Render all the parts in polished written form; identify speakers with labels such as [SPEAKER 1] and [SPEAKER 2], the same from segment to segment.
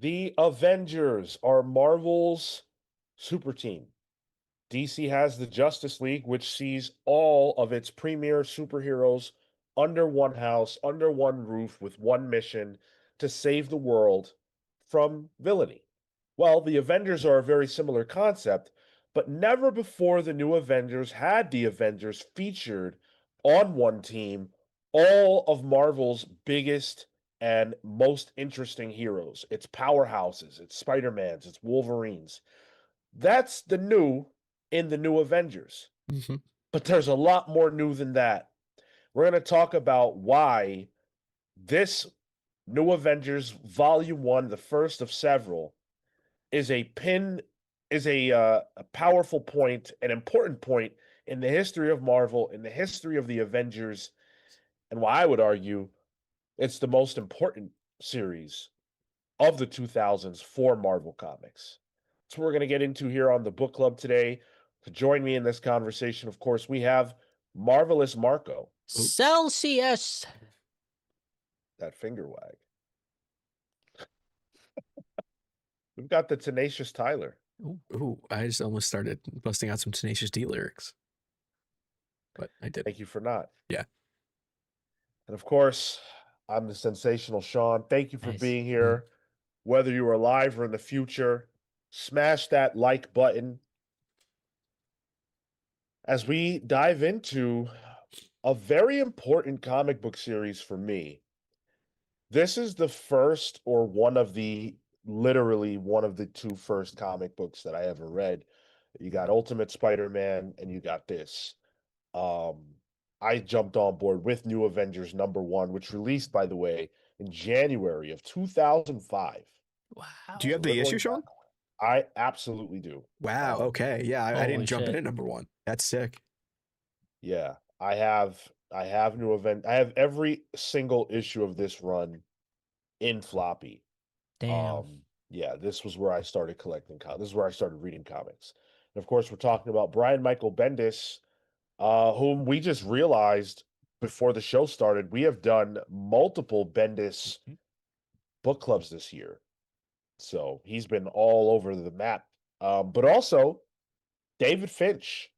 [SPEAKER 1] The Avengers are Marvel's super team. DC has the Justice League, which sees all of its premier superheroes under one house, under one roof, with one mission to save the world from villainy. Well, the Avengers are a very similar concept, but never before the new Avengers had the Avengers featured on one team all of Marvel's biggest and most interesting heroes. It's powerhouses, it's Spider-Mans, it's Wolverines. That's the new in the new Avengers.
[SPEAKER 2] Mm-hmm.
[SPEAKER 1] But there's a lot more new than that. We're going to talk about why this new Avengers Volume 1, the first of several, is a powerful point, an important point in the history of Marvel, in the history of the Avengers, and why I would argue it's the most important series of the 2000s for Marvel Comics. That's what we're going to get into here on the book club today. To join me in this conversation, of course, we have Marvelous Marco.
[SPEAKER 3] Celsius.
[SPEAKER 1] That finger wag. We've got the Tenacious Tyler.
[SPEAKER 2] Ooh, I just almost started busting out some Tenacious D lyrics. But I did.
[SPEAKER 1] Thank you for not.
[SPEAKER 2] Yeah.
[SPEAKER 1] And of course, I'm the sensational Sean. Thank you for being here. Whether you are live or in the future, smash that like button as we dive into a very important comic book series for me. This is the first or literally one of the two first comic books that I ever read. You got Ultimate Spider-Man and you got this. I jumped on board with New Avengers #1, which released, by the way, in January of 2005.
[SPEAKER 3] Wow.
[SPEAKER 2] Do you have the issue, Sean?
[SPEAKER 1] I absolutely do.
[SPEAKER 2] Wow. Okay. Yeah, I didn't jump in
[SPEAKER 3] shit.
[SPEAKER 2] at #1. That's sick.
[SPEAKER 1] Yeah, I have New Event. I have every single issue of this run in floppy.
[SPEAKER 3] Damn.
[SPEAKER 1] Yeah, this was where I started collecting comics. This is where I started reading comics. And of course, we're talking about Brian Michael Bendis, whom we just realized before the show started, we have done multiple Bendis book clubs this year. So he's been all over the map. But also David Finch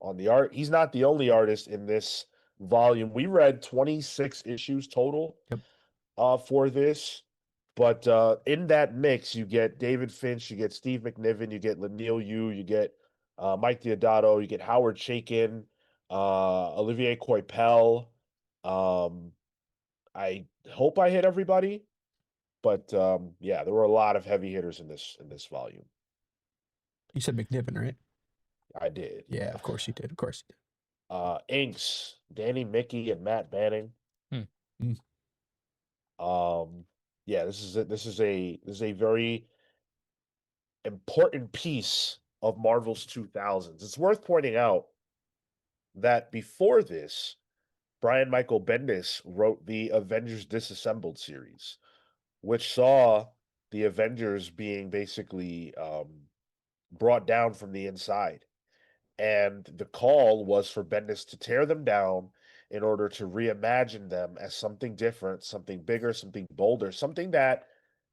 [SPEAKER 1] on the art. He's not the only artist in this volume. We read 26 issues total for this. But in that mix, you get David Finch, you get Steve McNiven, you get Leinil Yu, you get Mike Deodato, you get Howard Chaykin, Olivier Coipel. I hope I hit everybody, but yeah, there were a lot of heavy hitters in this volume.
[SPEAKER 2] You said McNiven, right?
[SPEAKER 1] I did.
[SPEAKER 2] Yeah, of course you did. Of course you did.
[SPEAKER 1] Inks, Danny Mickey and Matt Banning. Yeah, this is a very important piece of Marvel's 2000s. It's worth pointing out that before this, Brian Michael Bendis wrote the Avengers Disassembled series, which saw the Avengers being basically brought down from the inside. And the call was for Bendis to tear them down in order to reimagine them as something different, something bigger, something bolder, something that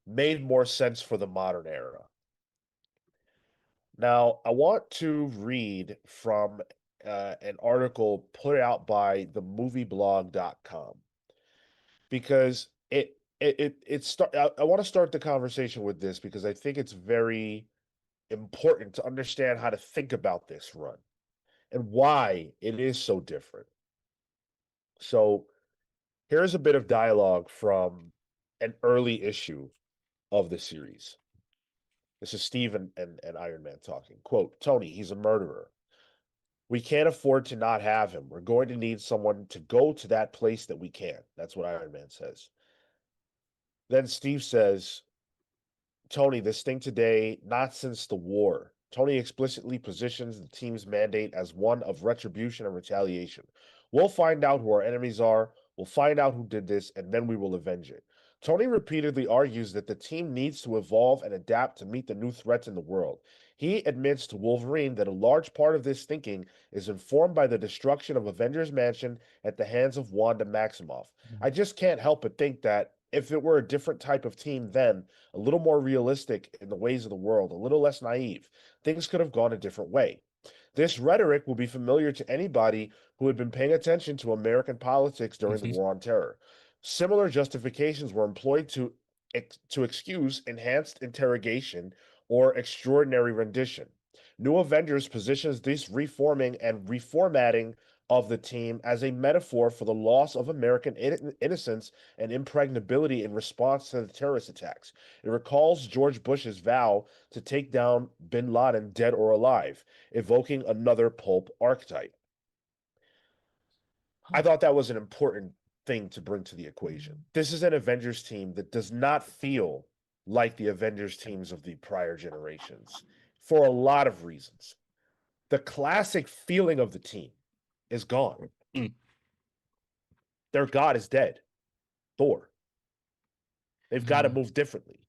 [SPEAKER 1] made more sense for the modern era. Now, I want to read from an article put out by themovieblog.com because I want to start the conversation with this because I think it's very important to understand how to think about this run and why it is so different. So here's a bit of dialogue from an early issue of the series. This is Steve and Iron Man talking. Quote, Tony, he's a murderer. We can't afford to not have him. We're going to need someone to go to that place that we can't. That's what Iron Man says. Then Steve says, Tony, this thing today, not since the war. Tony explicitly positions the team's mandate as one of retribution and retaliation. We'll find out who our enemies are, we'll find out who did this, and then we will avenge it. Tony repeatedly argues that the team needs to evolve and adapt to meet the new threats in the world. He admits to Wolverine that a large part of this thinking is informed by the destruction of Avengers Mansion at the hands of Wanda Maximoff. I just can't help but think that if it were a different type of team then, a little more realistic in the ways of the world, a little less naive, things could have gone a different way. This rhetoric will be familiar to anybody who had been paying attention to American politics during the
[SPEAKER 2] Mhm.
[SPEAKER 1] War on Terror. Similar justifications were employed to excuse enhanced interrogation or extraordinary rendition. New Avengers positions this reforming and reformatting of the team as a metaphor for the loss of American innocence and impregnability in response to the terrorist attacks. It recalls George Bush's vow to take down bin Laden dead or alive, evoking another pulp archetype. I thought that was an important thing to bring to the equation. This is an Avengers team that does not feel like the Avengers teams of the prior generations for a lot of reasons. The classic feeling of the team is gone.
[SPEAKER 2] Mm.
[SPEAKER 1] Their god is dead. Thor. They've got to move differently.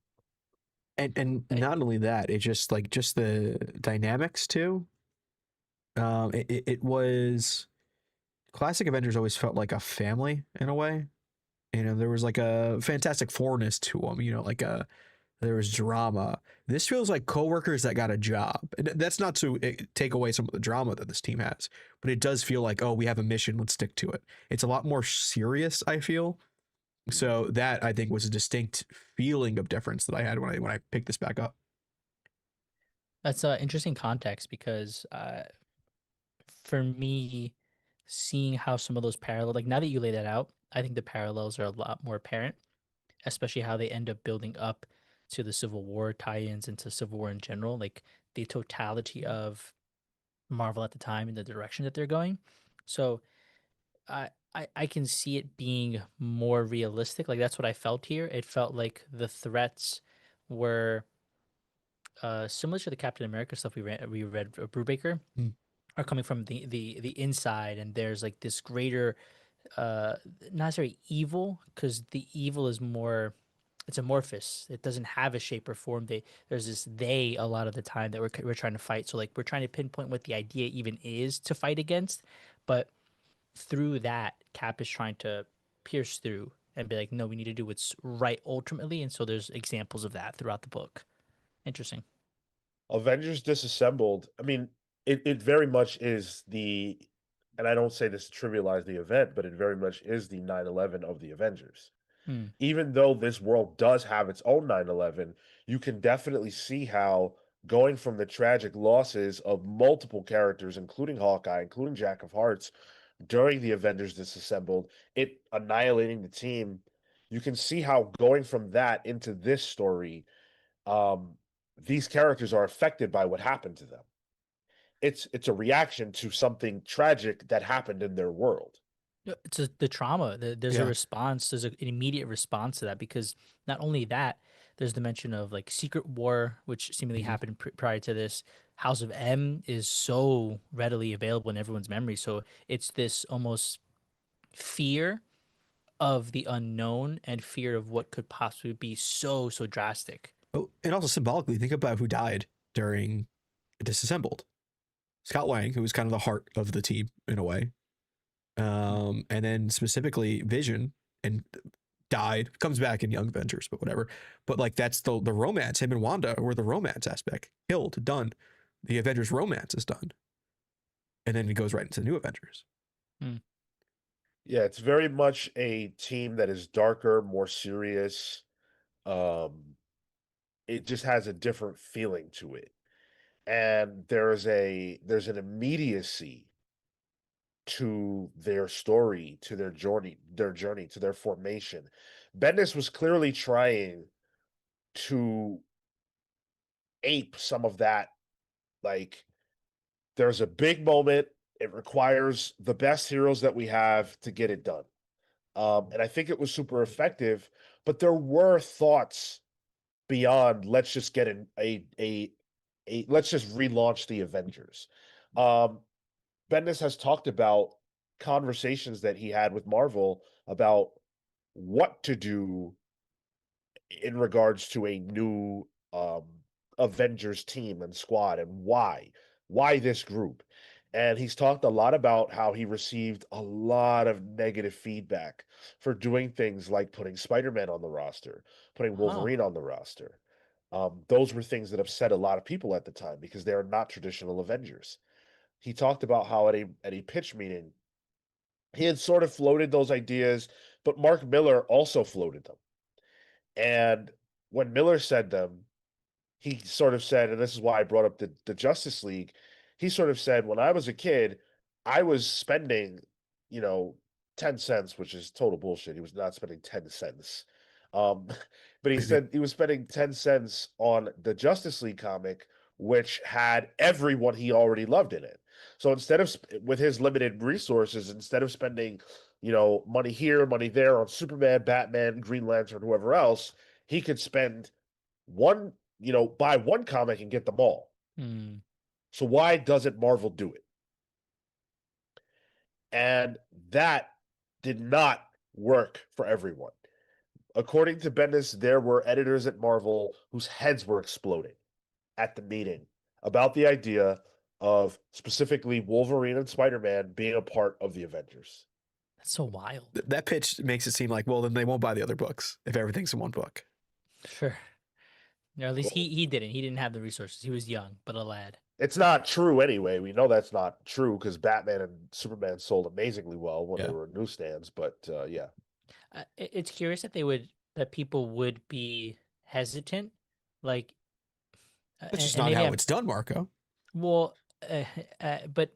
[SPEAKER 2] And not only that, it just the dynamics too. It was classic Avengers always felt like a family in a way. You know, there was like a Fantastic Fourness to them. You know, there was drama. This feels like coworkers that got a job. And that's not to take away some of the drama that this team has, but it does feel like, oh, we have a mission, let's stick to it. It's a lot more serious, I feel. So that I think was a distinct feeling of difference that I had when I picked this back up.
[SPEAKER 3] That's interesting context because for me, seeing how some of those parallel, like now that you lay that out, I think the parallels are a lot more apparent, especially how they end up building up to the Civil War tie-ins into Civil War in general, like the totality of Marvel at the time and the direction that they're going. So I can see it being more realistic. Like that's what I felt here. It felt like the threats were similar to the Captain America stuff we read Brubaker
[SPEAKER 2] Mm.
[SPEAKER 3] are coming from the inside, and there's like this greater not necessarily evil, because the evil is more, it's amorphous. It doesn't have a shape or form. There's this they a lot of the time that we're trying to fight. So like we're trying to pinpoint what the idea even is to fight against, but through that, Cap is trying to pierce through and be like, no, we need to do what's right ultimately. And so there's examples of that throughout the book. Interesting.
[SPEAKER 1] Avengers Disassembled, I mean, it very much is the, and I don't say this to trivialize the event, but it very much is the 9/11 of the Avengers.
[SPEAKER 3] Hmm.
[SPEAKER 1] Even though this world does have its own 9/11, you can definitely see how going from the tragic losses of multiple characters, including Hawkeye, including Jack of Hearts, during the Avengers Disassembled, it annihilating the team, you can see how going from that into this story, um, these characters are affected by what happened to them. It's a reaction to something tragic that happened in their world.
[SPEAKER 3] It's the trauma. There's a
[SPEAKER 2] Yeah.
[SPEAKER 3] response. There's an immediate response to that, because not only that, there's the mention of like Secret War, which seemingly
[SPEAKER 2] Mhm.
[SPEAKER 3] happened prior to this. House of M is so readily available in everyone's memory. So it's this almost fear of the unknown and fear of what could possibly be so drastic.
[SPEAKER 2] Oh, and also symbolically, think about who died during Disassembled. Scott Lang, who was kind of the heart of the team in a way. And then specifically Vision and died, comes back in Young Avengers, but whatever. But like that's the romance, him and Wanda were the romance aspect. Killed, done. The Avengers romance is done. And then it goes right into the New Avengers.
[SPEAKER 3] Hmm.
[SPEAKER 1] Yeah, it's very much a team that is darker, more serious. Um, it just has a different feeling to it. And there's an immediacy to their story, to their journey, to their formation. Bendis was clearly trying to ape some of that. Like, there's a big moment, it requires the best heroes that we have to get it done. And I think it was super effective, but there were thoughts beyond let's just get a let's just relaunch the Avengers. Um, Bendis has talked about conversations that he had with Marvel about what to do in regards to a new Avengers team and squad, and why this group. And he's talked a lot about how he received a lot of negative feedback for doing things like putting Spider-Man on the roster, putting
[SPEAKER 3] Huh.
[SPEAKER 1] Wolverine on the roster. Those were things that upset a lot of people at the time because they are not traditional Avengers. He talked about how at a pitch meeting, he had sort of floated those ideas, but Mark Miller also floated them. And when Miller said them, he sort of said, and this is why I brought up the Justice League, he sort of said, when I was a kid, I was spending, you know, 10 cents, which is total bullshit. He was not spending 10 cents. Um, but he said he was spending 10 cents on the Justice League comic, which had everyone he already loved in it. So instead of, with his limited resources, instead of spending, money here, money there on Superman, Batman, Green Lantern, whoever else, he could spend one, buy one comic and get them all.
[SPEAKER 3] Hmm.
[SPEAKER 1] So why doesn't Marvel do it? And that did not work for everyone. According to Bendis, there were editors at Marvel whose heads were exploding at the meeting about the idea of specifically Wolverine and Spider-Man being a part of the Avengers.
[SPEAKER 3] That's so wild.
[SPEAKER 2] That pitch makes it seem like, well, then they won't buy the other books if everything's in one book.
[SPEAKER 3] Sure. Or at least
[SPEAKER 1] Well,
[SPEAKER 3] he didn't. He didn't have the resources. He was young, but a lad.
[SPEAKER 1] it's not true anyway. We know that's not true because Batman and Superman sold amazingly well when they
[SPEAKER 2] Yeah.
[SPEAKER 1] were in newsstands. But yeah,
[SPEAKER 3] It's curious that people would be hesitant, like,
[SPEAKER 2] That's just
[SPEAKER 3] and
[SPEAKER 2] not
[SPEAKER 3] maybe
[SPEAKER 2] how
[SPEAKER 3] I'm
[SPEAKER 2] it's done, Marco.
[SPEAKER 3] well, but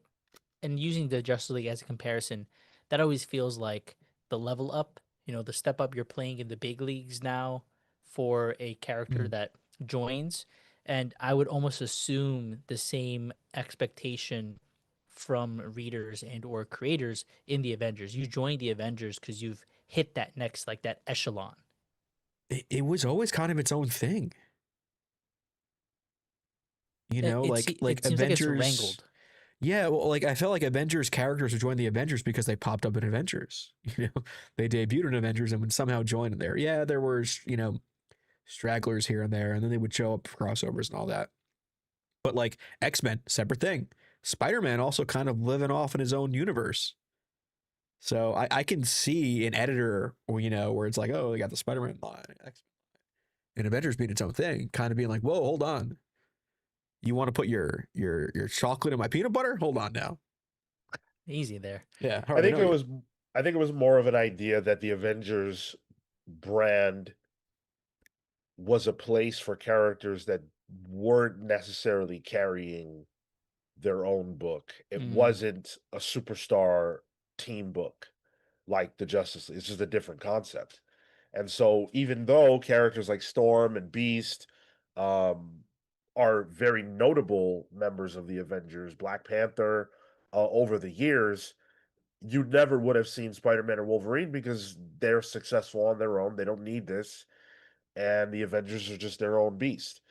[SPEAKER 3] and using the Justice League as a comparison, that always feels like the level up, the step up. You're playing in the big leagues now for a character
[SPEAKER 2] Mhm.
[SPEAKER 3] that joins, and I would almost assume the same expectation from readers and or creators in the Avengers. You join the Avengers because you've hit that next, like, that echelon.
[SPEAKER 2] It was always kind of its own thing. You
[SPEAKER 3] It
[SPEAKER 2] know,
[SPEAKER 3] it, se-
[SPEAKER 2] like
[SPEAKER 3] it seems like it's
[SPEAKER 2] Avengers.
[SPEAKER 3] wrangled.
[SPEAKER 2] Yeah, well, like I felt like Avengers characters would join the Avengers because they popped up in Avengers. They debuted in Avengers and would somehow join in there. Yeah, there were stragglers here and there, and then they would show up for crossovers and all that. But like X-Men, separate thing. Spider-Man also kind of living off in his own universe. So I can see an editor, where it's like, oh, they got the Spider-Man line, X-Men, and Avengers being its own thing, kind of being like, whoa, hold on. You want to put your chocolate in my peanut butter? Hold on now.
[SPEAKER 3] Easy there.
[SPEAKER 2] Yeah, I
[SPEAKER 1] I
[SPEAKER 2] already
[SPEAKER 1] think
[SPEAKER 2] know
[SPEAKER 1] it
[SPEAKER 2] you.
[SPEAKER 1] was I think it was more of an idea that the Avengers brand was a place for characters that weren't necessarily carrying their own book. It
[SPEAKER 3] Mm,
[SPEAKER 1] wasn't a superstar team book like the Justice League. It's just a different concept. And so even though characters like Storm and Beast um, are very notable members of the Avengers, Black Panther, over the years, you never would have seen Spider-Man or Wolverine because they're successful on their own. They don't need this. And the Avengers are just their own beast.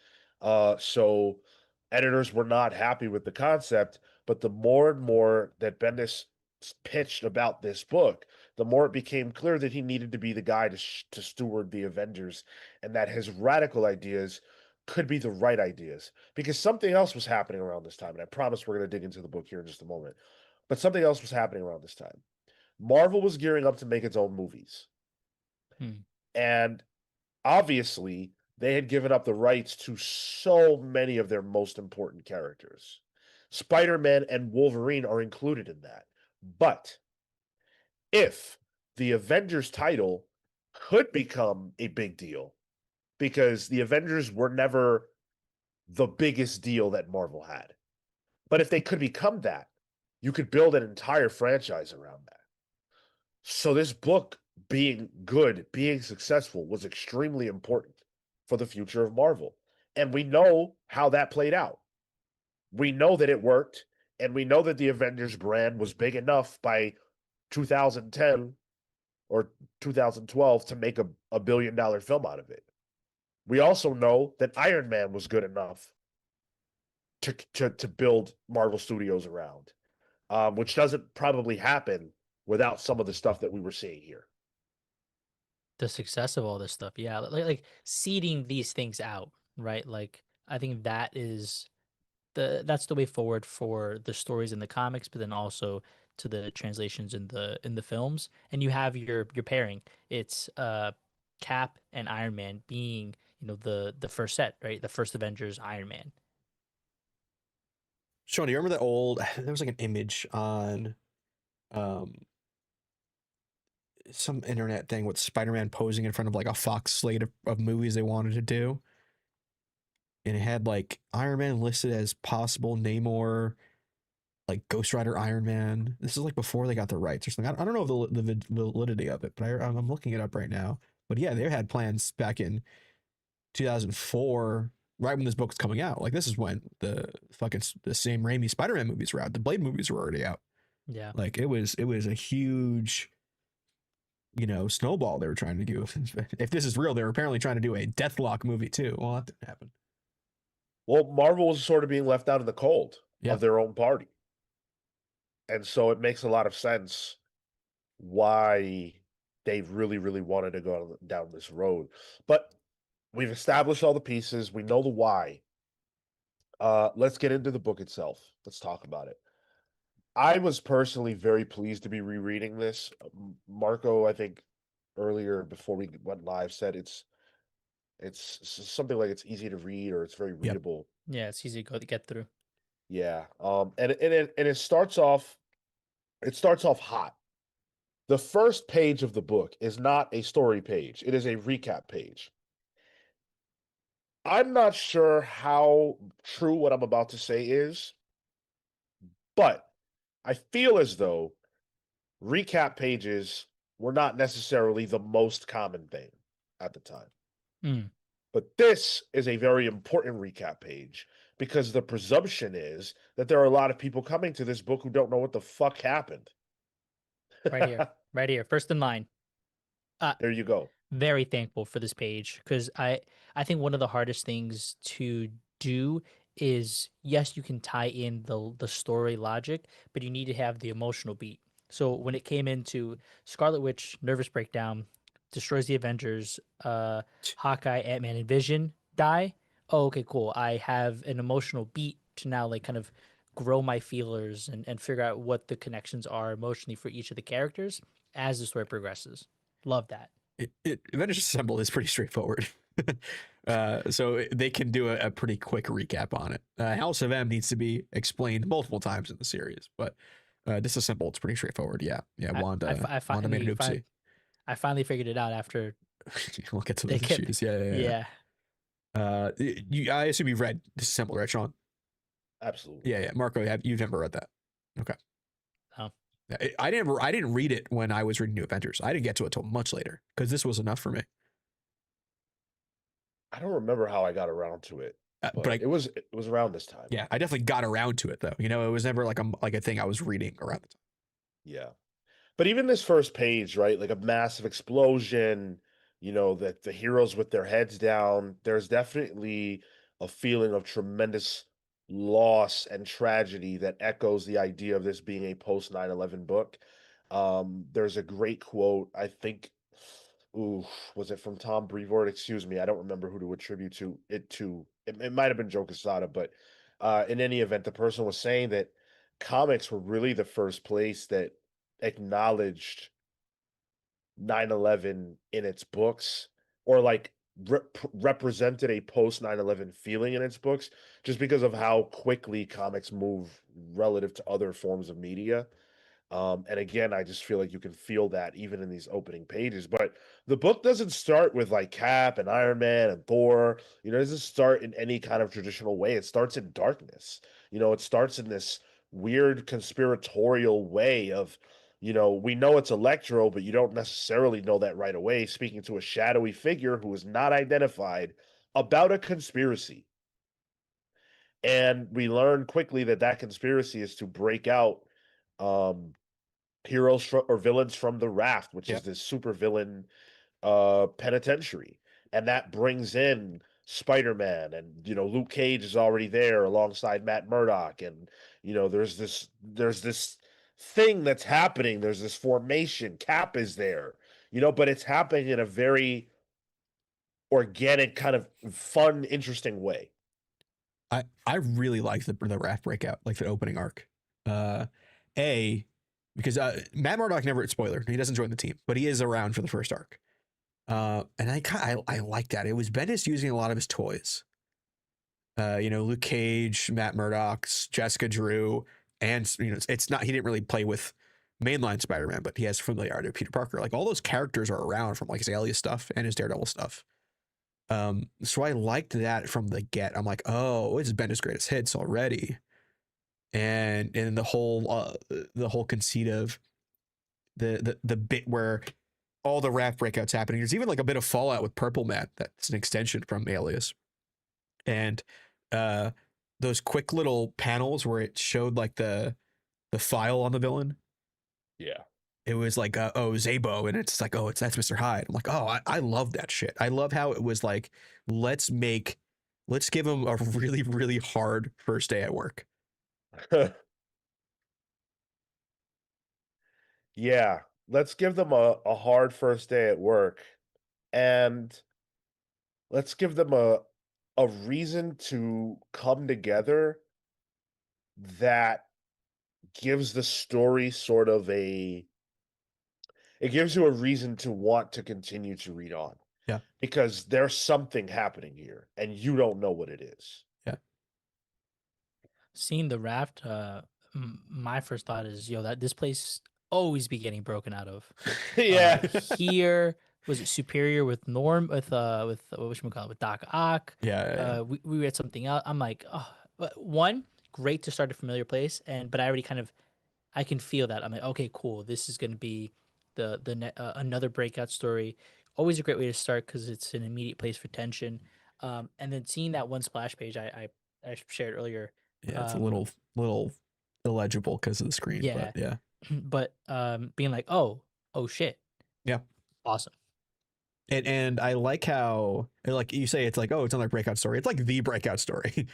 [SPEAKER 1] So editors were not happy with the concept, but the more and more that Bendis pitched about this book, the more it became clear that he needed to be the guy to steward the Avengers and that his radical ideas could be the right ideas. Because something else was happening around this time, and I promise we're going to dig into the book here in just a moment. But something else was happening around this time. Marvel was gearing up to make its own movies.
[SPEAKER 3] hmm.
[SPEAKER 1] And obviously, they had given up the rights to so many of their most important characters. Spider-Man and Wolverine are included in that. But if the Avengers title could become a big deal, because the Avengers were never the biggest deal that Marvel had. But if they could become that, you could build an entire franchise around that. So this book being good, being successful was extremely important for the future of Marvel. And we know how that played out. We know that it worked, and we know that the Avengers brand was big enough by 2010 or 2012 to make a billion-dollar film out of it. We also know that Iron Man was good enough to build Marvel Studios around, which doesn't probably happen without some of the stuff that we were seeing here.
[SPEAKER 3] The success of all this stuff, yeah, like seeding these things out, right? Like, I think that is that's the way forward for the stories in the comics, but then also to the translations in the films. And you have your pairing. It's Cap and Iron Man being, the first set, right? The first Avengers Iron Man.
[SPEAKER 2] Sean, do you remember that old? There was like an image on um some internet thing with Spider-Man posing in front of like a Fox slate of movies they wanted to do, and it had like Iron Man listed as possible, Namor, like Ghost Rider Iron Man. This is like before they got the rights or something. I don't know the validity of it, but I'm looking it up right now. But yeah, they had plans back in 2004, right when this book was coming out. Like this is when the same Raimi Spider-Man movies were out. The Blade movies were already out.
[SPEAKER 3] Yeah.
[SPEAKER 2] Like it was a huge, snowball they were trying to do. If this is real, they were apparently trying to do a Deathlock movie too. Well, that didn't happen.
[SPEAKER 1] Well, Marvel was sort of being left out in the cold
[SPEAKER 2] Yeah.
[SPEAKER 1] of their own party. And so it makes a lot of sense why they really, really wanted to go down this road. But we've established all the pieces. We know the why. Let's get into the book itself. Let's talk about it. I was personally very pleased to be rereading this. Marco, I think earlier before we went live, said something like it's easy to read or it's very
[SPEAKER 2] Yep.
[SPEAKER 1] readable.
[SPEAKER 3] Yeah, it's easy to get through.
[SPEAKER 1] Yeah. And it starts off hot. The first page of the book is not a story page. It is a recap page. I'm not sure how true what I'm about to say is, but I feel as though recap pages were not necessarily the most common thing at the time.
[SPEAKER 3] Mm.
[SPEAKER 1] But this is a very important recap page because the presumption is that there are a lot of people coming to this book who don't know what the fuck happened.
[SPEAKER 3] Right here. Right here. First in line.
[SPEAKER 1] There you go.
[SPEAKER 3] Very thankful for this page because I think one of the hardest things to do is, yes, you can tie in the story logic, but you need to have the emotional beat. So when it came into Scarlet Witch, nervous breakdown, destroys the Avengers, Hawkeye, Ant-Man, and Vision die. Oh, okay, cool. I have an emotional beat to now like kind of grow my feelers and figure out what the connections are emotionally for each of the characters as the story progresses. Love that.
[SPEAKER 2] Avengers Assemble is pretty straightforward. So they can do a pretty quick recap on it. House of M needs to be explained multiple times in the series, but Disassemble, it's pretty straightful. Yeah. Wanda made an oopsie.
[SPEAKER 3] I finally figured it out after
[SPEAKER 2] We'll get to
[SPEAKER 3] they
[SPEAKER 2] those
[SPEAKER 3] kept.
[SPEAKER 2] issues. Yeah. I assume you've read Disassemble, right, Sean?
[SPEAKER 1] Absolutely.
[SPEAKER 2] Yeah. Marco, you've never read that. Okay.
[SPEAKER 3] Oh.
[SPEAKER 2] I didn't read it when I was reading New Avengers. I didn't get to it until much later because this was enough for me.
[SPEAKER 1] I don't remember how I got around to it, but it was around this time.
[SPEAKER 2] Yeah, I definitely got around to it though. It was never like a thing I was reading around the time.
[SPEAKER 1] Yeah. But even this first page, right? Like a massive explosion, that the heroes with their heads down, there's definitely a feeling of tremendous loss and tragedy that echoes the idea of this being a post 9/11 book. There's a great quote, I think, was it from Tom Brevoort? Excuse me, I don't remember who to attribute to it to. It might have been Joe Quesada, but in any event, the person was saying that comics were really the first place that acknowledged 9/11 in its books or like represented a post 9/11 feeling in its books just because of how quickly comics move relative to other forms of media. And again, I just feel like you can feel that even in these opening pages. But the book doesn't start with like Cap and Iron Man and Thor. It doesn't start in any kind of traditional way. It starts in darkness. It starts in this weird conspiratorial way of, we know it's Electro, but you don't necessarily know that right away, speaking to a shadowy figure who is not identified about a conspiracy. And we learn quickly that conspiracy is to break out heroes or villains from the Raft, which is this super villain penitentiary, and that brings in Spider-Man, and Luke Cage is already there alongside Matt Murdock, and there's this thing that's happening. There's this formation. Cap is there, but it's happening in a very organic, kind of fun, interesting way.
[SPEAKER 2] I really like the Raft breakout, like the opening arc. Uh, a because Matt Murdock never spoiler he doesn't join the team, but he is around for the first arc. And I like that. It was Bendis using a lot of his toys. Luke Cage, Matt Murdock's, Jessica Drew, and it's not he didn't really play with mainline Spider-Man, but he has familiarity with Peter Parker. Like all those characters are around from like his Alias stuff and his Daredevil stuff. So I liked that from the get. I'm like, oh, this is Bendis' greatest hits already, and the whole conceit of the bit where all the Raft breakouts happening. There's even like a bit of fallout with Purple Man that's an extension from Alias, and uh, those quick little panels where it showed like the file on the villain.
[SPEAKER 1] Yeah.
[SPEAKER 2] It was like, oh, Zabo, and it's like, oh, that's Mr. Hyde. I'm like, oh, I love that shit. I love how it was like, let's give him a really, really hard first day at work.
[SPEAKER 1] Yeah, let's give them a hard first day at work, and let's give them a reason to come together that gives the story sort of it gives you a reason to want to continue to read on.
[SPEAKER 2] Yeah.
[SPEAKER 1] Because there's something happening here and you don't know what it is.
[SPEAKER 2] Yeah.
[SPEAKER 3] Seeing the Raft, my first thought is, yo, that this place always be getting broken out of.
[SPEAKER 1] Yeah.
[SPEAKER 3] Here was it Superior with Norm with what we call it with Doc Ock.
[SPEAKER 2] Yeah.
[SPEAKER 3] We read something else. I'm like, oh, but one great to start a familiar place, but I already I can feel that. I'm like, okay, cool. This is gonna be another breakout story. Always a great way to start because it's an immediate place for tension. And then seeing that one splash page I shared earlier.
[SPEAKER 2] Yeah. It's a
[SPEAKER 3] Um,
[SPEAKER 2] little illegible because of the screen, but
[SPEAKER 3] yeah,
[SPEAKER 2] yeah.
[SPEAKER 3] but being like, oh shit,
[SPEAKER 2] Yeah.
[SPEAKER 3] awesome.
[SPEAKER 2] And I like how, like you say, it's like, oh, it's another breakout story. It's like the breakout story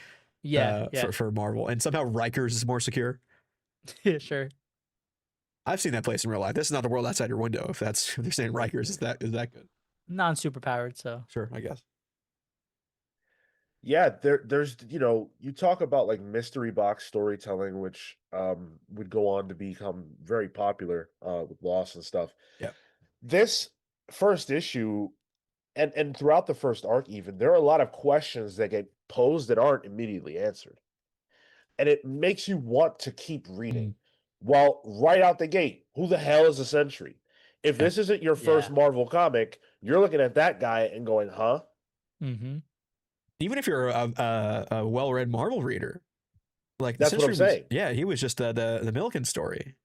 [SPEAKER 3] Yeah, yeah,
[SPEAKER 2] for Marvel. And somehow Rikers is more secure.
[SPEAKER 3] yeah, sure.
[SPEAKER 2] I've seen that place in real life. This is not the world outside your window. If they're saying Rikers is that good.
[SPEAKER 3] Non super powered, so
[SPEAKER 2] Sure, I guess.
[SPEAKER 1] Yeah, there's you talk about like mystery box storytelling, which would go on to become very popular with Lost and stuff.
[SPEAKER 2] Yeah.
[SPEAKER 1] This first issue and throughout the first arc even, there are a lot of questions that get posed that aren't immediately answered. And it makes you want to keep reading.
[SPEAKER 2] Mm.
[SPEAKER 1] Well, right out the gate, who the hell is a Sentry? If
[SPEAKER 2] Yeah.
[SPEAKER 1] this isn't your first
[SPEAKER 3] yeah.
[SPEAKER 1] Marvel comic, you're looking at that guy and going, huh?
[SPEAKER 3] Mm-hmm.
[SPEAKER 2] Even if you're a well-read Marvel reader, like the
[SPEAKER 1] That's what I'm
[SPEAKER 2] Sentry was,
[SPEAKER 1] saying.
[SPEAKER 2] yeah, he was just the Milliken story,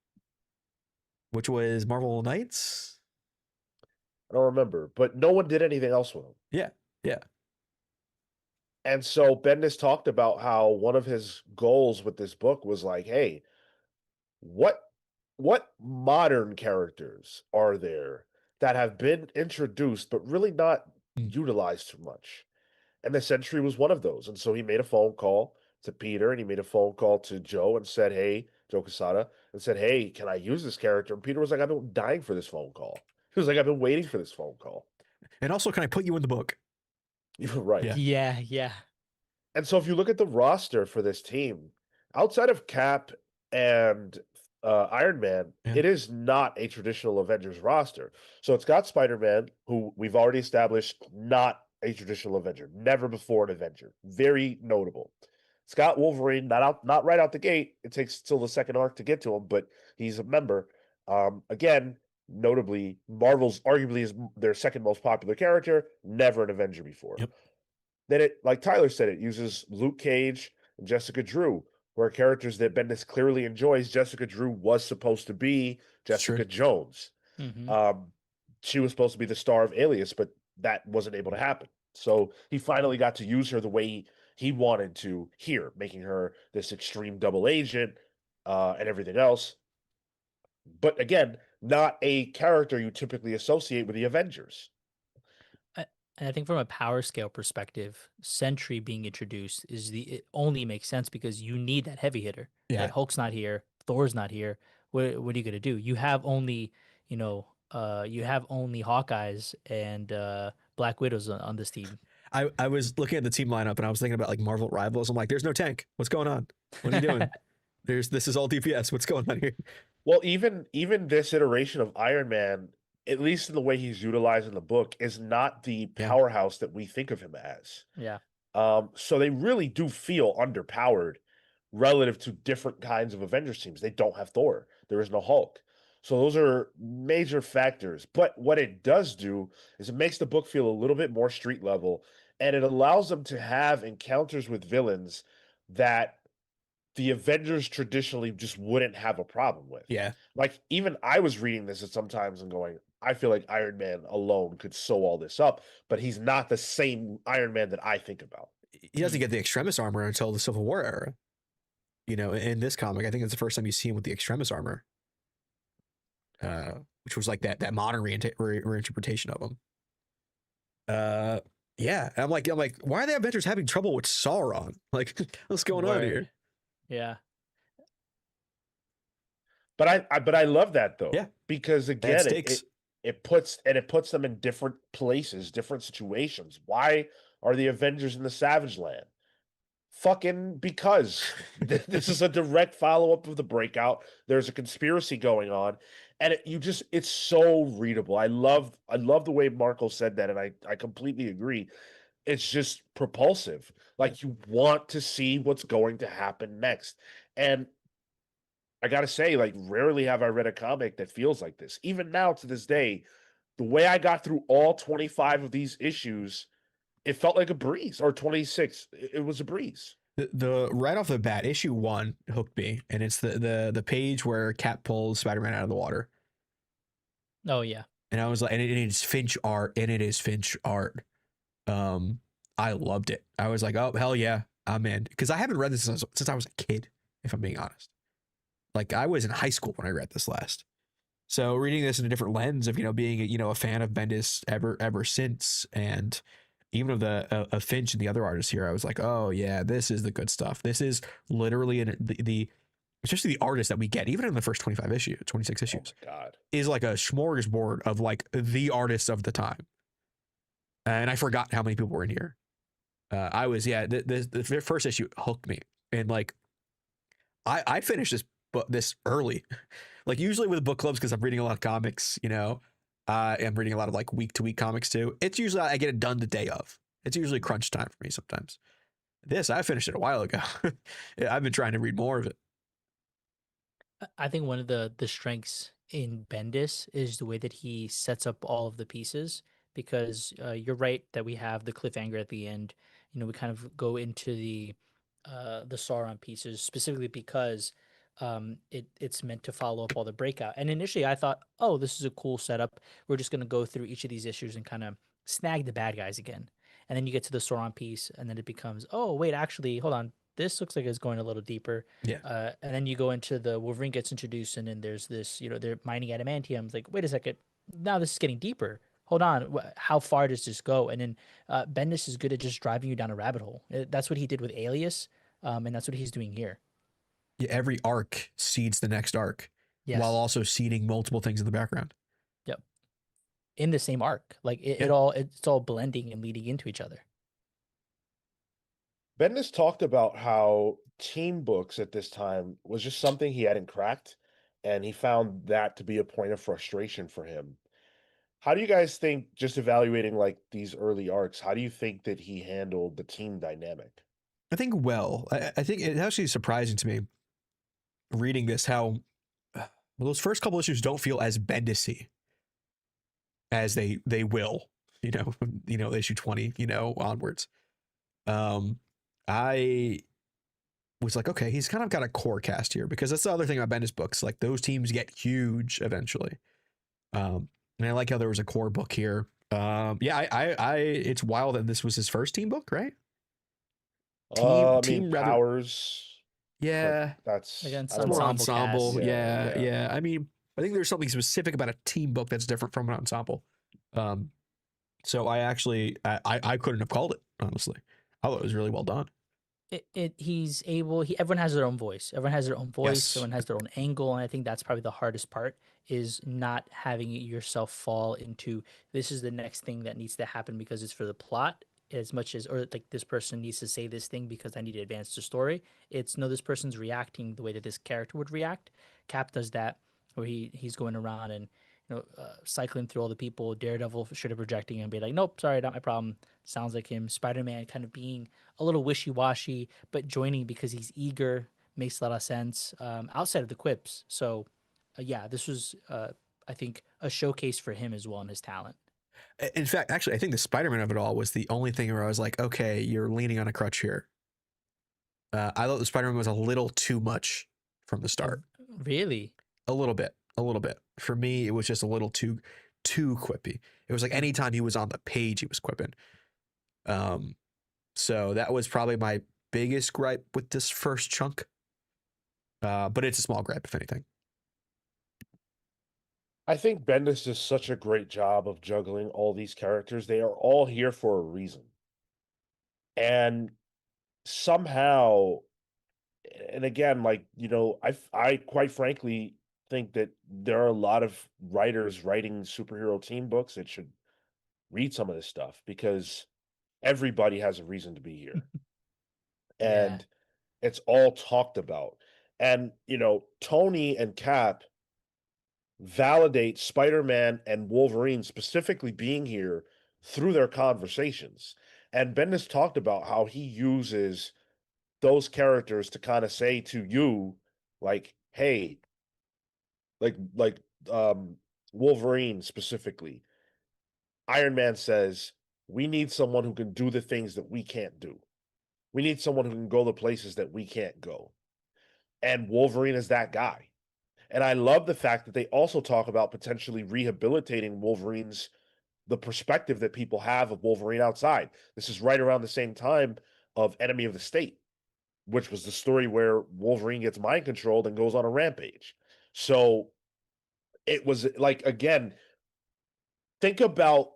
[SPEAKER 2] which was Marvel Knights.
[SPEAKER 1] I don't remember, but no one did anything else with him.
[SPEAKER 2] Yeah, yeah,
[SPEAKER 1] And so Bendis talked about how one of his goals with this book was like, hey, what what modern characters are there that have been introduced but really not
[SPEAKER 2] Mm.
[SPEAKER 1] utilized too much? And the Sentry was one of those. And so he made a phone call to Peter and he made a phone call to Joe and said, hey, Joe Quesada, and said, hey, can I use this character? And Peter was like, I've been dying for this phone call. He was like, I've been waiting for this phone call.
[SPEAKER 2] and also, can I put you in the book?
[SPEAKER 1] You're right.
[SPEAKER 2] Yeah.
[SPEAKER 3] Yeah.
[SPEAKER 1] And so if you look at the roster for this team, outside of Cap and Iron Man,
[SPEAKER 2] Yeah.
[SPEAKER 1] it is not a traditional Avengers roster. So it's got Spider-Man, who we've already established not a traditional Avenger, never before an Avenger. Very notable. It's got Wolverine, not right out the gate. It takes till the second arc to get to him, but he's a member. Again, notably, Marvel's arguably is their second most popular character, never an Avenger before.
[SPEAKER 2] Yep.
[SPEAKER 1] Then it, like Tyler said, it uses Luke Cage and Jessica Drew, who are characters that Bendis clearly enjoys. Jessica Drew was supposed to be Jessica Jones.
[SPEAKER 3] Mm-hmm.
[SPEAKER 1] She was supposed to be the star of Alias, but that wasn't able to happen. So he finally got to use her the way he wanted to here, making her this extreme double agent and everything else. But again, not a character you typically associate with the Avengers.
[SPEAKER 3] And I think from a power scale perspective, Sentry being introduced it only makes sense because you need that heavy hitter.
[SPEAKER 2] Yeah.
[SPEAKER 3] Right? Hulk's not here, Thor's not here. What are you gonna do? You have only, you have only Hawkeyes and Black Widows on this team.
[SPEAKER 2] I was looking at the team lineup and I was thinking about like Marvel Rivals. I'm like, there's no tank. What's going on? What are you doing? This is all DPS. What's going on here?
[SPEAKER 1] Well, even this iteration of Iron Man, at least in the way he's utilized in the book, is not the
[SPEAKER 2] Yeah.
[SPEAKER 1] powerhouse that we think of him as.
[SPEAKER 3] Yeah.
[SPEAKER 1] So they really do feel underpowered relative to different kinds of Avengers teams. They don't have Thor. There is no Hulk. So those are major factors. But what it does do is it makes the book feel a little bit more street level, and it allows them to have encounters with villains that the Avengers traditionally just wouldn't have a problem with.
[SPEAKER 2] Yeah.
[SPEAKER 1] Like, even I was reading this at sometimes and going, I feel like Iron Man alone could sew all this up, but he's not the same Iron Man that I think about.
[SPEAKER 2] He doesn't get the Extremis armor until the Civil War era. You know, in this comic, I think it's the first time you see him with the Extremis armor, which was like that modern reinterpretation of him. Yeah, and I'm like, why are the Avengers having trouble with Sauron? Like, what's going on here?
[SPEAKER 3] Yeah.
[SPEAKER 1] But I love that though.
[SPEAKER 2] Yeah.
[SPEAKER 1] Because again,
[SPEAKER 2] stakes.
[SPEAKER 1] it puts them in different places, different situations. Why are the Avengers in the Savage Land? Fucking because this is a direct follow-up of the breakout. There's a conspiracy going on, and it's so readable. I love the way Marco said that, and I completely agree. It's just propulsive. Like, you want to see what's going to happen next. And I gotta say, like, rarely have I read a comic that feels like this. Even now, to this day, the way I got through all 25 of these issues, it felt like a breeze. Or 26, it was a breeze.
[SPEAKER 2] The right off the bat, issue 1 hooked me, and it's the page where Cap pulls Spider-Man out of the water.
[SPEAKER 3] Oh yeah.
[SPEAKER 2] And I was like, and it is Finch art, and it is Finch art. I loved it. I was like, oh hell yeah, I'm in, because I haven't read this since I was a kid, if I'm being honest. Like, I was in high school when I read this last. So reading this in a different lens of, being, a fan of Bendis ever since, and even of the Finch and the other artists here, I was like, oh yeah, this is the good stuff. This is literally the especially the artist that we get, even in the first 26 issues,
[SPEAKER 1] Oh my God.
[SPEAKER 2] is like a smorgasbord of like the artists of the time. And I forgot how many people were in here. The first issue hooked me, and like I finished this early. Like, usually with book clubs, because I'm reading a lot of comics, I'm reading a lot of like week to week comics too. It's usually I get it done the day of. It's usually crunch time for me sometimes. This, I finished it a while ago. I've been trying to read more of it.
[SPEAKER 3] I think one of the strengths in Bendis is the way that he sets up all of the pieces, because you're right that we have the cliffhanger at the end. We kind of go into the Sauron pieces specifically because it's meant to follow up all the breakout. And initially I thought, oh, this is a cool setup. We're just going to go through each of these issues and kind of snag the bad guys again. And then you get to the Sauron piece, and then it becomes, oh wait, actually, hold on, this looks like it's going a little deeper.
[SPEAKER 2] Yeah.
[SPEAKER 3] And then you go into the Wolverine gets introduced, and then there's this, they're mining adamantium. It's like, wait a second, now this is getting deeper. Hold on, how far does this go? And then Bendis is good at just driving you down a rabbit hole. That's what he did with Alias, and that's what he's doing here.
[SPEAKER 2] Yeah, every arc seeds the next arc,
[SPEAKER 3] Yes.
[SPEAKER 2] while also seeding multiple things in the background.
[SPEAKER 3] Yep. In the same arc, like it's all blending and leading into each other.
[SPEAKER 1] Bendis talked about how team books at this time was just something he hadn't cracked, and he found that to be a point of frustration for him. How do you guys think, just evaluating like these early arcs, how do you think that he handled the team dynamic?
[SPEAKER 2] I think I think it's actually surprising to me reading this how those first couple issues don't feel as Bendis-y as they will, issue 20, onwards. I was like, okay, he's kind of got a core cast here, because that's the other thing about Bendis books. Like, those teams get huge eventually. And I like how there was a core book here. It's wild that this was his first team book, right?
[SPEAKER 1] Team Powers.
[SPEAKER 2] Yeah,
[SPEAKER 1] that's
[SPEAKER 3] against
[SPEAKER 2] more ensemble.
[SPEAKER 1] Yeah.
[SPEAKER 2] Yeah. I mean, I think there's something specific about a team book that's different from an ensemble. So I actually I couldn't have called it, honestly. I thought it was really well done.
[SPEAKER 3] Everyone has their own voice. Everyone has their own voice.
[SPEAKER 2] Yes.
[SPEAKER 3] Everyone has their own angle, and I think that's probably the hardest part, is not having yourself fall into, this is the next thing that needs to happen because it's for the plot. as much as, or like this person needs to say this thing because I need to advance the story. It's no, this person's reacting the way that this character would react. Cap does that, where he's going around and cycling through all the people. Daredevil should have projecting and be like, nope, sorry, not my problem. Sounds like him. Spider Man kind of being a little wishy washy, but joining because he's eager makes a lot of sense. Outside of the quips, so yeah, this was I think a showcase for him as well and his talent.
[SPEAKER 2] In fact, actually, I think the Spider-Man of it all was the only thing where I was like, okay, you're leaning on a crutch here. I thought the Spider-Man was a little too much from the start.
[SPEAKER 3] Really?
[SPEAKER 2] A little bit, a little bit. For me, it was just a little too quippy. It was like anytime he was on the page, he was quipping. So that was probably my biggest gripe with this first chunk. But it's a small gripe, if anything.
[SPEAKER 1] I think Bendis does such a great job of juggling all these characters. They are all here for a reason. And somehow, and again, like, I quite frankly think that there are a lot of writers writing superhero team books that should read some of this stuff because everybody has a reason to be here.
[SPEAKER 3] Yeah.
[SPEAKER 1] And it's all talked about. And, Tony and Cap validate Spider-Man and Wolverine specifically being here through their conversations. And Bendis talked about how he uses those characters to kind of say to you, like, hey, like Wolverine specifically. Iron Man says, we need someone who can do the things that we can't do. We need someone who can go the places that we can't go. And Wolverine is that guy. And I love the fact that they also talk about potentially rehabilitating Wolverine's the perspective that people have of Wolverine outside. This is right around the same time of Enemy of the State, which was the story where Wolverine gets mind controlled and goes on a rampage. So it was like, again, think about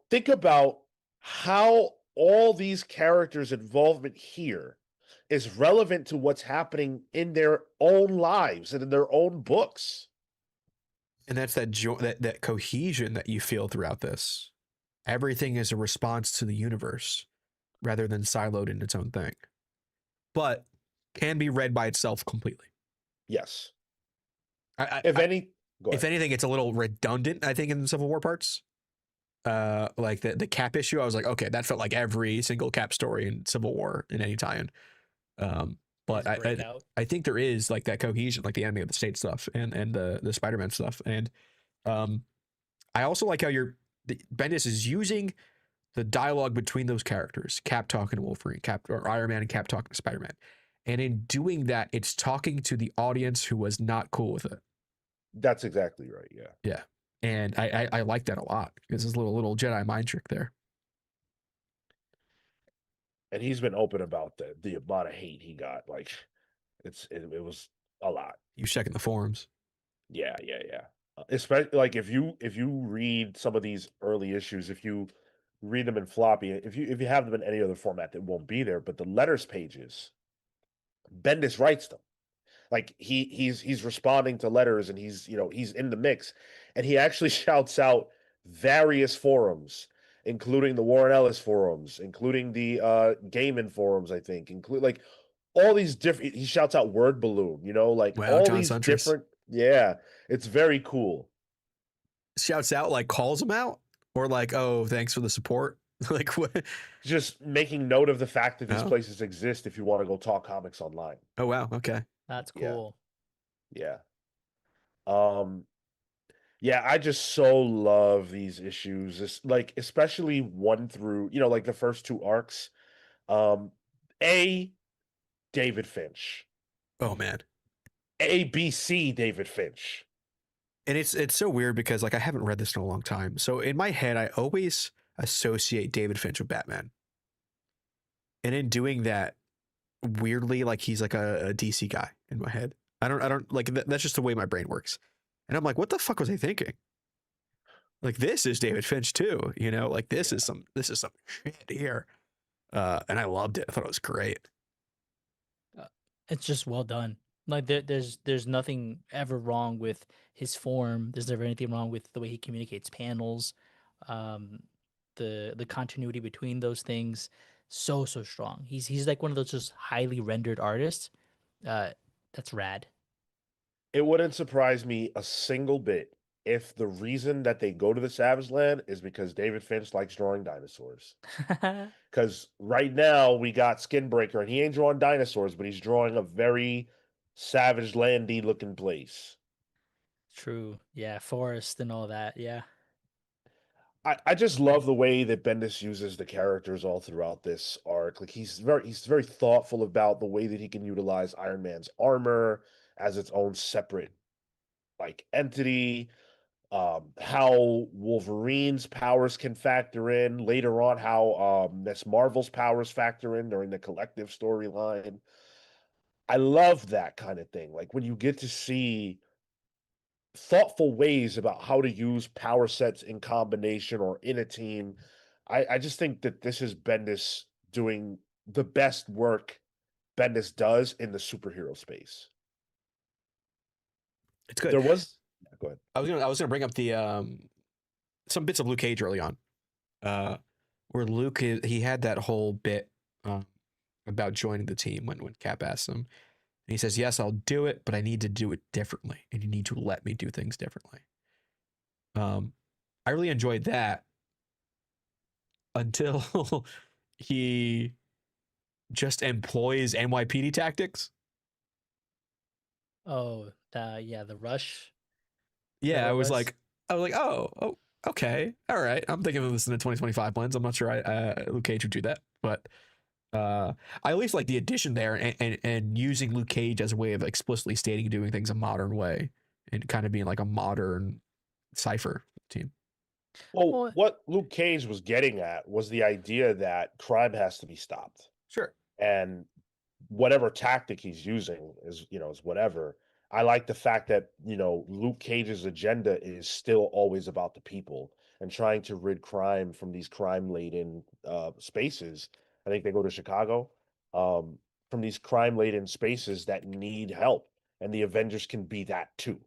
[SPEAKER 1] how all these characters' involvement here is relevant to what's happening in their own lives and in their own books.
[SPEAKER 2] And that's that cohesion that you feel throughout this. Everything is a response to the universe rather than siloed in its own thing, but can be read by itself completely.
[SPEAKER 1] Yes.
[SPEAKER 2] I,
[SPEAKER 1] If
[SPEAKER 2] I,
[SPEAKER 1] any, go
[SPEAKER 2] if
[SPEAKER 1] ahead.
[SPEAKER 2] anything, it's a little redundant, I think, in the Civil War parts. Like the Cap issue, I was like, okay, that felt like every single Cap story in Civil War in any tie-in. But
[SPEAKER 3] His breakout.
[SPEAKER 2] I think there is like that cohesion, like the Enemy of the State stuff and the Spider-Man stuff. And I also like how Bendis is using the dialogue between those characters, Cap talking to Wolverine, Cap or Iron Man and Cap talking to Spider-Man. And in doing that, it's talking to the audience who was not cool with it.
[SPEAKER 1] That's exactly right. Yeah.
[SPEAKER 2] Yeah. And I like that a lot because there's a little Jedi mind trick there.
[SPEAKER 1] And he's been open about the amount of hate he got. Like, it was a lot.
[SPEAKER 2] You checking the forums.
[SPEAKER 1] Yeah. Especially like if you read some of these early issues, if you read them in floppy, if you have them in any other format, that won't be there. But the letters pages, Bendis writes them. Like he's responding to letters and he's in the mix, and he actually shouts out various forums, including the Warren Ellis forums, including the Gaiman forums, I think, include like all these different. He shouts out Word Balloon, like
[SPEAKER 2] Wow,
[SPEAKER 1] all
[SPEAKER 2] John
[SPEAKER 1] these
[SPEAKER 2] Suntress
[SPEAKER 1] different. Yeah, it's very cool.
[SPEAKER 2] shouts out, like calls him out, or like, oh, thanks for the support. Like what?
[SPEAKER 1] Just making note of the fact that these
[SPEAKER 2] Oh,
[SPEAKER 1] places exist if you want to go talk comics online.
[SPEAKER 2] oh wow, okay.
[SPEAKER 3] That's
[SPEAKER 1] Yeah,
[SPEAKER 3] cool.
[SPEAKER 1] yeah. Um, Yeah, I just so love these issues. Like especially one through, like the first two arcs. Um A David Finch.
[SPEAKER 2] Oh man.
[SPEAKER 1] ABC David Finch.
[SPEAKER 2] And it's so weird because like I haven't read this in a long time. So in my head, I always associate David Finch with Batman. And in doing that, weirdly, like he's like a DC guy in my head. I don't like that's just the way my brain works. And I'm like, what the fuck was I thinking? Like this is David Finch too, like this is
[SPEAKER 1] Yeah.
[SPEAKER 2] some shit here. And I loved it. I thought it was great.
[SPEAKER 3] It's just well done. Like there's nothing ever wrong with his form. There's never anything wrong with the way he communicates panels, um, the continuity between those things. so strong. He's like one of those just highly rendered artists. That's rad.
[SPEAKER 1] It wouldn't surprise me a single bit if the reason that they go to the Savage Land is because David Finch likes drawing dinosaurs. Because right now we got Skinbreaker, and he ain't drawing dinosaurs, but he's drawing a very Savage Landy looking place.
[SPEAKER 3] True. Yeah, forest and all that. Yeah.
[SPEAKER 1] I just love the way that Bendis uses the characters all throughout this arc. Like he's very thoughtful about the way that he can utilize Iron Man's armor as its own separate like entity. How Wolverine's powers can factor in later on, how Miss Marvel's powers factor in during the collective storyline. I love that kind of thing. Like when you get to see thoughtful ways about how to use power sets in combination or in a team. I just think that this is Bendis doing the best work Bendis does in the superhero space.
[SPEAKER 2] It's good.
[SPEAKER 1] There was go ahead.
[SPEAKER 2] I was gonna bring up the some bits of Luke Cage early on, where he had that whole bit about joining the team when Cap asked him. And he says, "Yes, I'll do it, but I need to do it differently, and you need to let me do things differently." I really enjoyed that until he just employs NYPD tactics.
[SPEAKER 3] Oh, the rush.
[SPEAKER 2] Yeah, I was
[SPEAKER 3] was.
[SPEAKER 2] like, oh, okay, all right. I'm thinking of this in a 2025 lens. I'm not sure Luke Cage would do that, but I at least like the addition there and using Luke Cage as a way of explicitly stating doing things a modern way and kind of being like a modern Cypher team.
[SPEAKER 1] Well,
[SPEAKER 3] Well,
[SPEAKER 1] what Luke Cage was getting at was the idea that crime has to be stopped.
[SPEAKER 2] Sure.
[SPEAKER 1] And whatever tactic he's using is whatever. I like the fact that, Luke Cage's agenda is still always about the people and trying to rid crime from these crime-laden spaces. I think they go to Chicago, from these crime-laden spaces that need help, and the Avengers can be that too.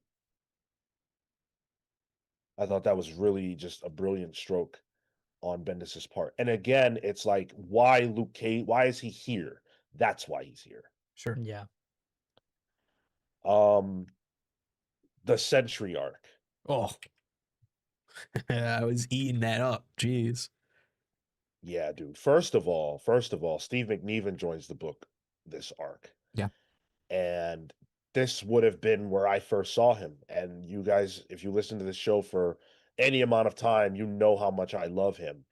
[SPEAKER 1] I thought that was really just a brilliant stroke on Bendis's part. And again, it's like, why Luke Cage? Why is he here? That's why he's here.
[SPEAKER 2] Sure.
[SPEAKER 3] yeah.
[SPEAKER 1] Um, the Sentry arc.
[SPEAKER 2] Oh, I was eating that up. Jeez.
[SPEAKER 1] Yeah, dude. First of all, Steve McNiven joins the book this arc.
[SPEAKER 2] Yeah.
[SPEAKER 1] And this would have been where I first saw him. And you guys, if you listen to this show for any amount of time, you know how much I love him.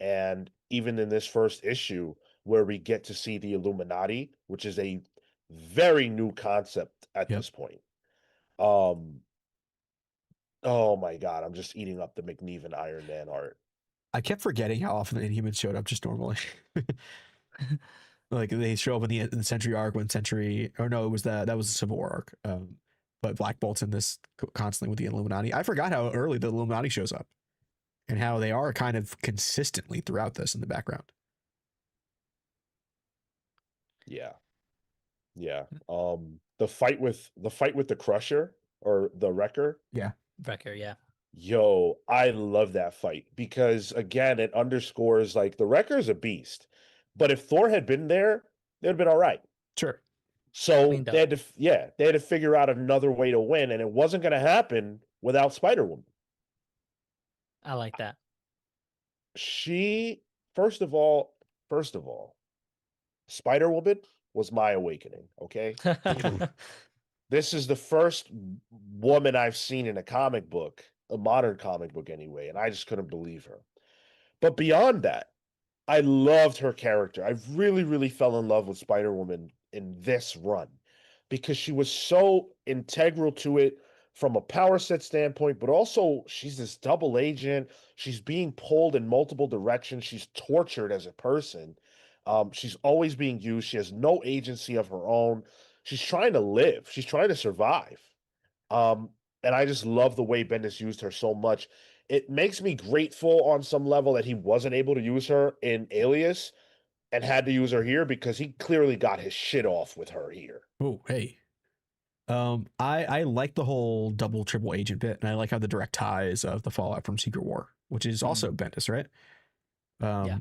[SPEAKER 1] And even in this first issue, where we get to see the Illuminati, which is a very new concept at
[SPEAKER 2] Yep.
[SPEAKER 1] this point. Oh my God, I'm just eating up the McNiven Iron Man art.
[SPEAKER 2] I kept forgetting how often the Inhumans showed up just normally. Like they show up in the Sentry arc when Sentry, or no, it was that was the Civil War arc. But Black Bolt's in this constantly with the Illuminati. I forgot how early the Illuminati shows up and how they are kind of consistently throughout this in the background.
[SPEAKER 1] Yeah. Yeah. The fight with the Crusher or the Wrecker.
[SPEAKER 2] Yeah.
[SPEAKER 3] Wrecker, yeah.
[SPEAKER 1] Yo, I love that fight because again, it underscores like the Wrecker is a beast. But if Thor had been there, they'd have been all right.
[SPEAKER 2] Sure.
[SPEAKER 1] So
[SPEAKER 3] Cleaned
[SPEAKER 1] they
[SPEAKER 3] up.
[SPEAKER 1] had they had to figure out another way to win, and it wasn't going to happen without Spider-Woman.
[SPEAKER 3] I like that.
[SPEAKER 1] She, first of all, Spider-Woman was my awakening. Okay, this is the first woman I've seen in a comic book, a modern comic book anyway, and I just couldn't believe her. But beyond that, I loved her character. I really, really fell in love with Spider-Woman in this run because she was so integral to it from a power set standpoint, but also she's this double agent. She's being pulled in multiple directions. She's tortured as a person. She's always being used. She has no agency of her own. She's trying to live. She's trying to survive. Um, and I just love the way Bendis used her so much. It makes me grateful on some level that he wasn't able to use her in Alias and had to use her here because he clearly got his shit off with her here.
[SPEAKER 2] Oh, hey. I like the whole double triple agent bit, and I like how the direct ties of the fallout from Secret War, which is also Bendis, right?
[SPEAKER 3] Yeah.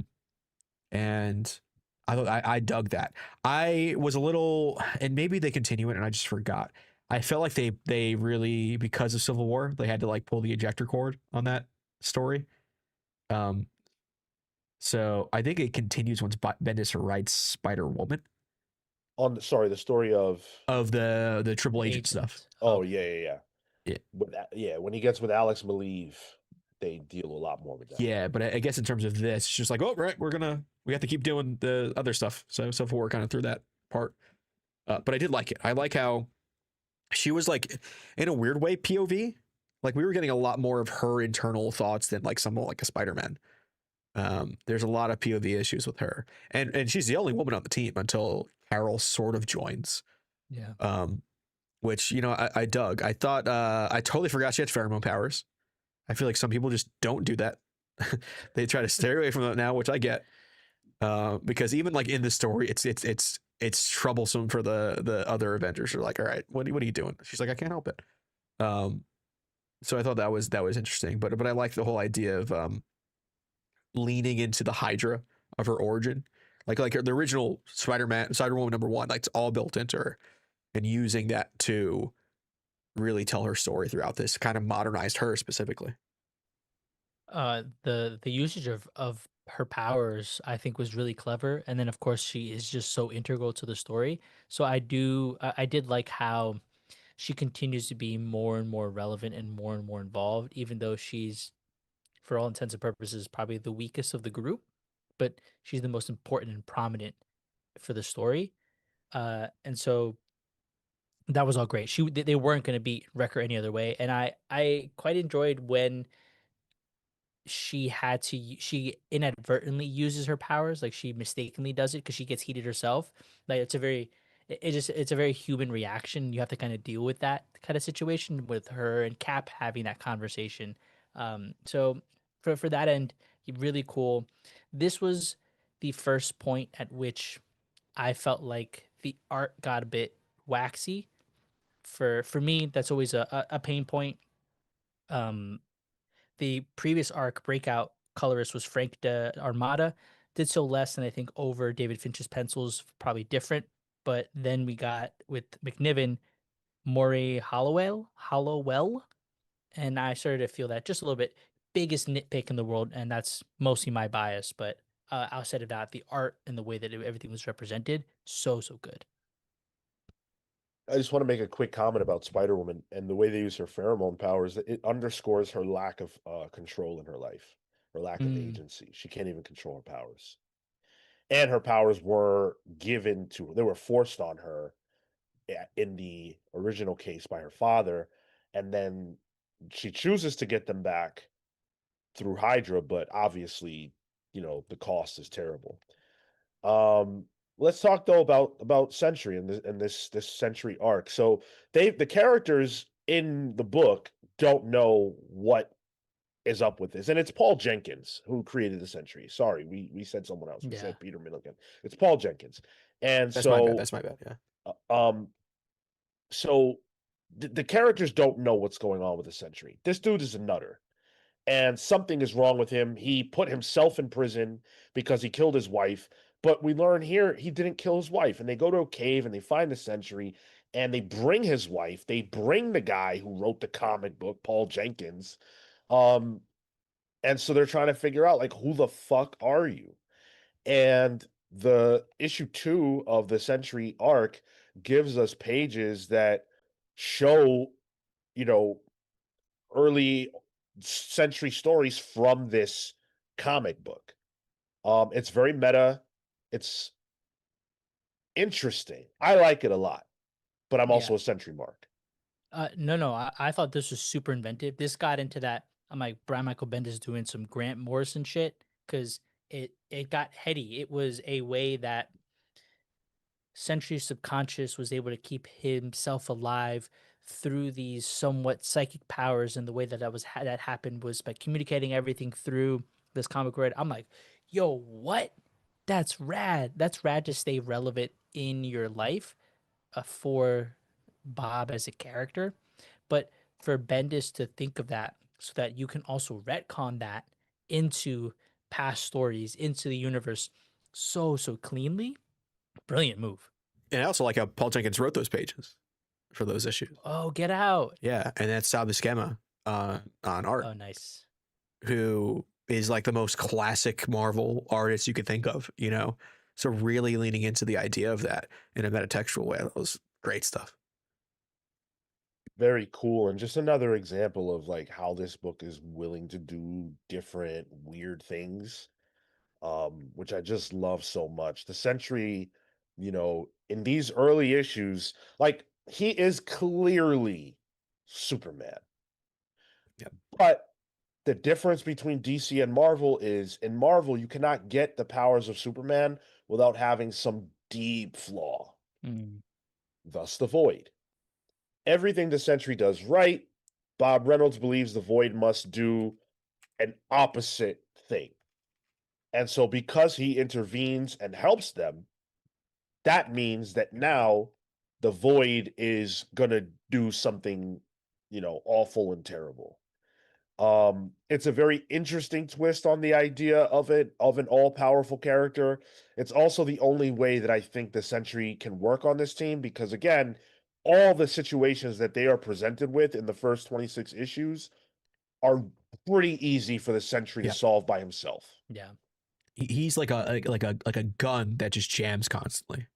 [SPEAKER 2] And I thought I dug that. I was a little, and maybe they continue it, and I just forgot. I felt like they really, because of Civil War, they had to like pull the ejector cord on that story. Um, so I think it continues once Bendis writes Spider Woman
[SPEAKER 1] On sorry, the story of
[SPEAKER 2] of the Triple Agent stuff.
[SPEAKER 3] Agent.
[SPEAKER 1] oh
[SPEAKER 3] Okay.
[SPEAKER 1] yeah.
[SPEAKER 2] Yeah,
[SPEAKER 1] Yeah, when he gets with Alex Maleev, they deal a lot more with that.
[SPEAKER 2] yeah, but I guess in terms of this, it's just like, oh right, we have to keep doing the other stuff. So Civil War kind of threw that part, but I did like it. I like how she was like, in a weird way, POV. Like we were getting a lot more of her internal thoughts than like someone like a Spider-Man. There's a lot of POV issues with her, and she's the only woman on the team until Carol sort of joins.
[SPEAKER 3] Yeah.
[SPEAKER 2] Which I dug. I thought I totally forgot she had pheromone powers. I feel like some people just don't do that. They try to stay away from that now, which I get. Because even like in the story, it's troublesome for the other Avengers. They're like, all right, what are you doing? She's like, I can't help it. Um, so I thought that was interesting, but I like the whole idea of leaning into the Hydra of her origin, like the original Spider-Man, Spider-Woman #1, like it's all built into her, and using that to really tell her story throughout this, kind of modernized her specifically.
[SPEAKER 3] The usage of her powers I think was really clever, and then of course she is just so integral to the story. So I did like how she continues to be more and more relevant and more involved, even though she's, for all intents and purposes, probably the weakest of the group, but she's the most important and prominent for the story. And so that was all great. They weren't going to beat Wrecker any other way, and I quite enjoyed when she inadvertently uses her powers, like she mistakenly does it because she gets heated herself. Like it's a very human reaction. You have to kind of deal with that kind of situation with her and Cap having that conversation. So for that end, really cool. This was the first point at which I felt like the art got a bit waxy. For me, that's always a pain point. Um, the previous arc, Breakout, colorist was Frank de Armada. Did so less than I think over David Finch's pencils, probably different. But then we got with McNiven, Maury Hollowell, and I started to feel that just a little bit. Biggest nitpick in the world, and that's mostly my bias. But outside of that, the art and the way that everything was represented, so good.
[SPEAKER 1] I just want to make a quick comment about Spider Woman and the way they use her pheromone powers. It underscores her lack of control in her life, her lack of
[SPEAKER 3] Mm,
[SPEAKER 1] agency. She can't even control her powers, and her powers were given to her; they were forced on her in the original case by her father, and then she chooses to get them back through Hydra, but obviously, the cost is terrible. Um, let's talk though about Sentry and this Sentry arc. So the characters in the book don't know what is up with this, and it's Paul Jenkins who created the Sentry. Sorry, we said someone else. We
[SPEAKER 3] yeah,
[SPEAKER 1] said Peter Milligan. It's Paul Jenkins, and
[SPEAKER 2] That's my bad.
[SPEAKER 1] so
[SPEAKER 2] That's my bad. Yeah.
[SPEAKER 1] uh, um, so the characters don't know what's going on with the Sentry. This dude is a nutter and something is wrong with him. He put himself in prison because he killed his wife. But we learn here he didn't kill his wife. And they go to a cave and they find the Sentry and they bring his wife. They bring the guy who wrote the comic book, Paul Jenkins. Um, and so they're trying to figure out, like, who the fuck are you? And the issue 2 of the Sentry arc gives us pages that show, you know, early Century stories from this comic book. It's very meta. It's interesting. I like it a lot, but I'm
[SPEAKER 3] yeah.
[SPEAKER 1] also a Century mark.
[SPEAKER 3] No. I thought this was super inventive. This got into that. I'm like Brian Michael Bendis doing some Grant Morrison shit because it got heady. It was a way that Sentry's subconscious was able to keep himself alive through these somewhat psychic powers, and the way that that happened was by communicating everything through this comic word. I'm like, yo, what? That's rad. That's rad to stay relevant in your life for Bob as a character, but for Bendis to think of that so that you can also retcon that into past stories, into the universe, so cleanly. Brilliant move.
[SPEAKER 2] And I also like how Paul Jenkins wrote those pages for those issues.
[SPEAKER 3] Oh, get out.
[SPEAKER 2] Yeah, and that's Sal Buscema on art,
[SPEAKER 3] Oh, nice.
[SPEAKER 2] who is like the most classic Marvel artist you could think of, you know? So really leaning into the idea of that in a metatextual way. That was great stuff.
[SPEAKER 1] Very cool, and just another example of like how this book is willing to do different weird things, which I just love so much. The Sentry, in these early issues, like he is clearly Superman,
[SPEAKER 2] Yep.
[SPEAKER 1] but the difference between DC and Marvel is in Marvel, you cannot get the powers of Superman without having some deep flaw,
[SPEAKER 3] Mm.
[SPEAKER 1] thus the Void. Everything the Sentry does right, Bob Reynolds believes the Void must do an opposite thing. And so, because he intervenes and helps them, that means that now the Void is going to do something, awful and terrible. It's a very interesting twist on the idea of an all-powerful character. It's also the only way that I think the Sentry can work on this team because again, all the situations that they are presented with in the first 26 issues are pretty easy for the Sentry to
[SPEAKER 2] Yep.
[SPEAKER 1] solve by himself.
[SPEAKER 3] Yeah.
[SPEAKER 2] He's like a gun that just jams constantly.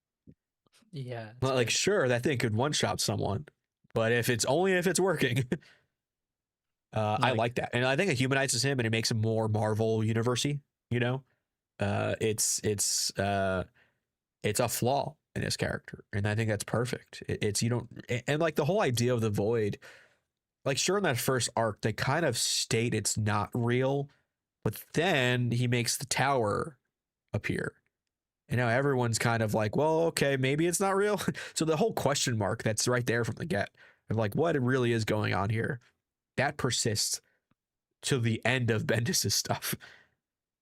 [SPEAKER 3] Yeah.
[SPEAKER 2] Well, like, sure, that thing could one-shot someone, but if it's working, I like that. And I think it humanizes him and it makes him more Marvel universey, you know? It's a flaw in his character. And I think that's perfect. It's, you don't, and like the whole idea of the Void, like, sure, in that first arc, they kind of state it's not real, but then he makes the tower appear. And now everyone's kind of like, well, okay, maybe it's not real. So the whole question mark that's right there from the get of like what really is going on here, that persists to the end of Bendis's stuff.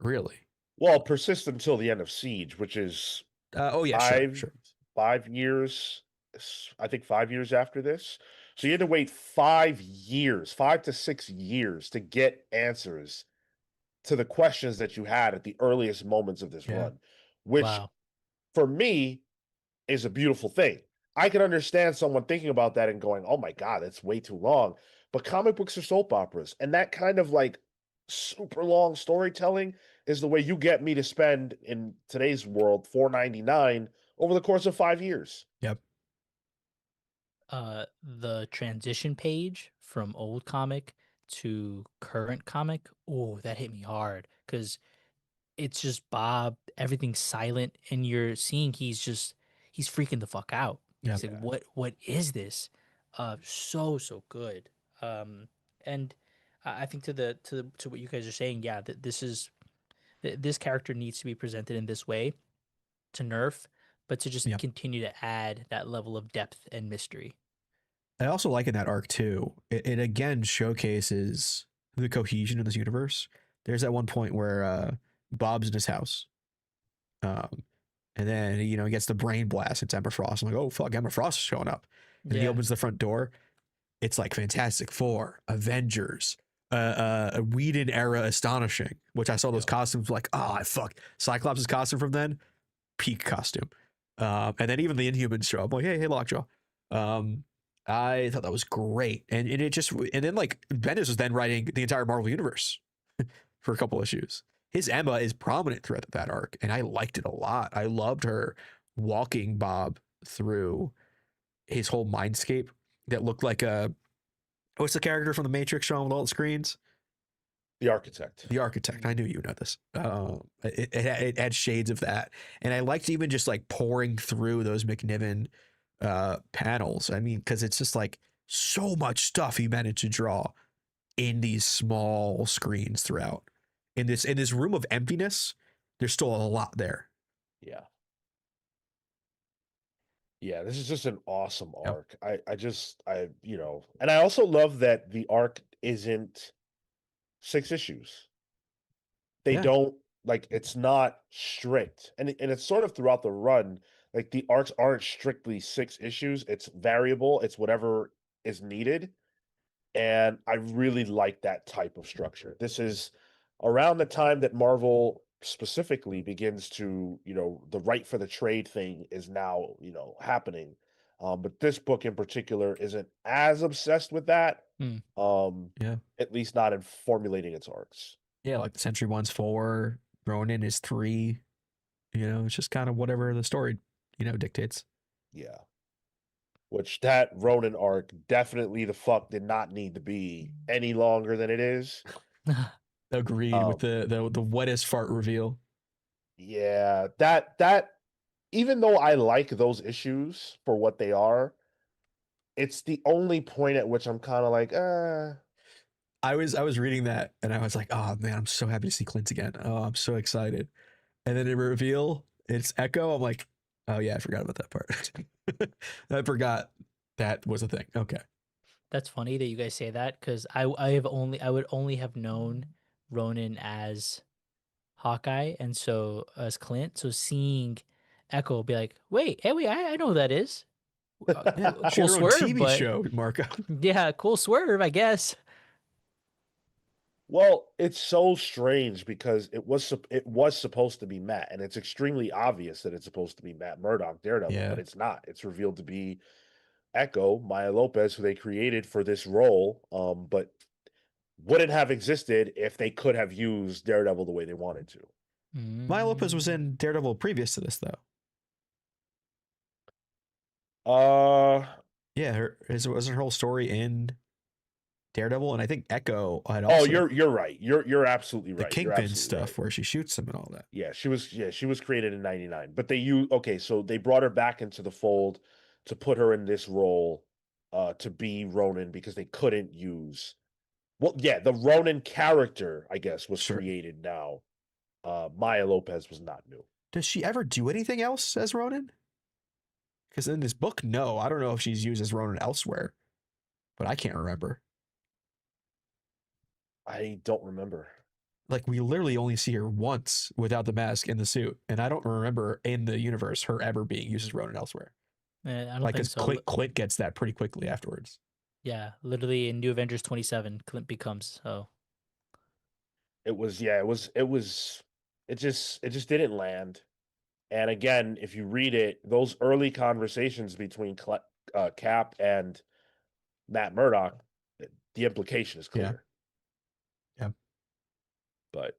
[SPEAKER 2] Really.
[SPEAKER 1] Well, it persists until the end of Siege, which is
[SPEAKER 2] Oh yeah, sure.
[SPEAKER 1] 5 years, I think 5 years after this. So you had to wait 5 years, 5 to 6 years to get answers to the questions that you had at the earliest moments of this
[SPEAKER 2] Yeah.
[SPEAKER 1] run, which
[SPEAKER 3] Wow.
[SPEAKER 1] for me is a beautiful thing. I can understand someone thinking about that and going, "Oh my God, that's way too long." But comic books are soap operas, and that kind of like super long storytelling is the way you get me to spend in today's world $4.99 over the course of 5 years.
[SPEAKER 2] Yep.
[SPEAKER 3] The transition page from old comic to current comic, oh, that hit me hard because it's just Bob, everything's silent, and you're seeing he's freaking the fuck out.
[SPEAKER 2] Yep.
[SPEAKER 3] He's like, what is this? So good. And I think to what you guys are saying, yeah, that this character needs to be presented in this way to nerf, but to just
[SPEAKER 2] Yep.
[SPEAKER 3] continue to add that level of depth and mystery.
[SPEAKER 2] I also like in that arc too, it again showcases the cohesion in this universe. There's that one point where Bob's in his house. And then, he gets the brain blast. It's Emma Frost. I'm like, oh, fuck, Emma Frost is showing up. And he opens the front door. It's like Fantastic Four, Avengers, Whedon era Astonishing, which I saw those costumes like, oh, fuck. Cyclops' costume from then, peak costume. And then even the Inhumans show up. I'm like, hey, Lockjaw. I thought that was great. And then like Bendis was then writing the entire Marvel universe for a couple issues. His Emma is prominent throughout that arc, and I liked it a lot. I loved her walking Bob through his whole mindscape that looked like what's the character from the Matrix showing with all the screens?
[SPEAKER 1] The Architect.
[SPEAKER 2] The Architect. I knew you know this. It had shades of that, and I liked even just like pouring through those McNiven panels. I mean, because it's just like so much stuff he managed to draw in these small screens throughout. In this room of emptiness, there's still a lot there.
[SPEAKER 1] Yeah. Yeah, this is just an awesome arc. Yep. And I also love that the arc isn't 6 issues. They don't like it's not strict. And it's sort of throughout the run, like the arcs aren't strictly 6 issues. It's variable. It's whatever is needed. And I really like that type of structure. This is around the time that Marvel specifically begins to, the right for the trade thing is now, happening. But this book in particular isn't as obsessed with that.
[SPEAKER 3] Hmm.
[SPEAKER 2] Yeah.
[SPEAKER 1] At least not in formulating its arcs.
[SPEAKER 2] Yeah, like the Sentry one's 4, Ronin is 3. It's just kind of whatever the story, dictates.
[SPEAKER 1] Yeah. Which that Ronin arc definitely the fuck did not need to be any longer than it is.
[SPEAKER 2] Agreed with
[SPEAKER 1] Um,
[SPEAKER 2] the wettest fart reveal.
[SPEAKER 1] yeah, that even though I like those issues for what they are, it's the only point at which I'm kind of like,
[SPEAKER 2] I was reading that and I was like, oh man, I'm so happy to see Clint again. Oh, I'm so excited. And then it reveal it's Echo. I'm like, oh yeah, I forgot about that part. I forgot that was a thing. Okay.
[SPEAKER 3] That's funny that you guys say that because I would only have known Ronan as Hawkeye and so as Clint. So seeing Echo be like, wait, hey, wait, I know who that is.
[SPEAKER 2] Yeah, she
[SPEAKER 3] Cool
[SPEAKER 2] had her own
[SPEAKER 3] swerve,
[SPEAKER 2] TV
[SPEAKER 3] but
[SPEAKER 2] show, Marco.
[SPEAKER 3] yeah, cool swerve, I guess.
[SPEAKER 1] well, it's so strange because it was supposed to be Matt, and it's extremely obvious that it's supposed to be Matt Murdock, Daredevil,
[SPEAKER 2] Yeah.
[SPEAKER 1] but it's not. It's revealed to be Echo, Maya Lopez, who they created for this role, but wouldn't have existed if they could have used Daredevil the way they wanted to.
[SPEAKER 2] Maya Lopez was
[SPEAKER 3] Mm.
[SPEAKER 2] in Daredevil previous to this, though.
[SPEAKER 1] Uh
[SPEAKER 2] Yeah, wasn't her whole story in Daredevil, and I think Echo had
[SPEAKER 1] oh,
[SPEAKER 2] also
[SPEAKER 1] you're right. You're absolutely
[SPEAKER 2] the
[SPEAKER 1] right. You're
[SPEAKER 2] Kingpin
[SPEAKER 1] absolutely right.
[SPEAKER 2] stuff where she shoots him and all that.
[SPEAKER 1] Yeah, she was created in 99. But so they brought her back into the fold to put her in this role to be Ronin because they couldn't use the Ronin character, I guess, was
[SPEAKER 2] Sure.
[SPEAKER 1] created now. Maya Lopez was not new.
[SPEAKER 2] Does she ever do anything else as Ronin? Because in this book, no. I don't know if she's used as Ronin elsewhere, but I can't remember.
[SPEAKER 1] I don't remember.
[SPEAKER 2] Like, we literally only see her once without the mask in the suit, and I don't remember in the universe her ever being used as Ronin elsewhere.
[SPEAKER 3] I don't
[SPEAKER 2] Like,
[SPEAKER 3] think
[SPEAKER 2] because
[SPEAKER 3] so.
[SPEAKER 2] Clint gets that pretty quickly afterwards.
[SPEAKER 3] Yeah, literally in New Avengers 27, Clint becomes so.
[SPEAKER 1] It just didn't land. And again, if you read it, those early conversations between Cap and Matt Murdock, the implication is
[SPEAKER 2] Yeah.
[SPEAKER 1] clear.
[SPEAKER 2] Yeah.
[SPEAKER 1] But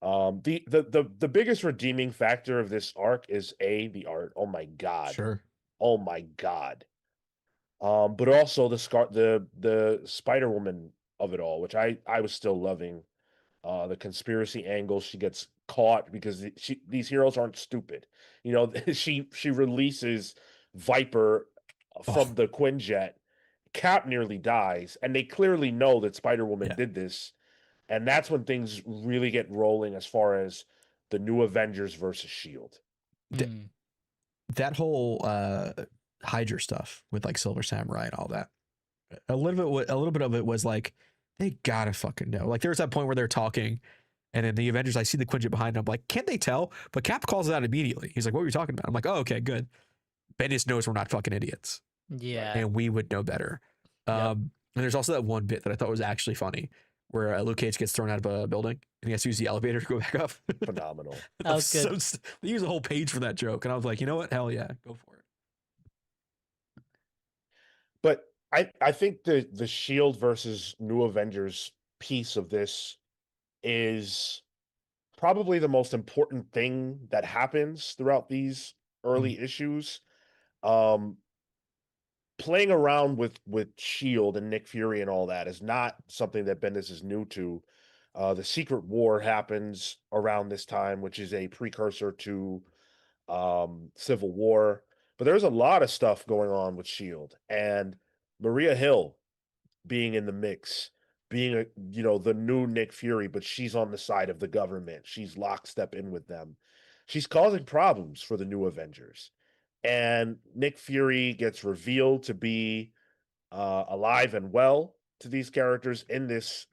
[SPEAKER 1] the biggest redeeming factor of this arc is the art. Oh my god.
[SPEAKER 2] Sure.
[SPEAKER 1] Oh my god. But also the Spider Woman of it all, which I was still loving. The conspiracy angle, she gets caught because these heroes aren't stupid. She releases Viper
[SPEAKER 2] Oh,
[SPEAKER 1] from the Quinjet. Cap nearly dies, and they clearly know that Spider Woman
[SPEAKER 2] yeah.
[SPEAKER 1] did this, and that's when things really get rolling as far as the new Avengers versus Shield.
[SPEAKER 2] Th-
[SPEAKER 3] Mm.
[SPEAKER 2] that whole Hydra stuff with like Silver Samurai and all that. A little bit of it was like they gotta fucking know. Like there was that point where they're talking, and in the Avengers, I see the Quinjet behind them. I'm like, can't they tell? But Cap calls it out immediately. He's like, "What were you talking about?" I'm like, "Oh, okay, good." Bendis knows we're not fucking idiots,
[SPEAKER 3] Yeah.
[SPEAKER 2] and we would know better.
[SPEAKER 3] Yep.
[SPEAKER 2] And there's also that one bit that I thought was actually funny, where Luke Cage gets thrown out of a building and he has to use the elevator to go back up.
[SPEAKER 1] Phenomenal.
[SPEAKER 3] That was good.
[SPEAKER 2] They use a whole page for that joke, and I was like, you know what? Hell yeah, go for it.
[SPEAKER 1] But I think the Shield versus New Avengers piece of this is probably the most important thing that happens throughout these
[SPEAKER 2] Mhm.
[SPEAKER 1] early issues. Um, Playing around with Shield and Nick Fury and all that is not something that Bendis is new to. The Secret War happens around this time, which is a precursor to Civil War. But there's a lot of stuff going on with Shield and Maria Hill being in the mix, being the new Nick Fury, but she's on the side of the government. She's lockstep in with them. She's causing problems for the new Avengers. And Nick Fury gets revealed to be alive and well to these characters in this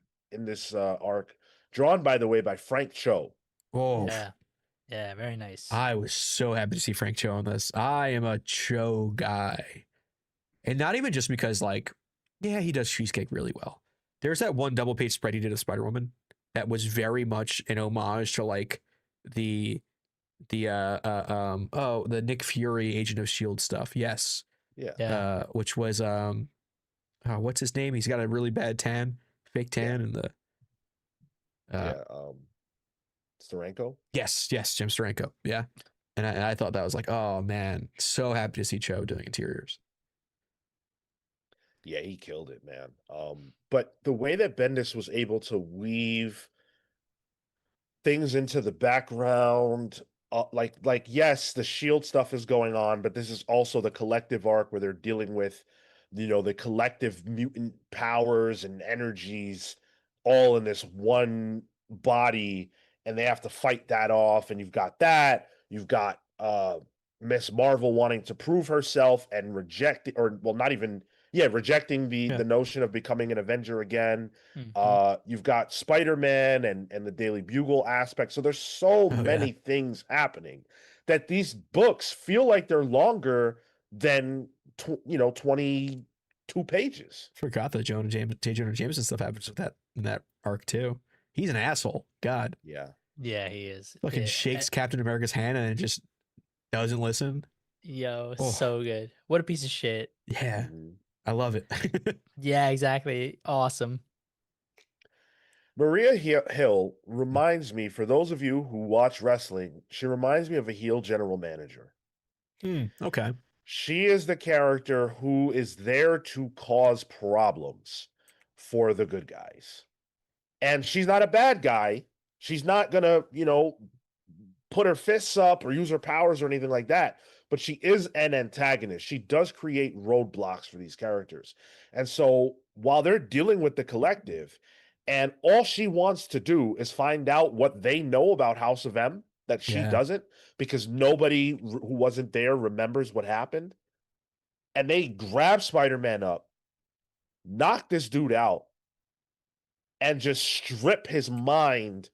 [SPEAKER 1] arc, drawn by the way by Frank Cho.
[SPEAKER 2] Oh,
[SPEAKER 3] Yeah. Yeah. Very nice.
[SPEAKER 2] I was so happy to see Frank Cho on this. I am a Cho guy. And not even just because, like, yeah, he does cheesecake really well. There's that one double page spread he did of Spider Woman that was very much an homage to, like, the the Nick Fury Agent of Shield stuff. Yes.
[SPEAKER 1] Yeah,
[SPEAKER 3] Yeah.
[SPEAKER 2] Which was what's his name? He's got a really bad tan, fake
[SPEAKER 1] yeah,
[SPEAKER 2] tan, and the
[SPEAKER 1] yeah. Steranko.
[SPEAKER 2] yes, Jim Steranko. Yeah. And I thought that was like, oh man, so happy to see Cho doing interiors.
[SPEAKER 1] Yeah, he killed it, man. But the way that Bendis was able to weave things into the background, like yes, the shield stuff is going on, but this is also the collective arc where they're dealing with, the collective mutant powers and energies all in this one body, and they have to fight that off. And you've got Miss Marvel wanting to prove herself and rejecting
[SPEAKER 2] Yeah.
[SPEAKER 1] the notion of becoming an Avenger again.
[SPEAKER 3] Mhm.
[SPEAKER 1] You've got Spider-Man and the Daily Bugle aspect. So there's so
[SPEAKER 2] Oh yeah.
[SPEAKER 1] many things happening that these books feel like they're longer than 22 pages.
[SPEAKER 2] Forgot that J. Jonah Jameson stuff happens with that in that arc too. He's an asshole. God.
[SPEAKER 1] Yeah.
[SPEAKER 3] Yeah, he is.
[SPEAKER 2] Fucking shakes Captain America's hand and just doesn't listen.
[SPEAKER 3] Yo,
[SPEAKER 2] Oh.
[SPEAKER 3] so good. What a piece of shit.
[SPEAKER 2] Yeah.
[SPEAKER 1] Mhm.
[SPEAKER 2] I love it.
[SPEAKER 3] Yeah, exactly. Awesome.
[SPEAKER 1] Maria Hill reminds me, for those of you who watch wrestling, she reminds me of a heel general manager.
[SPEAKER 2] Okay.
[SPEAKER 1] She is the character who is there to cause problems for the good guys. And she's not a bad guy. She's not going to, put her fists up or use her powers or anything like that. But she is an antagonist. She does create roadblocks for these characters. And so while they're dealing with the collective, and all she wants to do is find out what they know about House of M that she
[SPEAKER 2] Yeah.
[SPEAKER 1] doesn't, because nobody who wasn't there remembers what happened. And they grab Spider-Man up, knock this dude out, and just strip his mind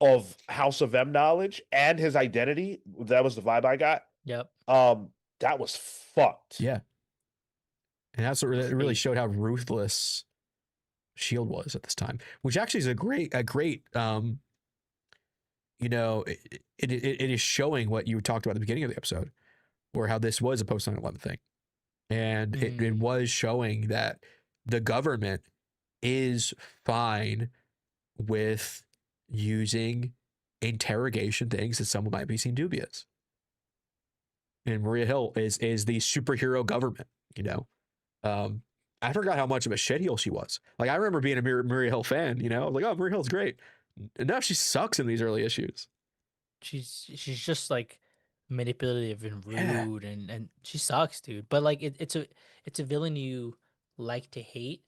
[SPEAKER 1] of House of M knowledge and his identity. That was the vibe I got.
[SPEAKER 3] Yep.
[SPEAKER 1] That was fucked.
[SPEAKER 2] Yeah. And that's what it really
[SPEAKER 3] Great.
[SPEAKER 2] showed how ruthless Shield was at this time, which actually is a great it is showing what you talked about at the beginning of the episode, or how this was a post 9/11 thing. And it was showing that the government is fine with using interrogation things that someone might be seen dubious. And Maria Hill is the superhero government, I forgot how much of a shitheel she was. Like, I remember being a Maria Hill fan, I was like, oh, Maria Hill's great. And now she sucks in these early issues.
[SPEAKER 3] She's just like manipulative and
[SPEAKER 2] Yeah.
[SPEAKER 3] rude and she sucks, dude. But like it's a villain you like to hate.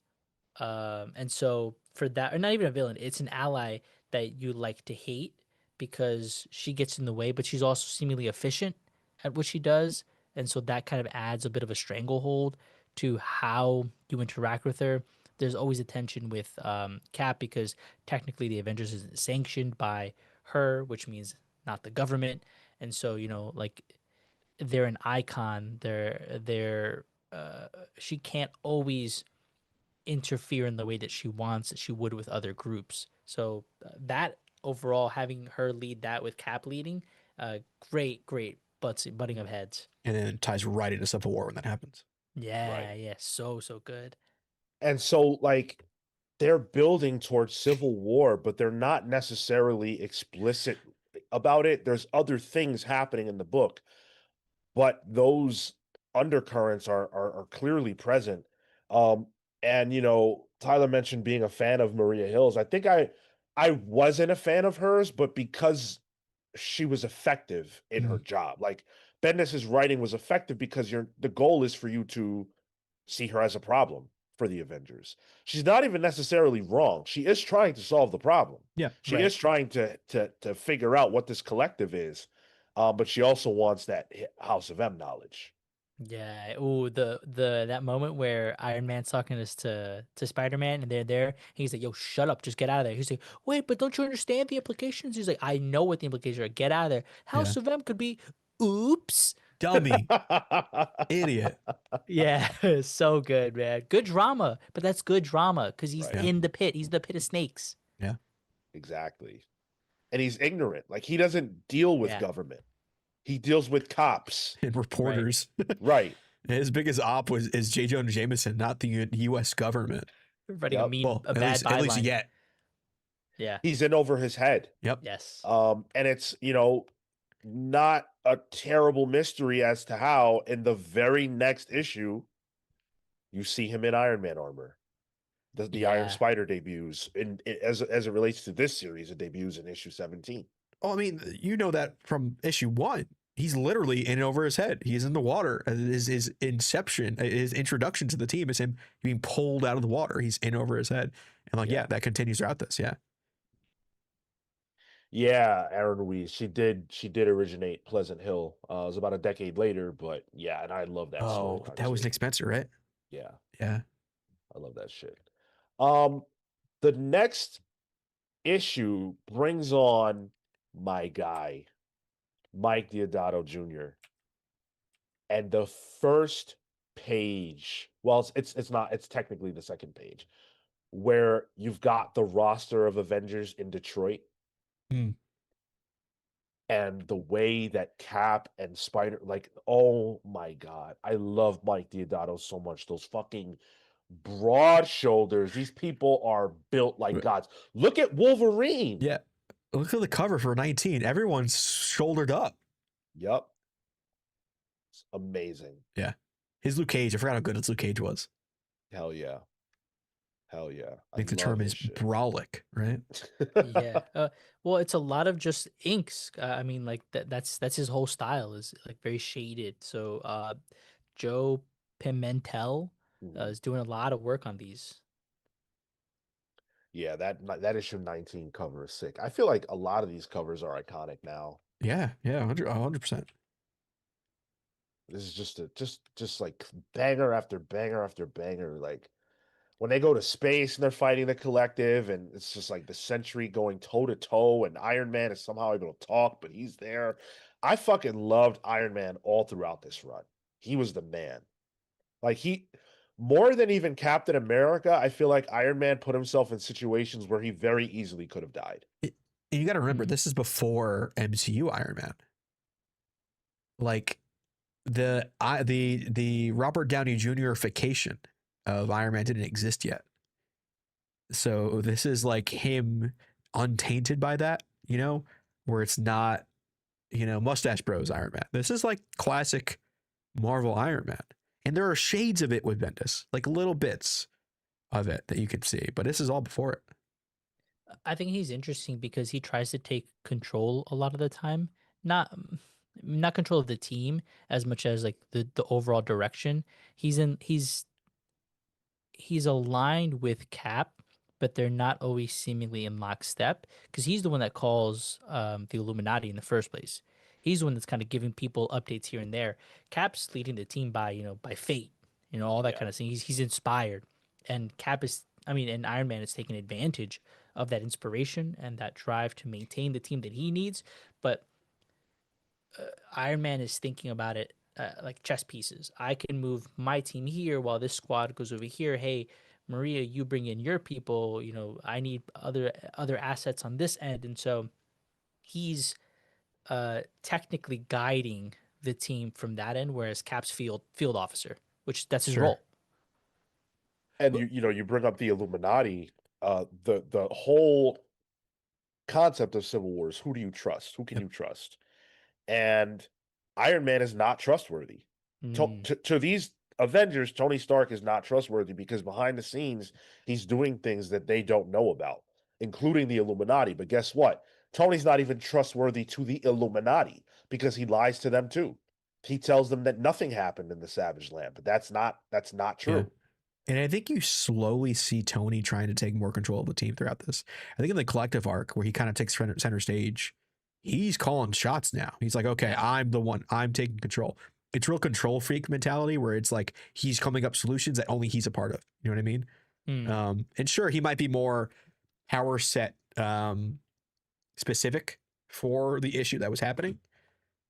[SPEAKER 3] And so for that, or not even a villain, it's an ally that you like to hate because she gets in the way, but she's also seemingly efficient at what she does. And so that kind of adds a bit of a stranglehold to how you interact with her. There's always a tension with Cap because technically the Avengers isn't sanctioned by her, which means not the government. And so, like they're an icon. She can't always interfere in the way that she wants that she would with other groups. So that overall, having her lead that with Cap leading, great butting of heads.
[SPEAKER 2] And then it ties right into Civil War when that happens.
[SPEAKER 3] Yeah,
[SPEAKER 1] Right.
[SPEAKER 3] yeah, so good.
[SPEAKER 1] And so, like, they're building towards Civil War, but they're not necessarily explicit about it. There's other things happening in the book, but those undercurrents are clearly present. Um, and Tyler mentioned being a fan of Maria Hills. I think I wasn't a fan of hers, but because she was effective in her job. Like, Bendis's writing was effective because the goal is for you to see her as a problem for the Avengers. She's not even necessarily wrong. She is trying to solve the problem.
[SPEAKER 2] Yeah.
[SPEAKER 1] She
[SPEAKER 3] Right.
[SPEAKER 1] is trying to figure out what this collective is. But she also wants that House of M knowledge.
[SPEAKER 3] Yeah. Ooh, the that moment where Iron Man's talking this to Spider-Man and they're there. He's like, "Yo, shut up, just get out of there." He's like, "Wait, but don't you understand the implications?" He's like, "I know what the implications are. Get out of there." House
[SPEAKER 2] Yeah.
[SPEAKER 3] of M could be, oops.
[SPEAKER 2] Dummy. Idiot.
[SPEAKER 3] Yeah, so good, man. Good drama, but that's good drama because he's
[SPEAKER 1] Right.
[SPEAKER 3] in the pit. He's the pit of snakes.
[SPEAKER 2] Yeah.
[SPEAKER 1] Exactly. and he's ignorant. Like, he doesn't deal with
[SPEAKER 3] Yeah.
[SPEAKER 1] government. He deals with cops.
[SPEAKER 2] And reporters.
[SPEAKER 1] Right.
[SPEAKER 2] His biggest op is J. Jonah Jameson, not the U.S. government.
[SPEAKER 3] Writing
[SPEAKER 1] Yep.
[SPEAKER 3] a bad
[SPEAKER 2] at least
[SPEAKER 3] byline.
[SPEAKER 2] yet.
[SPEAKER 3] Yeah.
[SPEAKER 1] He's in over his head.
[SPEAKER 2] Yep.
[SPEAKER 3] Yes.
[SPEAKER 1] And it's, not a terrible mystery as to how in the very next issue you see him in Iron Man armor. The Iron
[SPEAKER 3] Yeah.
[SPEAKER 1] Spider debuts as it relates to this series, it debuts in issue 17.
[SPEAKER 2] Oh, I mean, you know that from issue 1. He's literally in over his head. He's in the water. His inception, his introduction to the team is him being pulled out of the water. He's in over his head. And like, yeah, that continues throughout this. Yeah.
[SPEAKER 1] Yeah, Aaron Ruiz. She did originate Pleasant Hill. It was about a decade later, but yeah, and I love that story.
[SPEAKER 2] Oh, that was Nick Spencer, right?
[SPEAKER 1] Yeah.
[SPEAKER 2] Yeah.
[SPEAKER 1] I love that shit. The next issue brings on my guy, Mike Deodato Jr. And the first page, well, it's not, it's technically the second page, where you've got the roster of Avengers in Detroit. And the way that Cap and Spider, like, oh my God, I love Mike Deodato so much. Those fucking broad shoulders. These people are built like gods. Look at Wolverine.
[SPEAKER 2] Yeah. Look at the cover for 19. Everyone's shouldered up.
[SPEAKER 1] Yep. It's amazing.
[SPEAKER 2] Yeah. His Luke Cage. I forgot how good his Luke Cage was.
[SPEAKER 1] Hell yeah. Hell yeah.
[SPEAKER 2] I think the term is brolic, right?
[SPEAKER 3] Yeah. Well, it's a lot of just inks. I mean, like that's his whole style is like very shaded. So Joe Pimentel is doing a lot of work on these.
[SPEAKER 1] Yeah, that issue 19 cover is sick. I feel like a lot of these covers are iconic now.
[SPEAKER 2] Yeah, 100%.
[SPEAKER 1] This is just like banger after banger after banger. Like, when they go to space and they're fighting the Collective, and it's just like the Sentry going toe to toe, and Iron Man is somehow able to talk, but he's there. I fucking loved Iron Man all throughout this run. He was the man. Like, more than even Captain America, I feel like Iron Man put himself in situations where he very easily could have died.
[SPEAKER 2] And you got to remember, this is before MCU Iron Man. Like, the Robert Downey Jr.ification of Iron Man didn't exist yet. So this is like him untainted by that, where it's not, Mustache Bros Iron Man. This is like classic Marvel Iron Man. And there are shades of it with Bendis, like little bits of it that you can see, but this is all before it.
[SPEAKER 3] I think he's interesting because he tries to take control a lot of the time. Not control of the team as much as like the overall direction. He's aligned with Cap, but they're not always seemingly in lockstep because he's the one that calls the Illuminati in the first place. He's the one that's kind of giving people updates here and there. Cap's leading the team by fate, all that kind of thing. He's inspired, and and Iron Man is taking advantage of that inspiration and that drive to maintain the team that he needs. But Iron Man is thinking about it like chess pieces. I can move my team here while this squad goes over here. Hey, Maria, you bring in your people. I need other assets on this end, and so he's technically guiding the team from that end, whereas Cap's field officer, which that's his role.
[SPEAKER 1] And you bring up the Illuminati, the whole concept of Civil War is, who do you trust? Who can you trust? And Iron Man is not trustworthy. To these Avengers, Tony Stark is not trustworthy because behind the scenes, he's doing things that they don't know about, including the Illuminati. But guess what? Tony's not even trustworthy to the Illuminati because he lies to them too. He tells them that nothing happened in the Savage Land, but that's not true.
[SPEAKER 2] Yeah. And I think you slowly see Tony trying to take more control of the team throughout this. I think in the Collective arc, where he kind of takes center stage, he's calling shots now. He's like, okay, I'm the one. I'm taking control. It's real control freak mentality where it's like he's coming up solutions that only he's a part of. You know what I mean? And sure, he might be more power set specific for the issue that was happening.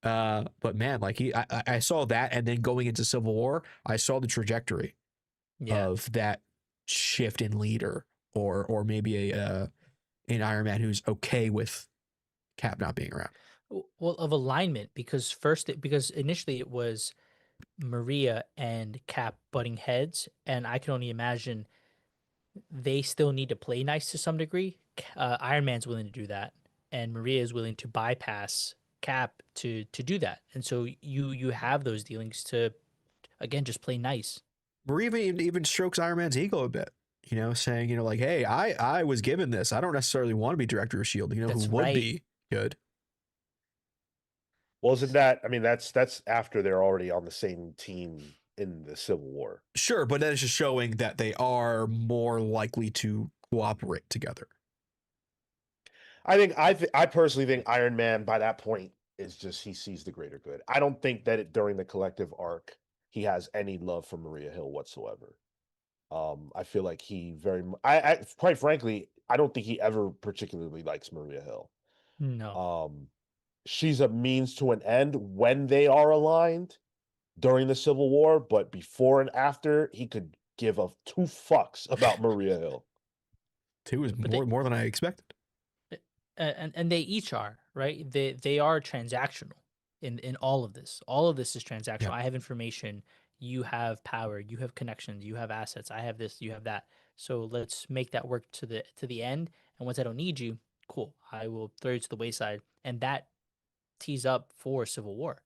[SPEAKER 2] But man, like I saw that, and then going into Civil War, I saw the trajectory of that shift in leader, or maybe an Iron Man who's okay with Cap not being around.
[SPEAKER 3] Well, of alignment, because because initially it was Maria and Cap butting heads, and I can only imagine they still need to play nice to some degree. Iron Man's willing to do that, and Maria is willing to bypass Cap to do that, and so you have those dealings to again just play nice.
[SPEAKER 2] Maria even strokes Iron Man's ego a bit, saying, like, hey, I was given this. I don't necessarily want to be director of S.H.I.E.L.D. Who
[SPEAKER 3] That's
[SPEAKER 2] would
[SPEAKER 3] right.
[SPEAKER 2] be good.
[SPEAKER 1] Well, isn't that? I mean, that's after they're already on the same team in the Civil War.
[SPEAKER 2] Sure, but that is just showing that they are more likely to cooperate together.
[SPEAKER 1] I personally think Iron Man by that point is just he sees the greater good. I don't think that during the collective arc he has any love for Maria Hill whatsoever. I feel like he I quite frankly, I don't think he ever particularly likes Maria Hill.
[SPEAKER 3] No,
[SPEAKER 1] She's a means to an end when they are aligned during the Civil War, but before and after, he could give a two fucks about Maria Hill.
[SPEAKER 2] 2 is
[SPEAKER 3] but
[SPEAKER 2] more than I expected.
[SPEAKER 3] and they each are right. They are transactional in all of this. All of this is transactional.
[SPEAKER 2] Yeah.
[SPEAKER 3] I have information, you have power, you have connections, you have assets, I have this, you have that. So let's make that work to the end. And once I don't need you, cool, I will throw you to the wayside. And that tees up for Civil War.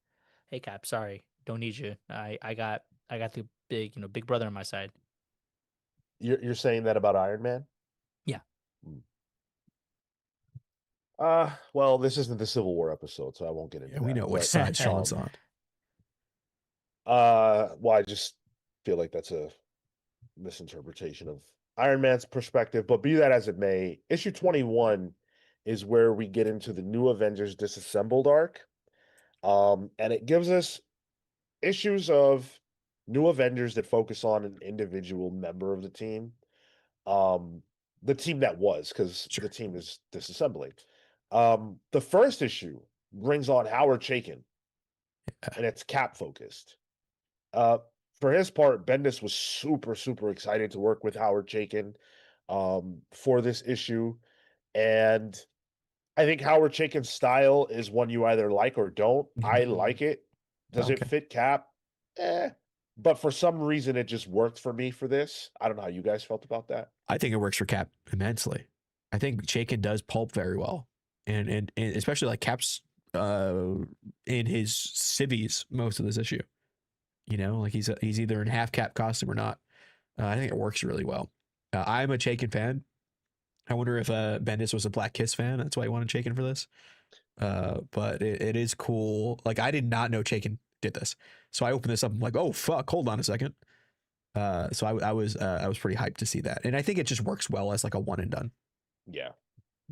[SPEAKER 3] Hey Cap, sorry, don't need you. I got the big big brother on my side.
[SPEAKER 1] You're saying that about Iron Man?
[SPEAKER 3] Yeah.
[SPEAKER 1] Well, this isn't the Civil War episode, so I won't get into
[SPEAKER 2] Yeah, we
[SPEAKER 1] that.
[SPEAKER 2] know which
[SPEAKER 1] But
[SPEAKER 2] side Sean's on.
[SPEAKER 1] well, I just feel like that's a misinterpretation of Iron Man's perspective. But be that as it may, issue 21 is where we get into the new Avengers disassembled arc. And it gives us issues of new Avengers that focus on an individual member of the team. The team that was, because
[SPEAKER 2] Sure.
[SPEAKER 1] the team is disassembling. The first issue brings on Howard Chaykin, and it's Cap focused. Uh, for his part, Bendis was super, super excited to work with Howard Chaykin for this issue. And I think Howard Chaykin's style is one you either like or don't. I like it. Does it
[SPEAKER 2] Okay.
[SPEAKER 1] fit Cap? But for some reason, it just worked for me for this. I don't know how you guys felt about that.
[SPEAKER 2] I think it works for Cap immensely. I think Chaykin does pulp very well, and especially like Cap's in his civvies most of this issue. Like he's either in half Cap costume or not. I think it works really well. I'm a Chaykin fan. I wonder if Bendis was a Black Kiss fan. That's why he wanted Chaykin for this. But it is cool. Like I did not know Chaykin did this, so I opened this up. I'm like, oh fuck, hold on a second. So I was pretty hyped to see that, and I think it just works well as like a one and done.
[SPEAKER 1] Yeah.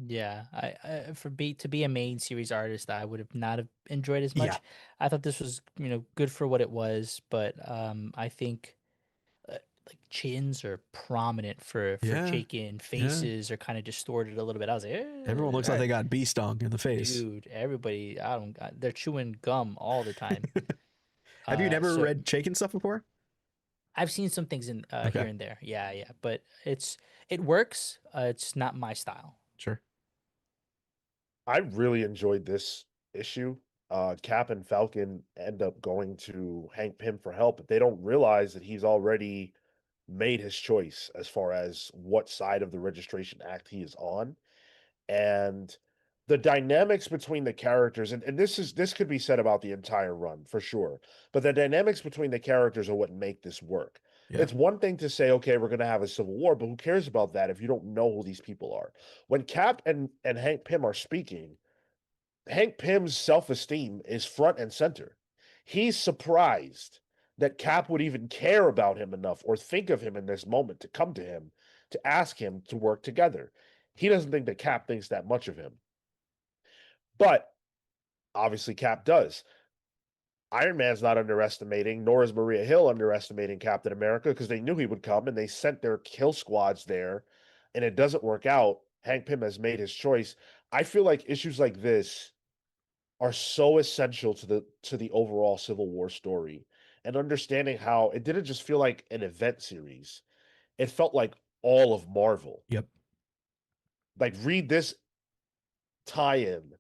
[SPEAKER 3] Yeah, I to be a main series artist, I would have not have enjoyed as much.
[SPEAKER 2] Yeah.
[SPEAKER 3] I thought this was good for what it was, but I think like chins are prominent for
[SPEAKER 2] Yeah,
[SPEAKER 3] Chaykin, faces are kind of distorted a little bit. I was like,
[SPEAKER 2] everyone looks like they got bee stung in the face.
[SPEAKER 3] dude, everybody, they're chewing gum all the time.
[SPEAKER 2] Have you never
[SPEAKER 3] So
[SPEAKER 2] read Chaykin stuff before?
[SPEAKER 3] I've seen some things in
[SPEAKER 2] Okay.
[SPEAKER 3] here and there, yeah, but it works. It's not my style.
[SPEAKER 2] Sure.
[SPEAKER 1] I really enjoyed this issue. Cap and Falcon end up going to Hank Pym for help, but they don't realize that he's already made his choice as far as what side of the Registration Act he is on. And the dynamics between the characters, and this could be said about the entire run for sure, but the dynamics between the characters are what make this work.
[SPEAKER 2] Yeah.
[SPEAKER 1] It's one thing to say, okay, we're going to have a civil war, but who cares about that if you don't know who these people are? When Cap and Hank Pym are speaking, Hank Pym's self-esteem is front and center. He's surprised that Cap would even care about him enough or think of him in this moment to come to him to ask him to work together. He doesn't think that Cap thinks that much of him. But obviously Cap does. Iron Man's not underestimating, nor is Maria Hill underestimating Captain America because they knew he would come and they sent their kill squads there and it doesn't work out. Hank Pym has made his choice. I feel like issues like this are so essential to the overall Civil War story and understanding how it didn't just feel like an event series. It felt like all of Marvel.
[SPEAKER 2] Yep.
[SPEAKER 1] Like read this tie-in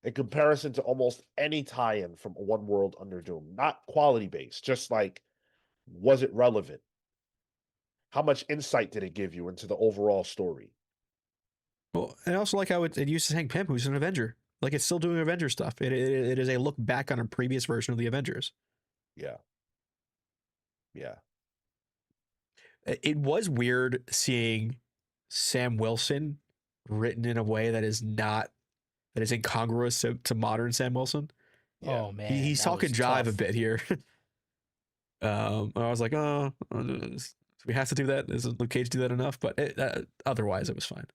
[SPEAKER 1] in comparison to almost any tie-in from One World Under Doom. Not quality based, just like, was it relevant? How much insight did it give you into the overall story?
[SPEAKER 2] Well, and I also like how it uses Hank Pym, who's an Avenger. Like it's still doing Avenger stuff. It is a look back on a previous version of the Avengers.
[SPEAKER 1] Yeah. Yeah.
[SPEAKER 2] It was weird seeing Sam Wilson written in a way that is not that is incongruous to modern Sam Wilson.
[SPEAKER 1] Yeah.
[SPEAKER 3] Oh man,
[SPEAKER 2] He's
[SPEAKER 3] that
[SPEAKER 2] talking
[SPEAKER 3] was
[SPEAKER 2] jive a
[SPEAKER 3] tough.
[SPEAKER 2] bit here. I was like, oh, we have to do that. Doesn't Luke Cage do that enough? But otherwise, it was fine.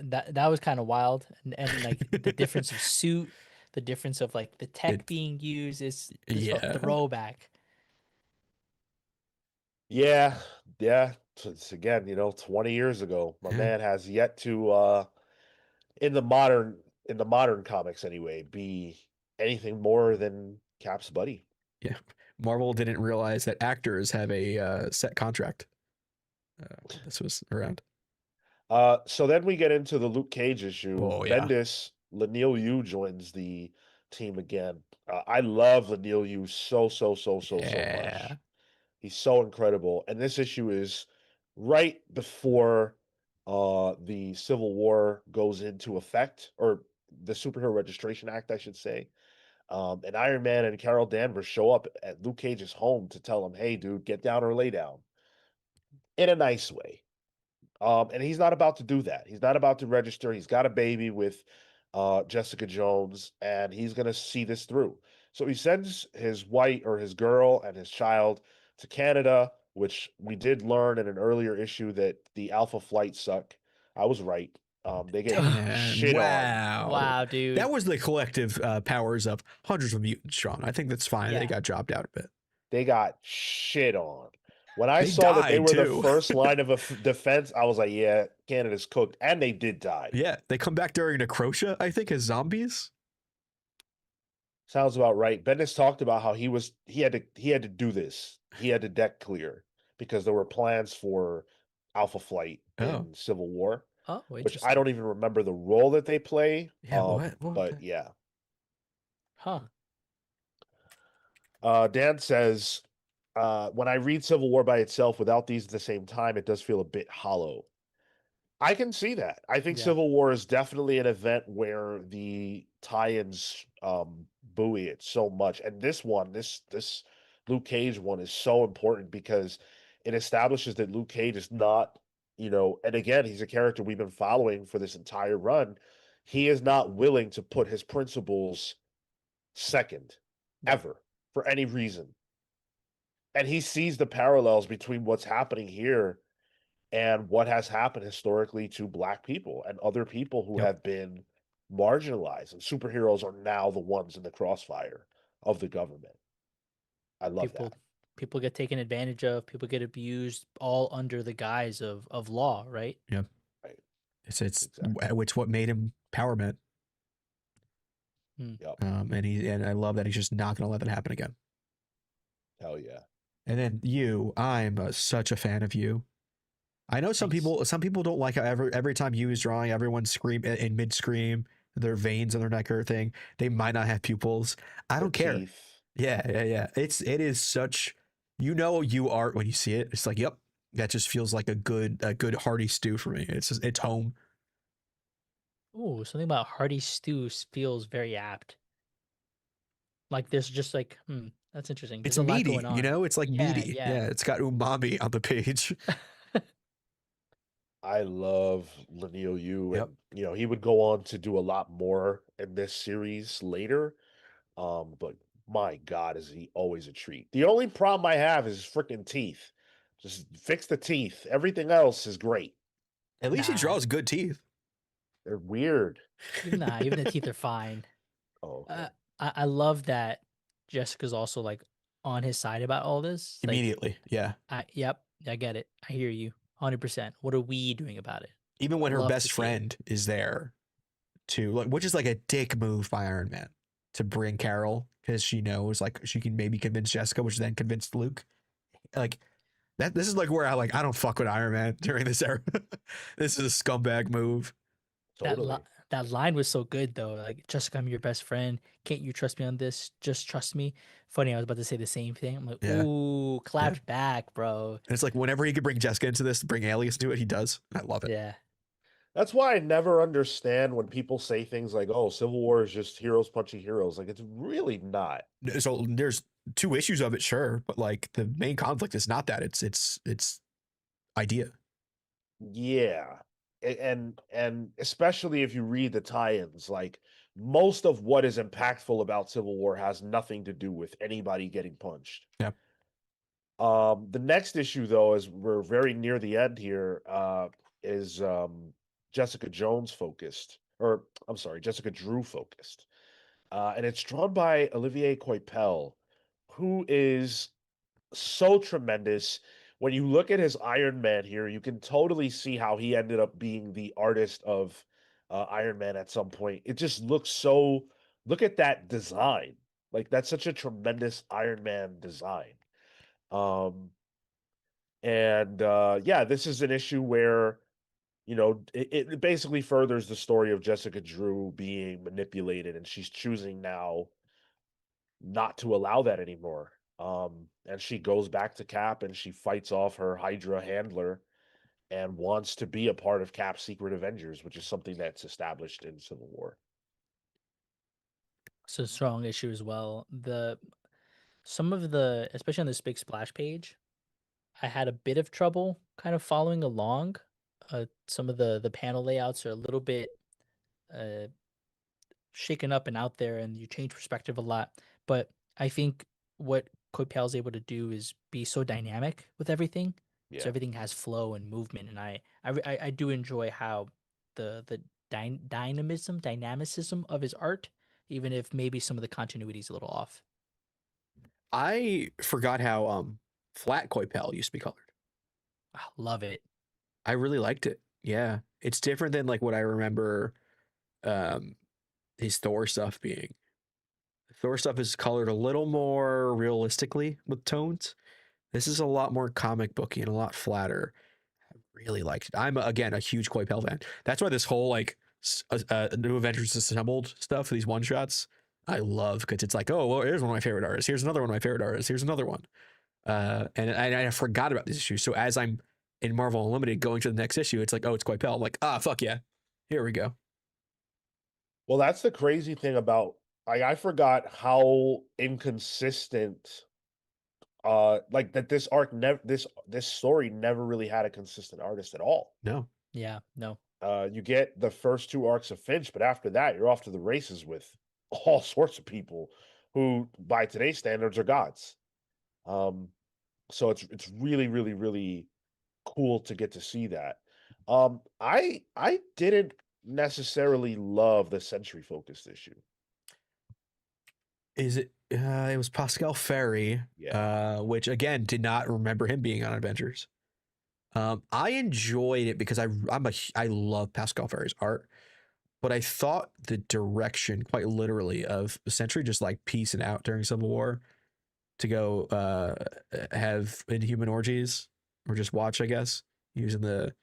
[SPEAKER 3] That was kind of wild, and like the difference of suit, the difference of like the tech
[SPEAKER 2] It,
[SPEAKER 3] being used is this felt
[SPEAKER 2] yeah,
[SPEAKER 3] throwback.
[SPEAKER 1] Yeah. Yeah. It's again, 20 years ago. My
[SPEAKER 2] yeah,
[SPEAKER 1] man has yet to in the modern comics anyway, be anything more than Cap's buddy.
[SPEAKER 2] yeah. Marvel didn't realize that actors have a set contract. When this was around.
[SPEAKER 1] So then we get into the Luke Cage issue.
[SPEAKER 2] Oh yeah,
[SPEAKER 1] Bendis, Leinil Yu joins the team again. I love Leinil Yu so
[SPEAKER 2] yeah.
[SPEAKER 1] much. He's so incredible. And this issue is right before the Civil War goes into effect, or the Superhero Registration Act, I should say. And Iron Man and Carol Danvers show up at Luke Cage's home to tell him, "Hey, dude, get down or lay down," in a nice way. And he's not about to do that. He's not about to register. He's got a baby with Jessica Jones, and he's going to see this through. So he sends his wife or his girl and his child to Canada, which we did learn in an earlier issue that the Alpha flights suck. I was right. They get
[SPEAKER 2] Damn,
[SPEAKER 1] shit on.
[SPEAKER 2] wow.
[SPEAKER 3] Wow, dude.
[SPEAKER 2] That was the collective powers of hundreds of mutants, Sean. I think that's fine. They
[SPEAKER 3] Yeah.
[SPEAKER 2] got jobbed out a bit.
[SPEAKER 1] They got shit on. When I
[SPEAKER 2] They
[SPEAKER 1] saw that they
[SPEAKER 2] died
[SPEAKER 1] were the
[SPEAKER 2] too.
[SPEAKER 1] first line of defense, I was like, yeah, Canada's cooked. And they did die.
[SPEAKER 2] Yeah, they come back during Necrotia, I think, as zombies.
[SPEAKER 1] Sounds about right. Bendis talked about how he had to do this. He had to deck clear because there were plans for Alpha Flight
[SPEAKER 2] Oh,
[SPEAKER 1] in Civil War,
[SPEAKER 3] Oh,
[SPEAKER 1] which I
[SPEAKER 3] interesting.
[SPEAKER 1] don't even remember the role that they play.
[SPEAKER 2] yeah. What
[SPEAKER 1] But yeah.
[SPEAKER 3] Huh.
[SPEAKER 1] Dan says, when I read Civil War by itself without these at the same time, it does feel a bit hollow. I can see that. I think
[SPEAKER 3] Yeah.
[SPEAKER 1] Civil War is definitely an event where the tie-ins buoy it so much. And this Luke Cage one is so important because it establishes that Luke Cage is not, and again, he's a character we've been following for this entire run. He is not willing to put his principles second,
[SPEAKER 3] Right.
[SPEAKER 1] ever, for any reason. And he sees the parallels between what's happening here and what has happened historically to Black people and other people who
[SPEAKER 2] Yep.
[SPEAKER 1] have been marginalized. And superheroes are now the ones in the crossfire of the government. I love
[SPEAKER 3] People
[SPEAKER 1] that.
[SPEAKER 3] people get taken advantage of, people get abused all under the guise of law, right?
[SPEAKER 2] Yep.
[SPEAKER 1] Right.
[SPEAKER 2] It's
[SPEAKER 1] Exactly.
[SPEAKER 2] which what made him Power Man.
[SPEAKER 1] Yep.
[SPEAKER 2] And I love that he's just not going to let that happen again.
[SPEAKER 1] Hell yeah.
[SPEAKER 2] And then you, I'm such a fan of you. I know some
[SPEAKER 3] Thanks.
[SPEAKER 2] people don't like how every time you is drawing, everyone scream in mid scream, their veins on their neck or thing. They might not have pupils. I
[SPEAKER 1] Their
[SPEAKER 2] don't care.
[SPEAKER 1] teeth.
[SPEAKER 2] Yeah. It is such, you art when you see it. It's like, yep, that just feels like a good hearty stew for me. It's home.
[SPEAKER 3] Ooh, something about hearty stew feels very apt. Like there's just like, that's interesting. There's
[SPEAKER 2] It's
[SPEAKER 3] a lot
[SPEAKER 2] meaty,
[SPEAKER 3] going on.
[SPEAKER 2] it's like
[SPEAKER 3] Yeah,
[SPEAKER 2] meaty.
[SPEAKER 3] yeah.
[SPEAKER 2] Yeah, it's got umami on the page.
[SPEAKER 1] I love Leinil Yu,
[SPEAKER 2] Yep.
[SPEAKER 1] and he would go on to do a lot more in this series later. But my God, is he always a treat. The only problem I have is freaking teeth. Just fix the teeth. Everything else is great.
[SPEAKER 2] At least he
[SPEAKER 3] Nah,
[SPEAKER 2] draws good teeth.
[SPEAKER 1] They're weird.
[SPEAKER 3] even the teeth are fine.
[SPEAKER 1] Oh, okay.
[SPEAKER 3] Uh, I love that Jessica's also like on his side about all this. Like,
[SPEAKER 2] Immediately. Yeah.
[SPEAKER 3] yep, I get it. I hear you, 100%. What are we doing about it?
[SPEAKER 2] Even when her
[SPEAKER 3] Love to
[SPEAKER 2] best
[SPEAKER 3] see it.
[SPEAKER 2] friend is there to like, which is like a dick move by Iron Man to bring Carol because she knows like she can maybe convince Jessica, which then convinced Luke. Like that. This is like where I don't fuck with Iron Man during this era. This is a scumbag move.
[SPEAKER 3] That
[SPEAKER 1] Totally.
[SPEAKER 3] That line was so good though. Like, Jessica, I'm your best friend. Can't you trust me on this? Just trust me. Funny, I was about to say the same thing. I'm like,
[SPEAKER 2] Yeah.
[SPEAKER 3] ooh,
[SPEAKER 2] Yeah.
[SPEAKER 3] clapped back, bro.
[SPEAKER 2] And it's like whenever he could bring Jessica into this, bring Alias into it, he does. And I love it.
[SPEAKER 3] Yeah.
[SPEAKER 1] That's why I never understand when people say things like, "Oh, Civil War is just heroes punching heroes." Like it's really not.
[SPEAKER 2] So there's 2 issues of it, sure, but like the main conflict is not that. It's idea.
[SPEAKER 1] Yeah. And especially if you read the tie-ins, like most of what is impactful about Civil War has nothing to do with anybody getting punched.
[SPEAKER 2] Yeah.
[SPEAKER 1] The next issue though, as we're very near the end here, is Jessica Jones focused, or I'm sorry, Jessica Drew focused. And it's drawn by Olivier Coipel, who is so tremendous. When you look at his Iron Man here, you can totally see how he ended up being the artist of Iron Man at some point. It just looks so. Look at that design. Like that's such a tremendous Iron Man design. Um, and yeah, this is an issue where it basically furthers the story of Jessica Drew being manipulated, and she's choosing now not to allow that anymore. And she goes back to Cap and she fights off her Hydra handler and wants to be a part of Cap's Secret Avengers, which is something that's established in Civil War.
[SPEAKER 3] It's a strong issue as well. Some of the, especially on this big splash page, I had a bit of trouble kind of following along. Some of the panel layouts are a little bit uh shaken up and out there, and you change perspective a lot. But I think what Coipel is able to do is be so dynamic with everything, so
[SPEAKER 1] Yeah.
[SPEAKER 3] everything has flow and movement. And I do enjoy how the dynamicism of his art, even if maybe some of the continuity is a little off.
[SPEAKER 2] I forgot how flat Coipel used to be colored.
[SPEAKER 3] Ah, love it.
[SPEAKER 2] I really liked it. Yeah. It's different than like what I remember um his Thor stuff being. Thor stuff is colored a little more realistically with tones. This is a lot more comic booky and a lot flatter. I really liked it. I'm again a huge Coipel fan. That's why this whole like new Avengers Disassembled stuff, these one shots, I love because it's like, oh well, here's one of my favorite artists. Here's another one of my favorite artists. Here's another one. And I forgot about these issues. So as I'm in Marvel Unlimited going to the next issue, it's like, oh, it's Coipel. I'm like, ah, fuck yeah, here we go.
[SPEAKER 1] Well, that's the crazy thing about like I forgot how inconsistent like that this arc never this story never really had a consistent artist at all.
[SPEAKER 2] No,
[SPEAKER 3] Yeah, no.
[SPEAKER 1] You get the first 2 arcs of Finch, but after that, you're off to the races with all sorts of people who, by today's standards, are gods. Um, so it's really, really, really cool to get to see that. I didn't necessarily love the Sentry focused issue.
[SPEAKER 2] is it? It was Pascal Ferry,
[SPEAKER 1] Yeah,
[SPEAKER 2] which again did not remember him being on Avengers. I enjoyed it because I love Pascal Ferry's art, but I thought the direction, quite literally, of Sentry just like piecing out during Civil War to go have inhuman orgies or just watch, I guess, using the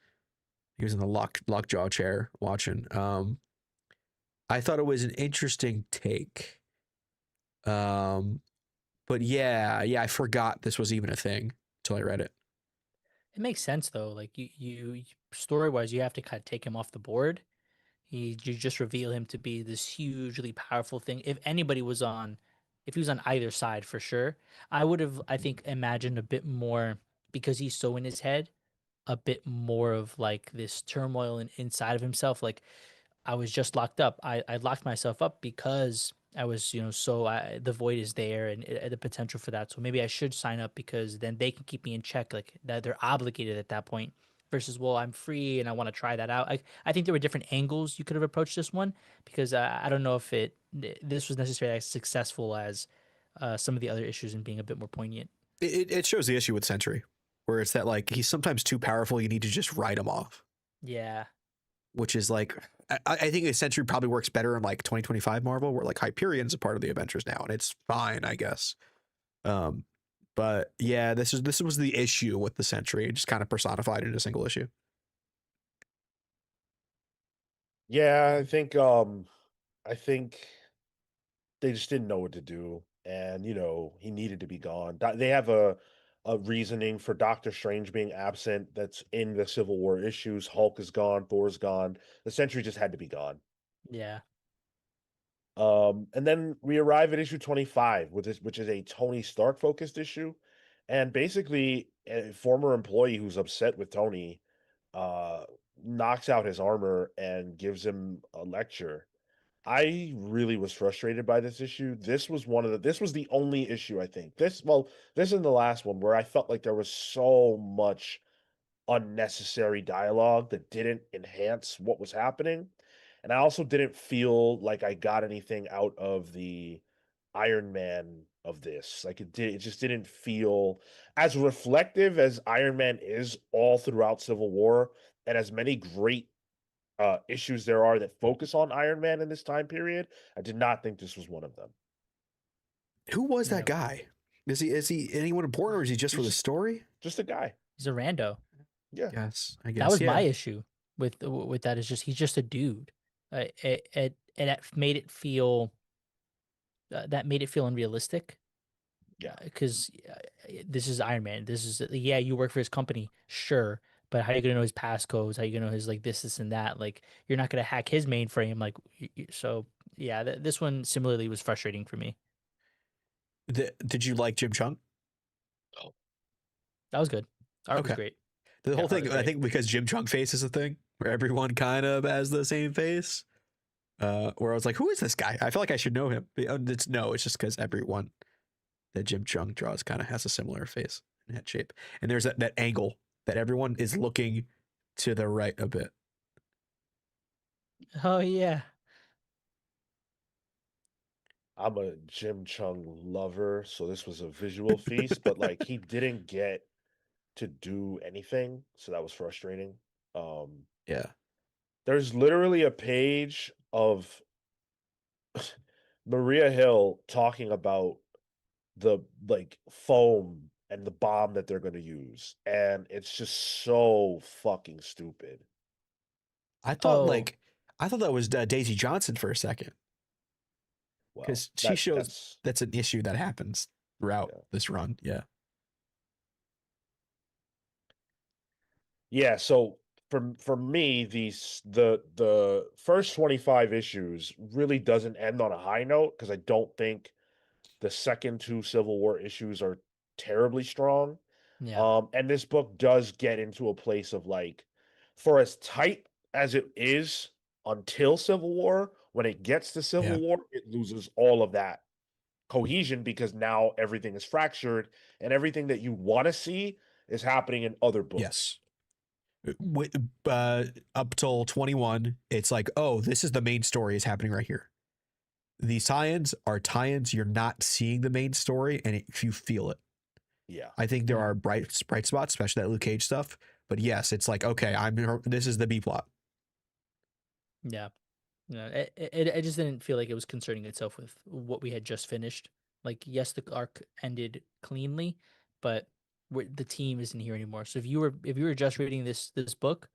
[SPEAKER 2] lockjaw chair watching. I thought it was an interesting take. But yeah, I forgot this was even a thing until I read it.
[SPEAKER 3] It makes sense though. Like you story wise, you have to kind of take him off the board. You just reveal him to be this hugely powerful thing. If anybody was on, if he was on either side for sure, I would have, I think, imagined a bit more because he's so in his head, a bit more of like this turmoil inside of himself. Like I was just locked up. I locked myself up because I was, so the void is there and the potential for that. So maybe I should sign up because then they can keep me in check. Like that they're obligated at that point. Versus, well, I'm free and I want to try that out. I think there were different angles you could have approached this one because I don't know if this was necessarily as successful as some of the other issues and being a bit more poignant.
[SPEAKER 2] It shows the issue with Sentry, where it's that like he's sometimes too powerful. You need to just write him off,
[SPEAKER 3] Yeah.
[SPEAKER 2] which is like I think a Sentry probably works better in like 2025 Marvel, where like Hyperion's a part of the Avengers now, and it's fine, I guess. Um, but yeah, this was the issue with the Sentry. It just kind of personified in a single issue.
[SPEAKER 1] Yeah, I think they just didn't know what to do, and he needed to be gone. They have a reasoning for Doctor Strange being absent that's in the Civil War issues. Hulk is gone, Thor's gone. The Sentry just had to be gone.
[SPEAKER 3] Yeah.
[SPEAKER 1] And then we arrive at issue 25, which is a Tony Stark focused issue, and basically a former employee who's upset with Tony uh knocks out his armor and gives him a lecture. I really was frustrated by this issue. This was the only issue, I think. This and the last one where I felt like there was so much unnecessary dialogue that didn't enhance what was happening. And I also didn't feel like I got anything out of the Iron Man of this. It just didn't feel as reflective as Iron Man is all throughout Civil War, and as many great issues there are that focus on Iron Man in this time period. I did not think this was one of them.
[SPEAKER 2] Who was that
[SPEAKER 3] Yeah.
[SPEAKER 2] guy? Is he anyone important, or is he just for
[SPEAKER 1] He's
[SPEAKER 2] the
[SPEAKER 1] just,
[SPEAKER 2] story?
[SPEAKER 1] just a guy.
[SPEAKER 3] He's a rando.
[SPEAKER 1] Yeah.
[SPEAKER 2] Yes, I
[SPEAKER 3] That
[SPEAKER 2] guess.
[SPEAKER 3] was my
[SPEAKER 2] Yeah.
[SPEAKER 3] issue with that. Is just he's just a dude. It made it feel that made it feel unrealistic
[SPEAKER 1] Yeah.
[SPEAKER 3] because this is Iron Man. This is yeah, you work for his company, sure, but how are you gonna know his passcodes? How are you gonna know his like this and that? Like you're not gonna hack his mainframe. Like so, yeah. This one similarly was frustrating for me.
[SPEAKER 2] Did you like Jim Chung?
[SPEAKER 1] Oh,
[SPEAKER 3] That was good. Art was
[SPEAKER 2] Okay.
[SPEAKER 3] great.
[SPEAKER 2] The
[SPEAKER 3] Yeah,
[SPEAKER 2] whole
[SPEAKER 3] art
[SPEAKER 2] thing,
[SPEAKER 3] was
[SPEAKER 2] I
[SPEAKER 3] great.
[SPEAKER 2] think, because Jim Chung face is a thing where everyone kind of has the same face. Where I was like, who is this guy? I feel like I should know him. It's just because everyone that Jim Chung draws kind of has a similar face and head shape. And there's that angle that everyone is looking to the right a bit.
[SPEAKER 3] Oh yeah.
[SPEAKER 1] I'm a Jim Chung lover, so this was a visual feast, but like he didn't get to do anything, so that was frustrating. Um,
[SPEAKER 2] Yeah.
[SPEAKER 1] there's literally a page of Maria Hill talking about the like foam and the bomb that they're going to use, and it's just so fucking stupid.
[SPEAKER 2] I thought
[SPEAKER 3] Oh
[SPEAKER 2] like, I thought that was Daisy Johnson for a second,
[SPEAKER 1] Well,
[SPEAKER 2] because she shows
[SPEAKER 1] that's
[SPEAKER 2] that's an issue that happens throughout
[SPEAKER 1] yeah.
[SPEAKER 2] this run. Yeah.
[SPEAKER 1] Yeah, so for me, the first 25 issues really doesn't end on a high note because I don't think the second two Civil War issues are terribly strong.
[SPEAKER 3] yeah.
[SPEAKER 1] And this book does get into a place of like, for as tight as it is until Civil War, when it gets to Civil
[SPEAKER 2] Yeah.
[SPEAKER 1] War, it loses all of that cohesion because now everything is fractured and everything that you want to see is happening in other books.
[SPEAKER 2] Yes. Up till 21, it's like, oh, this is the main story is happening right here. These tie-ins are tie-ins. You're not seeing the main story, and if you feel it.
[SPEAKER 1] Yeah.
[SPEAKER 2] I think there are bright spots, especially that Luke Cage stuff. But yes, it's like, okay, this is the B plot.
[SPEAKER 3] Yeah. No, it just didn't feel like it was concerning itself with what we had just finished. Like, yes, the arc ended cleanly, but the team isn't here anymore. So if you were just reading this book,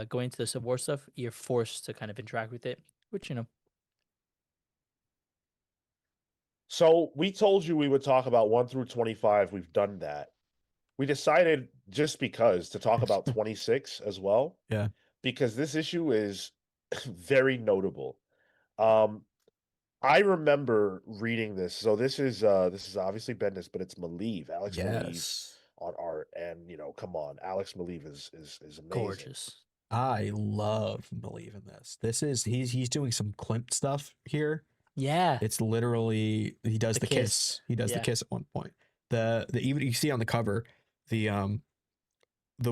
[SPEAKER 3] going into the Civil War stuff, you're forced to kind of interact with it, which
[SPEAKER 1] So we told you we would talk about 1 through 25. We've done that. We decided just because to talk about 26 as well,
[SPEAKER 2] Yeah.
[SPEAKER 1] because this issue is very notable. Um, I remember reading this. So this is obviously Bendis, but it's Maleev, Alex Maleev
[SPEAKER 2] Yes.
[SPEAKER 1] on art. And come on, Alex Maleev is amazing.
[SPEAKER 3] gorgeous.
[SPEAKER 2] I love Believe in this. He's doing some Clint stuff here.
[SPEAKER 3] Yeah,
[SPEAKER 2] It's literally he does
[SPEAKER 3] the
[SPEAKER 2] the kiss.
[SPEAKER 3] kiss.
[SPEAKER 2] He does the
[SPEAKER 3] Yeah,
[SPEAKER 2] kiss at one point. The even you see on the cover the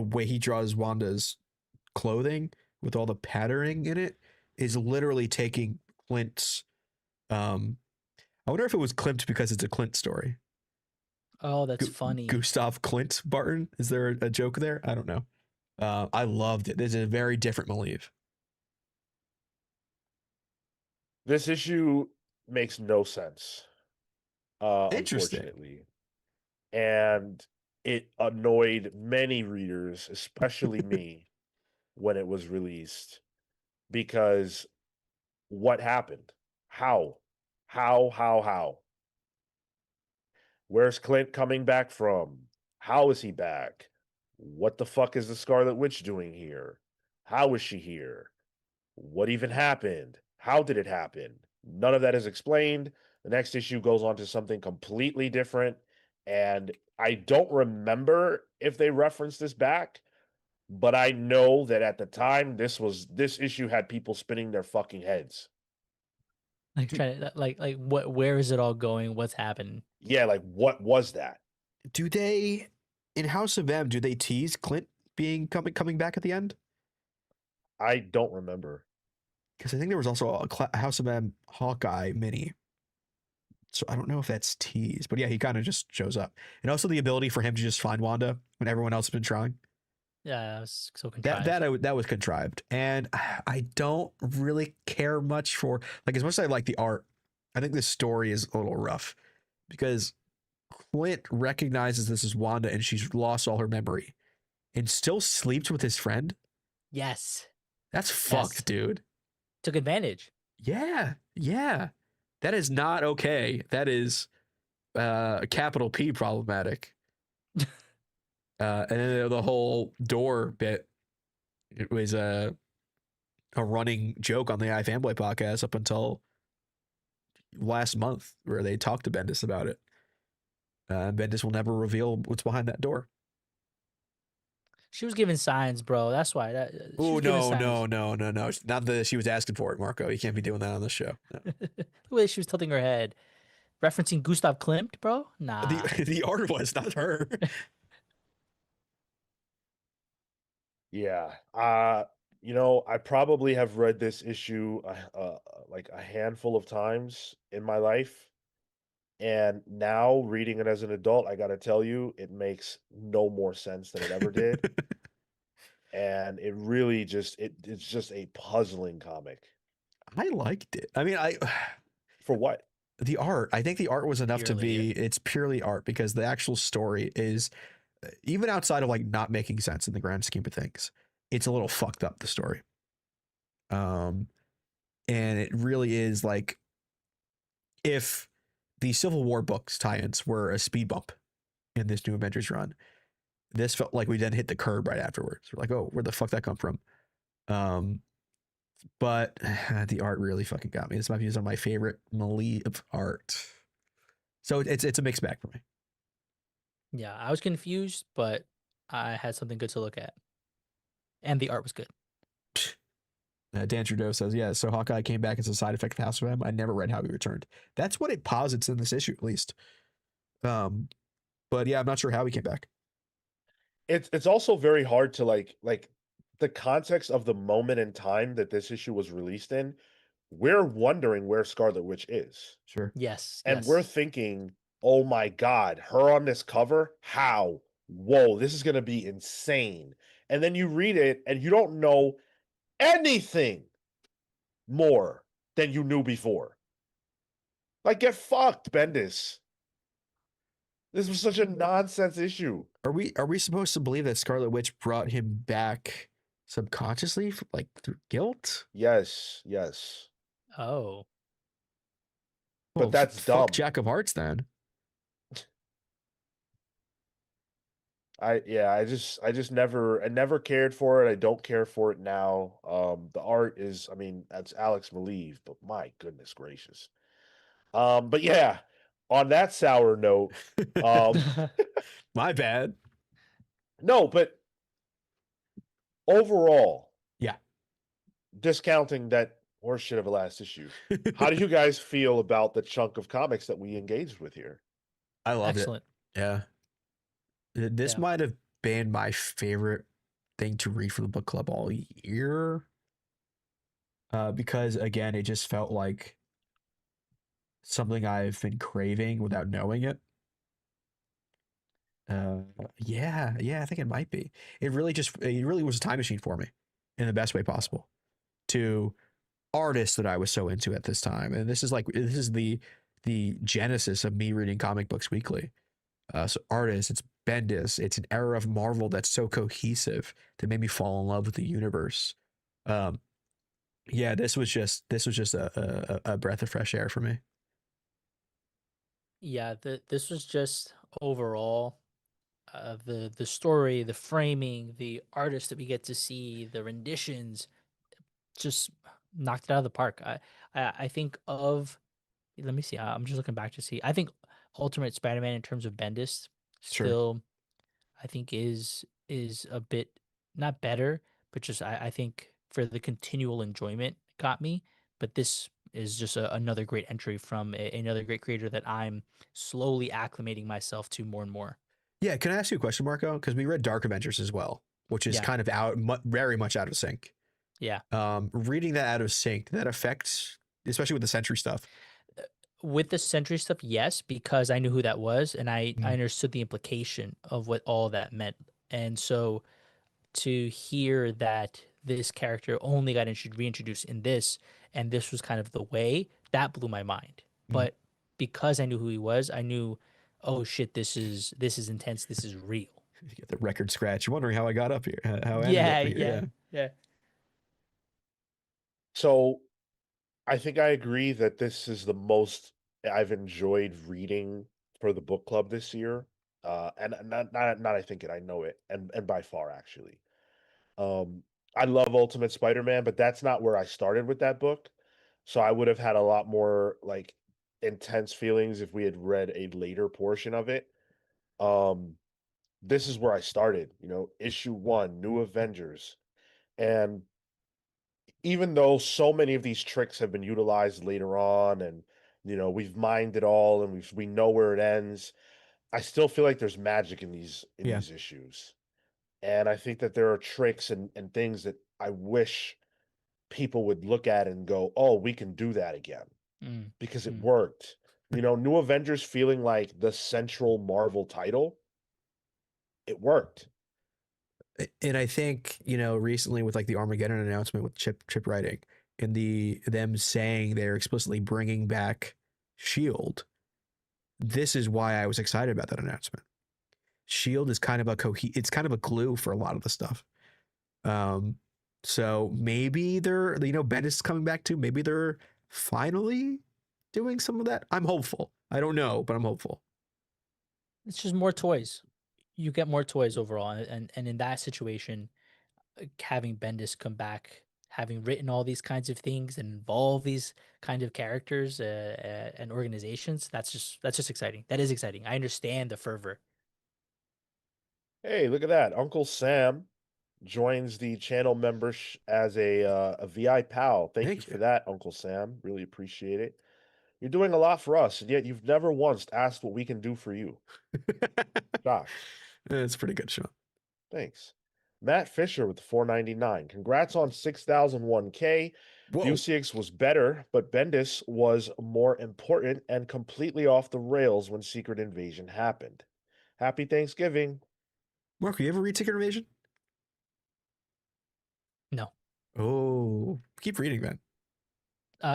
[SPEAKER 2] way he draws Wanda's clothing with all the patterning in it is literally taking Clint's. I wonder if it was Klimt because it's a Clint story.
[SPEAKER 3] oh, that's funny.
[SPEAKER 2] Gustav Clint Barton. Is there a joke there? I don't know. I loved it. This is a very different Maleev.
[SPEAKER 1] This issue makes no sense,
[SPEAKER 2] Interesting.
[SPEAKER 1] unfortunately. And it annoyed many readers, especially me, when it was released. because what happened? How? How? Where's Clint coming back from? How is he back? What the fuck is the Scarlet Witch doing here? How is she here? What even happened? How did it happen? None of that is explained. The next issue goes on to something completely different. And I don't remember if they referenced this back, but I know that at the time this issue had people spinning their fucking heads.
[SPEAKER 3] Like
[SPEAKER 2] Do,
[SPEAKER 3] trying to like what where is it all going? What's happening?
[SPEAKER 1] Yeah, like what was that?
[SPEAKER 2] do they in House of M? Do they tease Clint being coming back at the end?
[SPEAKER 1] I don't remember.
[SPEAKER 2] Because I think there was also a House of M Hawkeye mini. So I don't know if that's teased, but yeah, he kind of just shows up, and also the ability for him to just find Wanda when everyone else has been trying.
[SPEAKER 3] Yeah, it was so
[SPEAKER 2] That
[SPEAKER 3] contrived.
[SPEAKER 2] that was contrived, and I don't really care much for like as much as I like the art. I think the story is a little rough because Clint recognizes this is Wanda and she's lost all her memory and still sleeps with his friend.
[SPEAKER 3] Yes.
[SPEAKER 2] That's
[SPEAKER 3] Yes.
[SPEAKER 2] fucked, dude.
[SPEAKER 3] Took advantage.
[SPEAKER 2] Yeah, yeah. That is not okay. That is capital P problematic. And then the whole door bit, it was a running joke on the iFanboy podcast up until last month, where they talked to Bendis about it. Bendis will never reveal what's behind that door.
[SPEAKER 3] She was giving signs, bro. That's why she
[SPEAKER 2] Oh
[SPEAKER 3] was giving
[SPEAKER 2] no,
[SPEAKER 3] signs.
[SPEAKER 2] no, no, no, no! Not that she was asking for it, Marco. You can't be doing that on this show. No.
[SPEAKER 3] The way she was tilting her head, referencing Gustav Klimt, bro.
[SPEAKER 2] The
[SPEAKER 3] Nah.
[SPEAKER 2] the art was not her.
[SPEAKER 1] Yeah. I probably have read this issue like a handful of times in my life. And now reading it as an adult, I got to tell you, it makes no more sense than it ever did. And it really it's just a puzzling comic.
[SPEAKER 2] I liked it. I mean, I
[SPEAKER 1] For what?
[SPEAKER 2] the art. I think the art was enough to
[SPEAKER 3] Purely.
[SPEAKER 2] be. It's purely art because the actual story is even outside of like not making sense in the grand scheme of things. It's a little fucked up, the story. Um, and it really is like if the Civil War books tie-ins were a speed bump in this new Avengers run, this felt like we then hit the curb right afterwards. We're like, oh, where the fuck that come from? But the art really fucking got me. This might be some of my favorite melee of art. So it's a mixed bag for me.
[SPEAKER 3] Yeah, I was confused, but I had something good to look at, and the art was good.
[SPEAKER 2] Dan Trudeau says, yeah, so Hawkeye came back as a side effect of House of M. I never read how he returned. That's what it posits in this issue, at least. But yeah, I'm not sure how he came back.
[SPEAKER 1] It's also very hard to like the context of the moment in time that this issue was released in. We're wondering where Scarlet Witch is.
[SPEAKER 2] Sure.
[SPEAKER 3] Yes,
[SPEAKER 1] And we're
[SPEAKER 3] yes.
[SPEAKER 1] thinking, oh my God, her on this cover? How? Whoa, this is going to be insane. And then you read it and you don't know anything more than you knew before. Like, get fucked, Bendis. This was such a nonsense issue.
[SPEAKER 2] Are we supposed to believe that Scarlet Witch brought him back subconsciously, like through guilt?
[SPEAKER 1] Yes, yes.
[SPEAKER 3] Oh,
[SPEAKER 1] But
[SPEAKER 2] Well,
[SPEAKER 1] that's
[SPEAKER 2] fuck
[SPEAKER 1] dumb.
[SPEAKER 2] Jack of Hearts then.
[SPEAKER 1] I just never cared for it. I don't care for it now. The art is, I mean, that's Alex Maleev, but my goodness gracious. But yeah, on that sour note, um,
[SPEAKER 2] My bad.
[SPEAKER 1] no, but overall,
[SPEAKER 2] Yeah.
[SPEAKER 1] discounting that horseshit of a last issue, how do you guys feel about the chunk of comics that we engaged with here?
[SPEAKER 2] I loved it.
[SPEAKER 3] excellent.
[SPEAKER 2] Yeah. This
[SPEAKER 3] Yeah.
[SPEAKER 2] might have been my favorite thing to read for the book club all year. Because again, it just felt like something I've been craving without knowing it. Uh, yeah, I think it might be. It really was a time machine for me in the best way possible to artists that I was so into at this time. And this is the genesis of me reading comic books weekly. So artists, it's Bendis, it's an era of Marvel that's so cohesive that made me fall in love with the universe. Um, Yeah, this was just a breath of fresh air for me.
[SPEAKER 3] Yeah, this was just overall the story, the framing, the artists that we get to see, the renditions, just knocked it out of the park. I think of let me see. I'm just looking back to see. I think Ultimate Spider-Man in terms of Bendis
[SPEAKER 2] Sure.
[SPEAKER 3] still I think is a bit not better, but just I think for the continual enjoyment got me. But this is just another great entry from another great creator that I'm slowly acclimating myself to more and more.
[SPEAKER 2] Yeah, can I ask you a question, Marco? Because we read Dark Avengers as well, which is
[SPEAKER 3] Yeah,
[SPEAKER 2] kind of very much out of sync.
[SPEAKER 3] yeah.
[SPEAKER 2] Reading that out of sync, did that affect, especially with the Sentry stuff?
[SPEAKER 3] Uh, With the Sentry stuff, yes, because I knew who that was and I
[SPEAKER 2] Mm,
[SPEAKER 3] understood the implication of what all that meant. And so to hear that this character only got reintroduced in this, and this was kind of the way that blew my mind.
[SPEAKER 2] mm.
[SPEAKER 3] But because I knew who he was, I knew, oh shit, this is intense. This is real.
[SPEAKER 2] You get the record scratch. You're wondering how I got up here, how I ended
[SPEAKER 3] Yeah,
[SPEAKER 2] up here.
[SPEAKER 3] yeah,
[SPEAKER 2] Yeah.
[SPEAKER 3] yeah.
[SPEAKER 1] So I think I agree that this is the most I've enjoyed reading for the book club this year. And not I think it, I know it, and by far actually. Um, I love Ultimate Spider-Man, but that's not where I started with that book. So I would have had a lot more like intense feelings if we had read a later portion of it. Um, this is where I started, issue one, New Avengers. And even though so many of these tricks have been utilized later on and we've mined it all and we know where it ends, I still feel like there's magic in
[SPEAKER 2] Yeah.
[SPEAKER 1] these issues. And I think that there are tricks and things that I wish people would look at and go, "Oh, we can do that again,"
[SPEAKER 3] Mm,
[SPEAKER 1] because it
[SPEAKER 3] mm,
[SPEAKER 1] worked. New Avengers feeling like the central Marvel title, it worked.
[SPEAKER 2] And I think, recently with like the Armageddon announcement with Chip writing and them saying they're explicitly bringing back Shield, this is why I was excited about that announcement. Shield is kind of it's kind of a glue for a lot of the stuff. Um, so maybe they're, Bendis is coming back too. Maybe they're finally doing some of that. I'm hopeful. I don't know, but I'm hopeful.
[SPEAKER 3] It's just more toys. You get more toys overall, and in that situation, having Bendis come back, having written all these kinds of things and involve these kind of characters and organizations, that's just exciting. That is exciting. I understand the fervor.
[SPEAKER 1] Hey, look at that! Uncle Sam joins the channel members as a VI pal. Thank you
[SPEAKER 2] Thank you.
[SPEAKER 1] for that, Uncle Sam. Really appreciate it. You're doing a lot for us, and yet you've never once asked what we can do for you. Shocked.
[SPEAKER 2] It's pretty good, Sean.
[SPEAKER 1] Thanks. Matt Fisher with 499. Congrats on 6001K.
[SPEAKER 2] Whoa.
[SPEAKER 1] Busiek's was better, but Bendis was more important and completely off the rails when Secret Invasion happened. Happy Thanksgiving.
[SPEAKER 2] Marco, you ever read Secret Invasion?
[SPEAKER 3] No.
[SPEAKER 2] Oh, keep reading, man.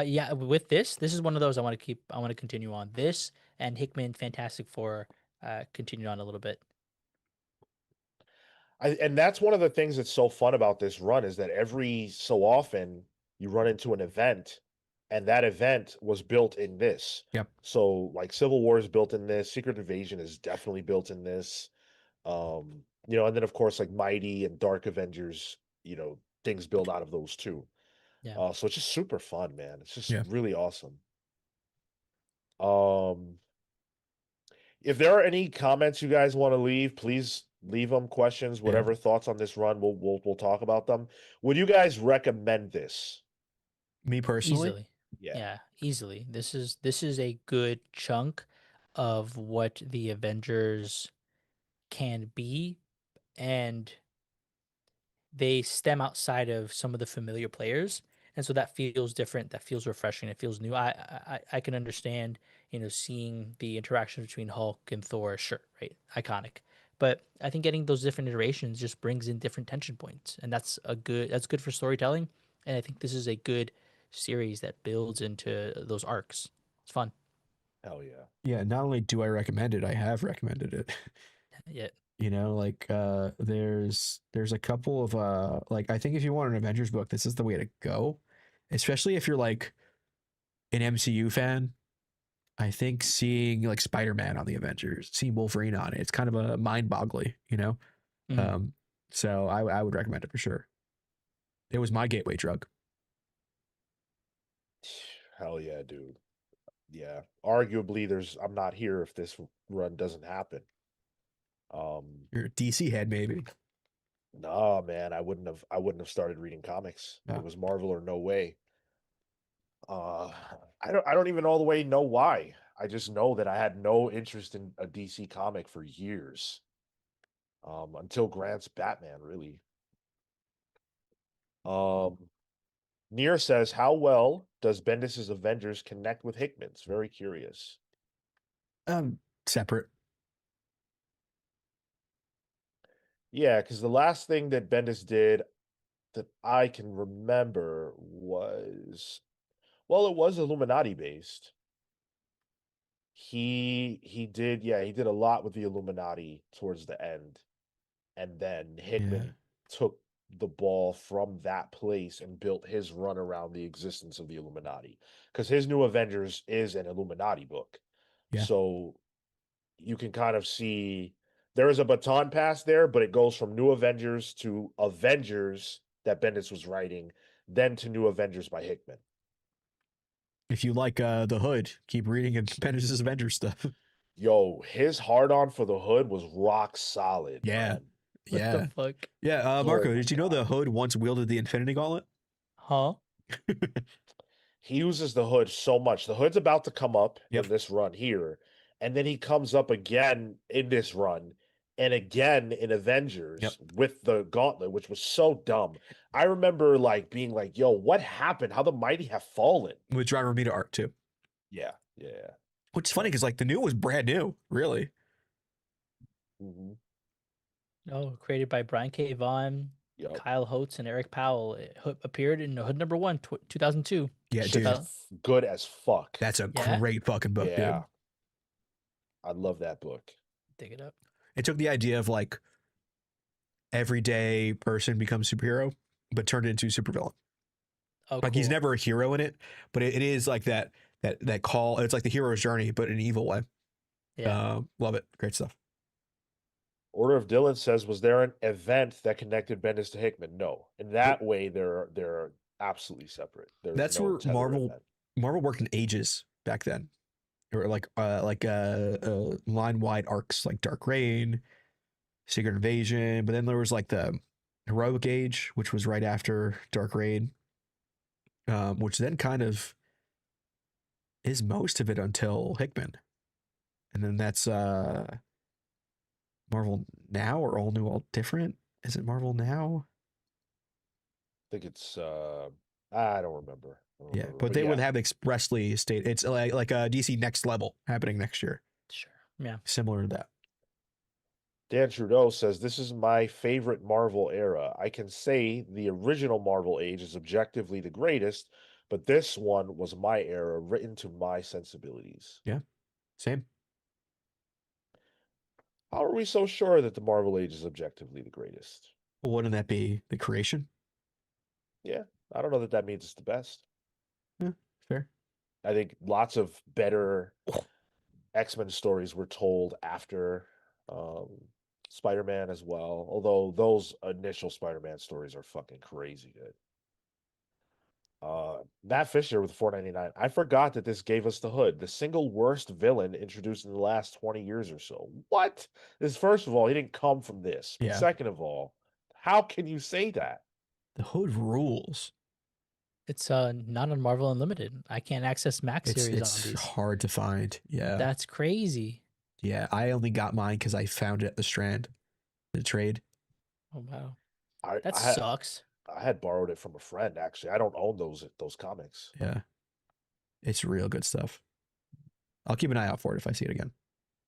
[SPEAKER 3] Yeah, with this is one of those I want to continue on. This and Hickman Fantastic Four continued on a little bit.
[SPEAKER 1] And that's one of the things that's so fun about this run is that every so often you run into an event, and that event was built in this.
[SPEAKER 2] Yep.
[SPEAKER 1] So like Civil War is built in this, Secret Invasion is definitely built in this. And then of course like Mighty and Dark Avengers, things build out of those too.
[SPEAKER 3] Yeah.
[SPEAKER 1] So it's just super fun, man. It's just
[SPEAKER 2] Yeah.
[SPEAKER 1] really awesome. Um, if there are any comments you guys want to leave, please leave them. Questions,
[SPEAKER 2] Yeah.
[SPEAKER 1] whatever thoughts on this run, we'll talk about them. Would you guys recommend this?
[SPEAKER 2] Me personally,
[SPEAKER 3] Easily.
[SPEAKER 1] Yeah.
[SPEAKER 3] Yeah, easily. This is a good chunk of what the Avengers can be, and they stem outside of some of the familiar players, and so that feels different. That feels refreshing. It feels new. I can understand, seeing the interaction between Hulk and Thor. Sure, right, iconic. But I think getting those different iterations just brings in different tension points, and that's good for storytelling. And I think this is a good series that builds into those arcs. It's fun.
[SPEAKER 1] Hell yeah.
[SPEAKER 2] yeah, not only do I recommend it, I have recommended it.
[SPEAKER 3] Yeah,
[SPEAKER 2] Like there's a couple of like I think if you want an Avengers book, this is the way to go. especially if you're like an MCU fan. I think seeing like Spider-Man on the Avengers, seeing Wolverine on it, it's kind of a mind-boggling, you know.
[SPEAKER 3] Mm.
[SPEAKER 2] Um, so I would recommend it for sure. It was my gateway drug.
[SPEAKER 1] Hell yeah, dude. Yeah. Arguably, I'm not here if this run doesn't happen.
[SPEAKER 2] You're a DC head, maybe.
[SPEAKER 1] Nah, man, I wouldn't have started reading comics.
[SPEAKER 2] No.
[SPEAKER 1] It was Marvel or no way. Uh, I don't even all the way know why. I just know that I had no interest in a DC comic for years. Until Grant's Batman, really. Um, Near says, how well does Bendis's Avengers connect with Hickman's? Very curious.
[SPEAKER 2] Separate.
[SPEAKER 1] Yeah, because the last thing that Bendis did that I can remember was, well, it was Illuminati based. He did a lot with the Illuminati towards the end, and then
[SPEAKER 2] Yeah.
[SPEAKER 1] Hickman took the ball from that place and built his run around the existence of the Illuminati, because his new Avengers is an Illuminati book.
[SPEAKER 2] Yeah.
[SPEAKER 1] So you can kind of see there is a baton pass there, but it goes from New Avengers to Avengers that Bendis was writing, then to New Avengers by Hickman.
[SPEAKER 2] If you like the Hood, keep reading Bendis' Avengers stuff.
[SPEAKER 1] Yo, his hard on for the Hood was rock solid,
[SPEAKER 2] Yeah.
[SPEAKER 1] man.
[SPEAKER 3] What the
[SPEAKER 2] Yeah.
[SPEAKER 3] fuck?
[SPEAKER 2] Yeah.
[SPEAKER 1] Oh
[SPEAKER 2] Marco,
[SPEAKER 1] my
[SPEAKER 2] did you know
[SPEAKER 1] god.
[SPEAKER 2] the Hood once wielded the Infinity Gauntlet?
[SPEAKER 3] Huh?
[SPEAKER 1] He uses the Hood so much. The Hood's about to come up
[SPEAKER 2] Yep.
[SPEAKER 1] in this run here, and then he comes up again in this run and again in
[SPEAKER 2] Yep.
[SPEAKER 1] Avengers with the gauntlet, which was so dumb. I remember like being like, yo, what happened? How the mighty have fallen.
[SPEAKER 2] With John Romita art too.
[SPEAKER 1] Yeah, yeah.
[SPEAKER 2] Which is funny
[SPEAKER 1] But
[SPEAKER 2] because like the new was brand new, really.
[SPEAKER 1] mhm,
[SPEAKER 3] Oh, created by Brian K. Vaughan,
[SPEAKER 1] yep.
[SPEAKER 3] Kyle Holtz, and Eric Powell. It appeared in Hood number one, 2002.
[SPEAKER 2] Yeah,
[SPEAKER 1] Shit's
[SPEAKER 2] dude.
[SPEAKER 3] Uh,
[SPEAKER 1] good as fuck.
[SPEAKER 2] That's a
[SPEAKER 3] yeah,
[SPEAKER 2] great fucking book,
[SPEAKER 1] Yeah,
[SPEAKER 2] dude.
[SPEAKER 1] I love that book.
[SPEAKER 3] dig it up.
[SPEAKER 2] It took the idea of like everyday person becomes superhero, but turned it into supervillain.
[SPEAKER 3] Oh,
[SPEAKER 2] Like he's
[SPEAKER 3] cool.
[SPEAKER 2] never a hero in it, but it is like that call. It's like the hero's journey, but in an evil way.
[SPEAKER 3] Yeah.
[SPEAKER 2] Love it. Great stuff.
[SPEAKER 1] Order of Dylan says, was there an event that connected Bendis to Hickman? No. In
[SPEAKER 2] Nope.
[SPEAKER 1] that way, they're absolutely separate. There's
[SPEAKER 2] That's
[SPEAKER 1] no
[SPEAKER 2] where
[SPEAKER 1] tether event.
[SPEAKER 2] Marvel worked in ages back then. Or like line wide arcs like Dark Reign, Secret Invasion, but then there was like the Heroic Age, which was right after Dark Reign, which then kind of is most of it until Hickman, and then that's Marvel Now or All New All Different. Is it Marvel Now?
[SPEAKER 1] I think it's I don't remember.
[SPEAKER 2] Yeah, but
[SPEAKER 1] But
[SPEAKER 2] they would
[SPEAKER 1] yeah.
[SPEAKER 2] have expressly stated it's like a DC Next Level happening next year,
[SPEAKER 3] Sure. Yeah.
[SPEAKER 2] similar to that.
[SPEAKER 1] Dan Trudeau says, this is my favorite Marvel era. I can say the original Marvel age is objectively the greatest, but this one was my era, written to my sensibilities.
[SPEAKER 2] Yeah, same.
[SPEAKER 1] How are we so sure that the Marvel age is objectively the greatest?
[SPEAKER 2] Well, wouldn't that be the creation?
[SPEAKER 1] Yeah, I don't know that that means it's the best.
[SPEAKER 2] Yeah, fair.
[SPEAKER 1] I think lots of better X-Men stories were told after um, Spider-Man as well. Although those initial Spider-Man stories are fucking crazy good. Matt Fisher with 4.99. I forgot that this gave us the Hood, the single worst villain introduced in the last 20 years or so. What? This first of all, he didn't come from this. But
[SPEAKER 2] Yeah,
[SPEAKER 1] second of all, how can you say that?
[SPEAKER 2] the Hood rules.
[SPEAKER 3] It's not on Marvel Unlimited. I can't access Max series on
[SPEAKER 2] It's
[SPEAKER 3] these.
[SPEAKER 2] hard to find. Yeah,
[SPEAKER 3] That's crazy.
[SPEAKER 2] yeah. I only got mine because I found it at the Strand, the trade.
[SPEAKER 3] Oh wow.
[SPEAKER 1] I
[SPEAKER 3] That
[SPEAKER 1] I had
[SPEAKER 3] sucks.
[SPEAKER 1] I had borrowed it from a friend actually. I don't own those comics.
[SPEAKER 2] Yeah, it's real good stuff. I'll keep an eye out for it if I see it again.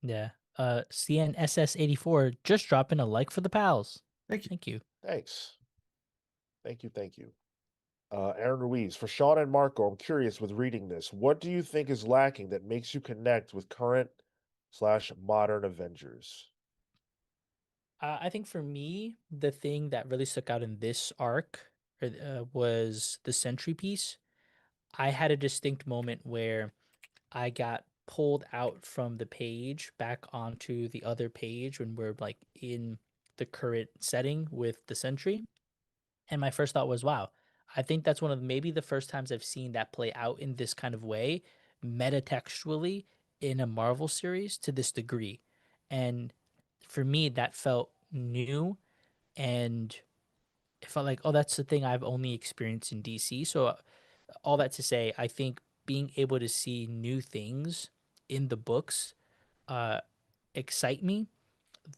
[SPEAKER 3] Yeah. CNSS84 just dropping a like for the pals.
[SPEAKER 2] Thank you.
[SPEAKER 3] Thank you.
[SPEAKER 1] Thanks. Thank you, thank you. Aaron Ruiz, for Sean and Marco, I'm curious with reading this. What do you think is lacking that makes you connect with current slash modern Avengers?
[SPEAKER 3] I think for me, the thing that really stuck out in this arc was the Sentry piece. I had a distinct moment where I got pulled out from the page back onto the other page when we're like in the current setting with the Sentry. And my first thought was, wow, I think that's one of maybe the first times I've seen that play out in this kind of way, metatextually in a Marvel series to this degree. And for me, that felt new, and it felt like, oh, that's the thing I've only experienced in DC. So, all that to say, I think being able to see new things in the books uh, excite me.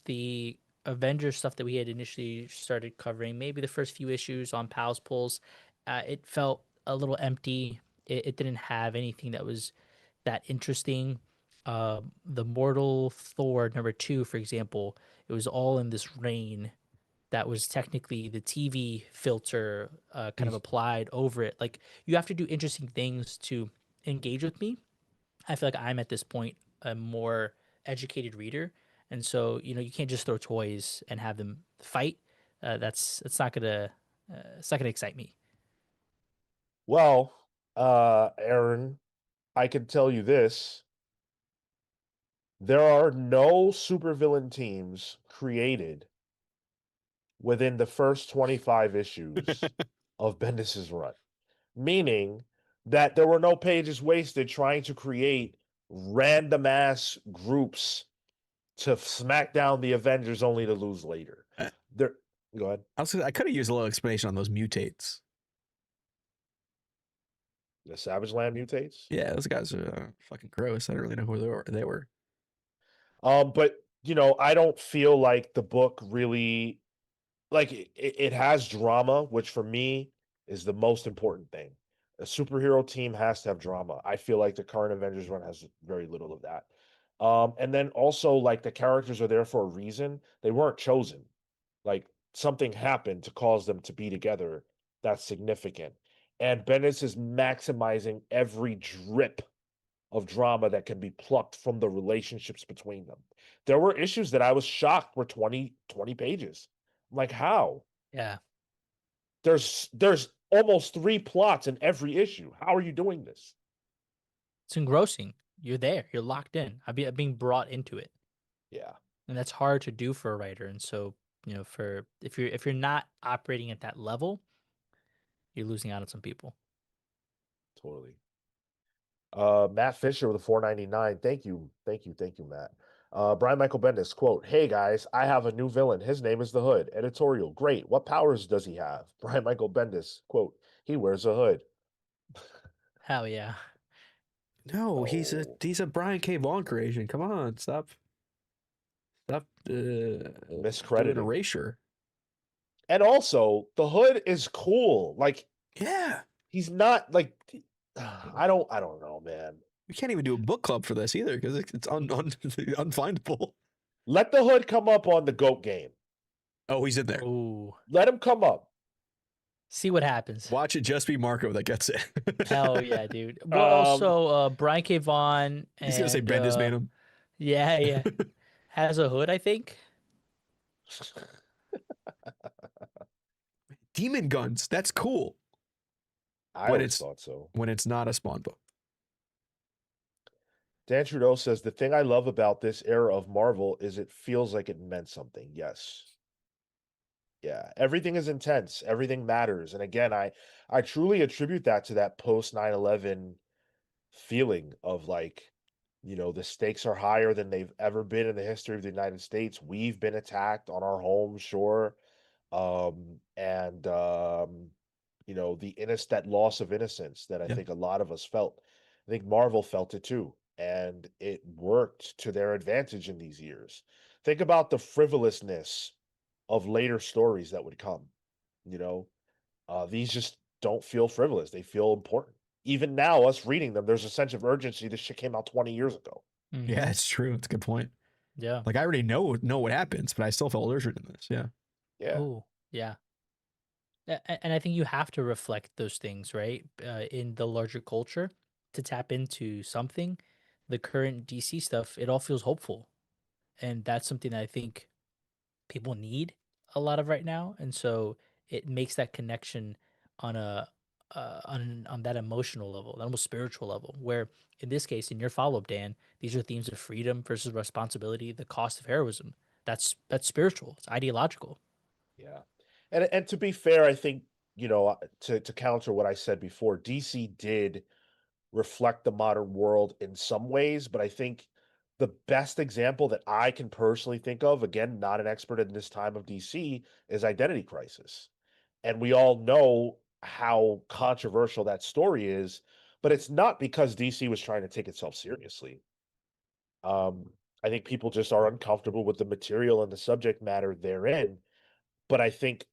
[SPEAKER 3] The Avengers stuff that we had initially started covering, maybe the first few issues on Pals Pulls, it felt a little empty. It didn't have anything that was that interesting. The Mortal Thor #2, for example, it was all in this rain that was technically the TV filter kind of applied over it. Like, you have to do interesting things to engage with me. I feel like I'm at this point a more educated reader, and so you can't just throw toys and have them fight. That's not gonna it's not gonna excite me.
[SPEAKER 1] Well, Aaron, I can tell you this. There are no supervillain teams created within the first 25 issues of Bendis's run, meaning that there were no pages wasted trying to create random ass groups to smack down the Avengers only to lose later.
[SPEAKER 2] Uh,
[SPEAKER 1] There, go ahead.
[SPEAKER 2] I could have used a little explanation on those mutates.
[SPEAKER 1] The Savage Land mutates.
[SPEAKER 2] Yeah, those guys are fucking gross. I don't really know who they were.
[SPEAKER 1] But I don't feel like the book really like it has drama, which for me is the most important thing. A superhero team has to have drama. I feel like the current Avengers run has very little of that. And then also like the characters are there for a reason. They weren't chosen. Like something happened to cause them to be together. That's significant. And Bendis is maximizing every drip of drama that can be plucked from the relationships between them. There were issues that I was shocked were 20 pages. I'm like, how?
[SPEAKER 3] Yeah,
[SPEAKER 1] There's almost 3 plots in every issue. How are you doing this?
[SPEAKER 3] it's engrossing. You're there. You're locked in. I'm being brought into it,
[SPEAKER 1] Yeah,
[SPEAKER 3] and that's hard to do for a writer. And so, for if you're not operating at that level, you're losing out on some people.
[SPEAKER 1] totally. Matt Fisher with a 4.99. Thank you. Thank you. Thank you, Matt. Brian Michael Bendis, quote, "Hey guys, I have a new villain. His name is the Hood. Editorial. Great. What powers does he have?" Brian Michael Bendis, quote, "He wears a hood."
[SPEAKER 3] Hell yeah.
[SPEAKER 2] No,
[SPEAKER 1] Oh,
[SPEAKER 2] he's a Brian K. Vaughan creation. Come on, stop doing
[SPEAKER 1] miscrediting.
[SPEAKER 2] erasure.
[SPEAKER 1] And also, the Hood is cool. Like
[SPEAKER 2] Yeah,
[SPEAKER 1] he's not like I don't know, man.
[SPEAKER 2] we can't even do a book club for this either because it's unfindable.
[SPEAKER 1] Let the Hood come up on the GOAT game.
[SPEAKER 2] Oh, he's in there.
[SPEAKER 3] Ooh,
[SPEAKER 1] Let him come up.
[SPEAKER 3] see what happens.
[SPEAKER 2] Watch it just be Marco that gets it.
[SPEAKER 3] Hell yeah, dude. Well,
[SPEAKER 1] Um
[SPEAKER 3] also Brian K. Vaughan
[SPEAKER 2] He's gonna say
[SPEAKER 3] and
[SPEAKER 2] Bendis made him.
[SPEAKER 3] yeah, yeah, has a hood, I think.
[SPEAKER 2] Demon guns. That's cool
[SPEAKER 1] I
[SPEAKER 2] when
[SPEAKER 1] always
[SPEAKER 2] it's
[SPEAKER 1] thought so.
[SPEAKER 2] not a Spawn book.
[SPEAKER 1] Dan Trudeau says the thing I love about this era of Marvel is it feels like it meant something. Yes. Yeah, everything is intense. Everything matters. And again, I truly attribute that to that post 9/11 feeling of like, the stakes are higher than they've ever been in the history of the United States. We've been attacked on our home shore. And that loss of innocence that I
[SPEAKER 2] Yeah,
[SPEAKER 1] think a lot of us felt. I think Marvel felt it too, and it worked to their advantage in these years. Think about the frivolousness of later stories that would come. You know, these just don't feel frivolous; they feel important. Even now, us reading them, there's a sense of urgency. This shit came out 20 years ago.
[SPEAKER 3] Hmm.
[SPEAKER 2] yeah, it's true. It's a good point.
[SPEAKER 3] Yeah.
[SPEAKER 2] Like I already know what happens, but I still felt urgent in this. Yeah,
[SPEAKER 1] Yeah,
[SPEAKER 3] Oh, yeah. And I think you have to reflect those things, right? In the larger culture to tap into something. The current DC stuff, it all feels hopeful. And that's something that I think people need a lot of right now. And so it makes that connection on on that emotional level, that almost spiritual level. Where in this case, in your follow up, Dan, these are themes of freedom versus responsibility, the cost of heroism. That's spiritual. It's ideological.
[SPEAKER 1] Yeah. And to be fair, I think, to counter what I said before, DC did reflect the modern world in some ways, but I think the best example that I can personally think of, again, not an expert in this time of DC, is Identity Crisis. And we all know how controversial that story is, but it's not because DC was trying to take itself seriously. I think people just are uncomfortable with the material and the subject matter therein. But I think,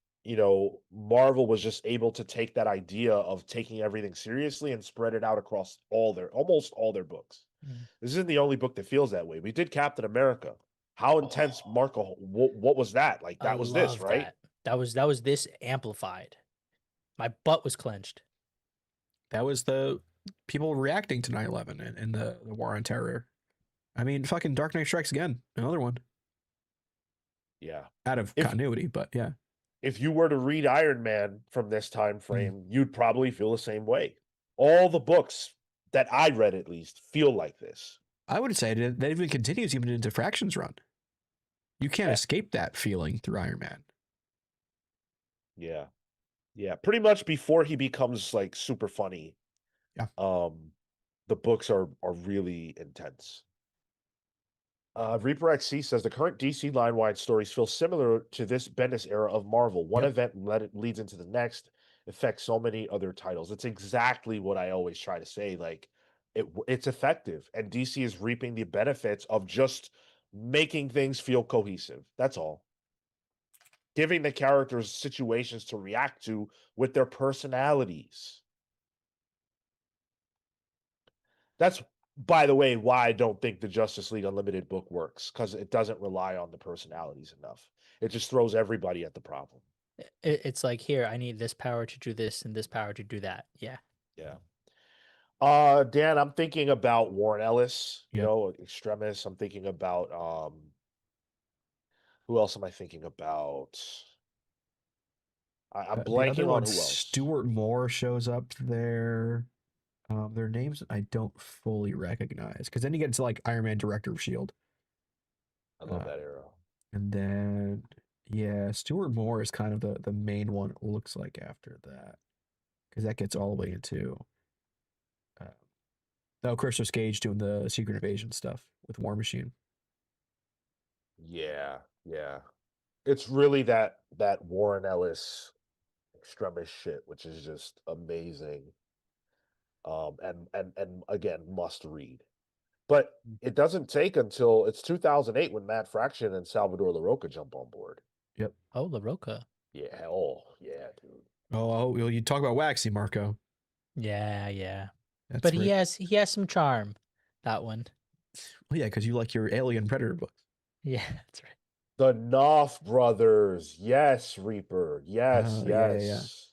[SPEAKER 1] Marvel was just able to take that idea of taking everything seriously and spread it out across almost all their books.
[SPEAKER 3] Mm.
[SPEAKER 1] This isn't the only book that feels that way. We did Captain America. How intense,
[SPEAKER 3] Oh,
[SPEAKER 1] Marco? What was that? Like,
[SPEAKER 3] I
[SPEAKER 1] that was this,
[SPEAKER 3] love
[SPEAKER 1] right?
[SPEAKER 3] that. That was this amplified. My butt was clenched.
[SPEAKER 2] That was the people reacting to 9/11 and the war on terror. I mean, fucking Dark Knight Strikes Again, another one
[SPEAKER 1] Yeah.
[SPEAKER 2] out of
[SPEAKER 1] If
[SPEAKER 2] continuity, but yeah.
[SPEAKER 1] if you were to read Iron Man from this time
[SPEAKER 2] Mm.
[SPEAKER 1] frame, you'd probably feel the same way. All the books that I read, at least, feel like this.
[SPEAKER 2] I would say that even continues even into Fractions Run. You can't
[SPEAKER 1] Yeah.
[SPEAKER 2] escape that feeling through Iron Man.
[SPEAKER 1] Yeah. Yeah. Pretty much before he becomes like super funny,
[SPEAKER 2] Yeah.
[SPEAKER 1] the books are really intense. Reaper XC says the current DC line-wide stories feel similar to this Bendis era of Marvel. One
[SPEAKER 2] Yep.
[SPEAKER 1] event leads into the next, affects so many other titles. It's exactly what I always try to say. Like, it's effective, and DC is reaping the benefits of just making things feel cohesive. That's all. Giving the characters situations to react to with their personalities. That's, by the way, why I don't think the Justice League Unlimited book works, because it doesn't rely on the personalities enough. It just throws everybody at the problem.
[SPEAKER 3] It's like, here, I need this power to do this and this power to do that. Yeah.
[SPEAKER 1] Yeah. Dan, I'm thinking about Warren Ellis,
[SPEAKER 2] Yep.
[SPEAKER 1] Extremis. I'm thinking about who else am I thinking about? I'm
[SPEAKER 2] The other
[SPEAKER 1] blanking on
[SPEAKER 2] one,
[SPEAKER 1] who else.
[SPEAKER 2] Stuart Moore, shows up there. Their names I don't fully recognize because then you get to like Iron Man, Director of Shield,
[SPEAKER 1] I love
[SPEAKER 2] uh,
[SPEAKER 1] that era.
[SPEAKER 2] and then yeah, Stuart Moore is kind of the main one. It looks like after that because that gets all the way into uh, oh, Christopher Cage doing the Secret Invasion stuff with War Machine.
[SPEAKER 1] Yeah, yeah. It's really that Warren Ellis Extremis shit, which is just amazing. And again, must read. But it doesn't take until it's 2008 when Matt Fraction and Salvador LaRocca jump on board.
[SPEAKER 2] Yep.
[SPEAKER 3] Oh, La Roca.
[SPEAKER 1] Yeah, oh yeah, dude.
[SPEAKER 2] Oh, you talk about Waxy, Marco.
[SPEAKER 3] Yeah, yeah.
[SPEAKER 2] That's
[SPEAKER 3] But
[SPEAKER 2] right.
[SPEAKER 3] he has some charm. That one.
[SPEAKER 2] Well, yeah, because you like your Alien Predator books.
[SPEAKER 3] Yeah, that's right.
[SPEAKER 1] The Knopf brothers, yes, Reaper, yes,
[SPEAKER 2] Oh yeah.
[SPEAKER 1] yes.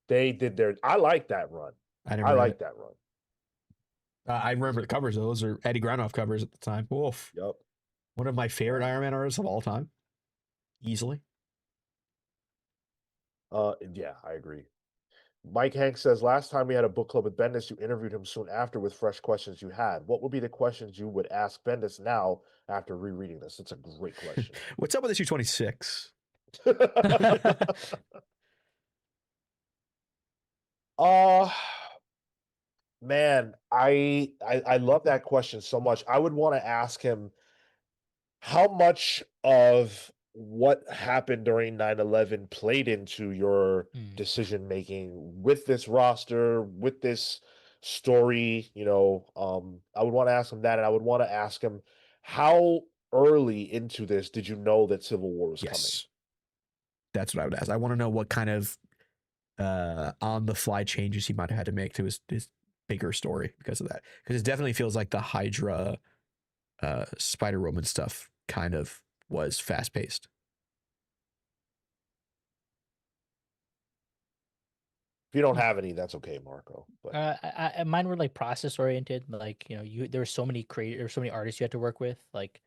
[SPEAKER 1] They did their. I like that run.
[SPEAKER 2] I never
[SPEAKER 1] I
[SPEAKER 2] read
[SPEAKER 1] like
[SPEAKER 2] it.
[SPEAKER 1] that run.
[SPEAKER 2] I remember the covers. Those are Eddie Granoff covers at the time. Wolf,
[SPEAKER 1] Yep.
[SPEAKER 2] one of my favorite Iron Man artists of all time, easily.
[SPEAKER 1] Yeah, I agree. Mike Hanks says, last time we had a book club with Bendis, you interviewed him soon after with fresh questions you had. What would be the questions you would ask Bendis now after rereading this? It's a great question.
[SPEAKER 2] What's up with issue 26?
[SPEAKER 1] uh man, I love that question so much. I would want to ask him how much of what happened during 9/11 played into your
[SPEAKER 3] Mm.
[SPEAKER 1] decision making with this roster, with this story. I would want to ask him that, and I would want to ask him how early into this did you know that Civil War was coming?
[SPEAKER 2] Yes, that's what I would ask. I want to know what kind of on the fly changes he might have had to make to his bigger story because of that. Because it definitely feels like the Hydra, Spider Woman stuff kind of was fast paced.
[SPEAKER 1] If you don't have any, that's okay, Marco. But
[SPEAKER 3] Mine were like process oriented. Like, there were so many there were so many artists you had to work with. Like,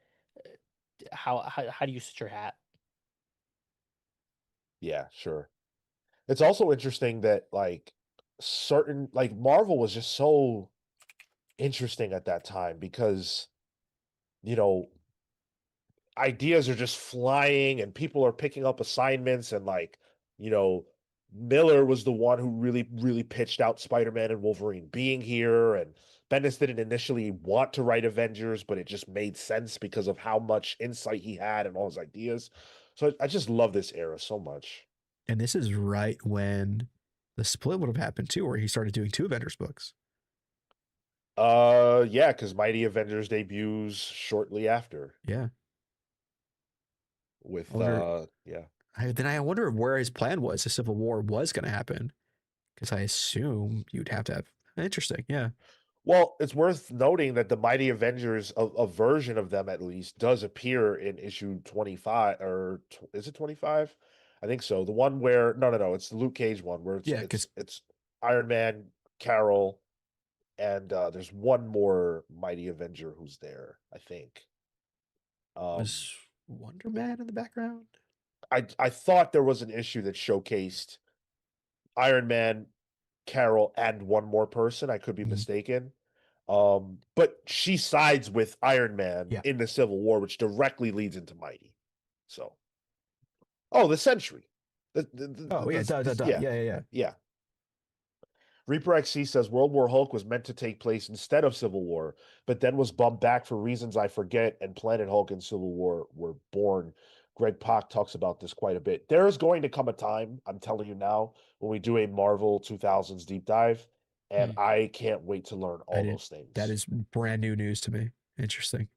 [SPEAKER 3] how do you switch your hat?
[SPEAKER 1] yeah, sure. It's also interesting that, like, certain, like, Marvel was just so interesting at that time because, you know, ideas are just flying and people are picking up assignments and, like, you know, Miller was the one who really pitched out Spider-Man and Wolverine being here, and Bendis didn't initially want to write Avengers, but it just made sense because of how much insight he had and all his ideas. So I just love this era so much.
[SPEAKER 2] And this is right when the split would have happened too, where he started doing 2 Avengers books.
[SPEAKER 1] Yeah, because Mighty Avengers debuts shortly after
[SPEAKER 2] Yeah.
[SPEAKER 1] with
[SPEAKER 2] I wonder,
[SPEAKER 1] yeah.
[SPEAKER 2] I wonder where his plan was. The Civil War was going to happen, because I assume you'd have to have. Interesting. Yeah.
[SPEAKER 1] Well, it's worth noting that the Mighty Avengers, a version of them at least, does appear in issue 25, or is it 25? I think so. The one where no, it's the Luke Cage one where
[SPEAKER 2] Yeah. Because
[SPEAKER 1] it's Iron Man, Carol, and there's one more Mighty Avenger who's there, I think.
[SPEAKER 2] was Wonder Man in the background?
[SPEAKER 1] I thought there was an issue that showcased Iron Man, Carol, and one more person. I could be
[SPEAKER 2] Mhm.
[SPEAKER 1] mistaken. But she sides with Iron Man
[SPEAKER 2] Yeah.
[SPEAKER 1] in the Civil War, which directly leads into Mighty. So, oh, the Sentry.
[SPEAKER 2] Oh, yeah. Duh.
[SPEAKER 1] Yeah,
[SPEAKER 2] Yeah.
[SPEAKER 1] yeah. Reaper XC says World War Hulk was meant to take place instead of Civil War, but then was bumped back for reasons I forget, and Planet Hulk and Civil War were born. Greg Pak talks about this quite a bit. There is going to come a time, I'm telling you now, when we do a Marvel 2000s deep dive, and
[SPEAKER 3] Hmm.
[SPEAKER 1] I can't wait to learn
[SPEAKER 2] I
[SPEAKER 1] all
[SPEAKER 2] didn't.
[SPEAKER 1] those things.
[SPEAKER 2] That is brand new news to me. Interesting.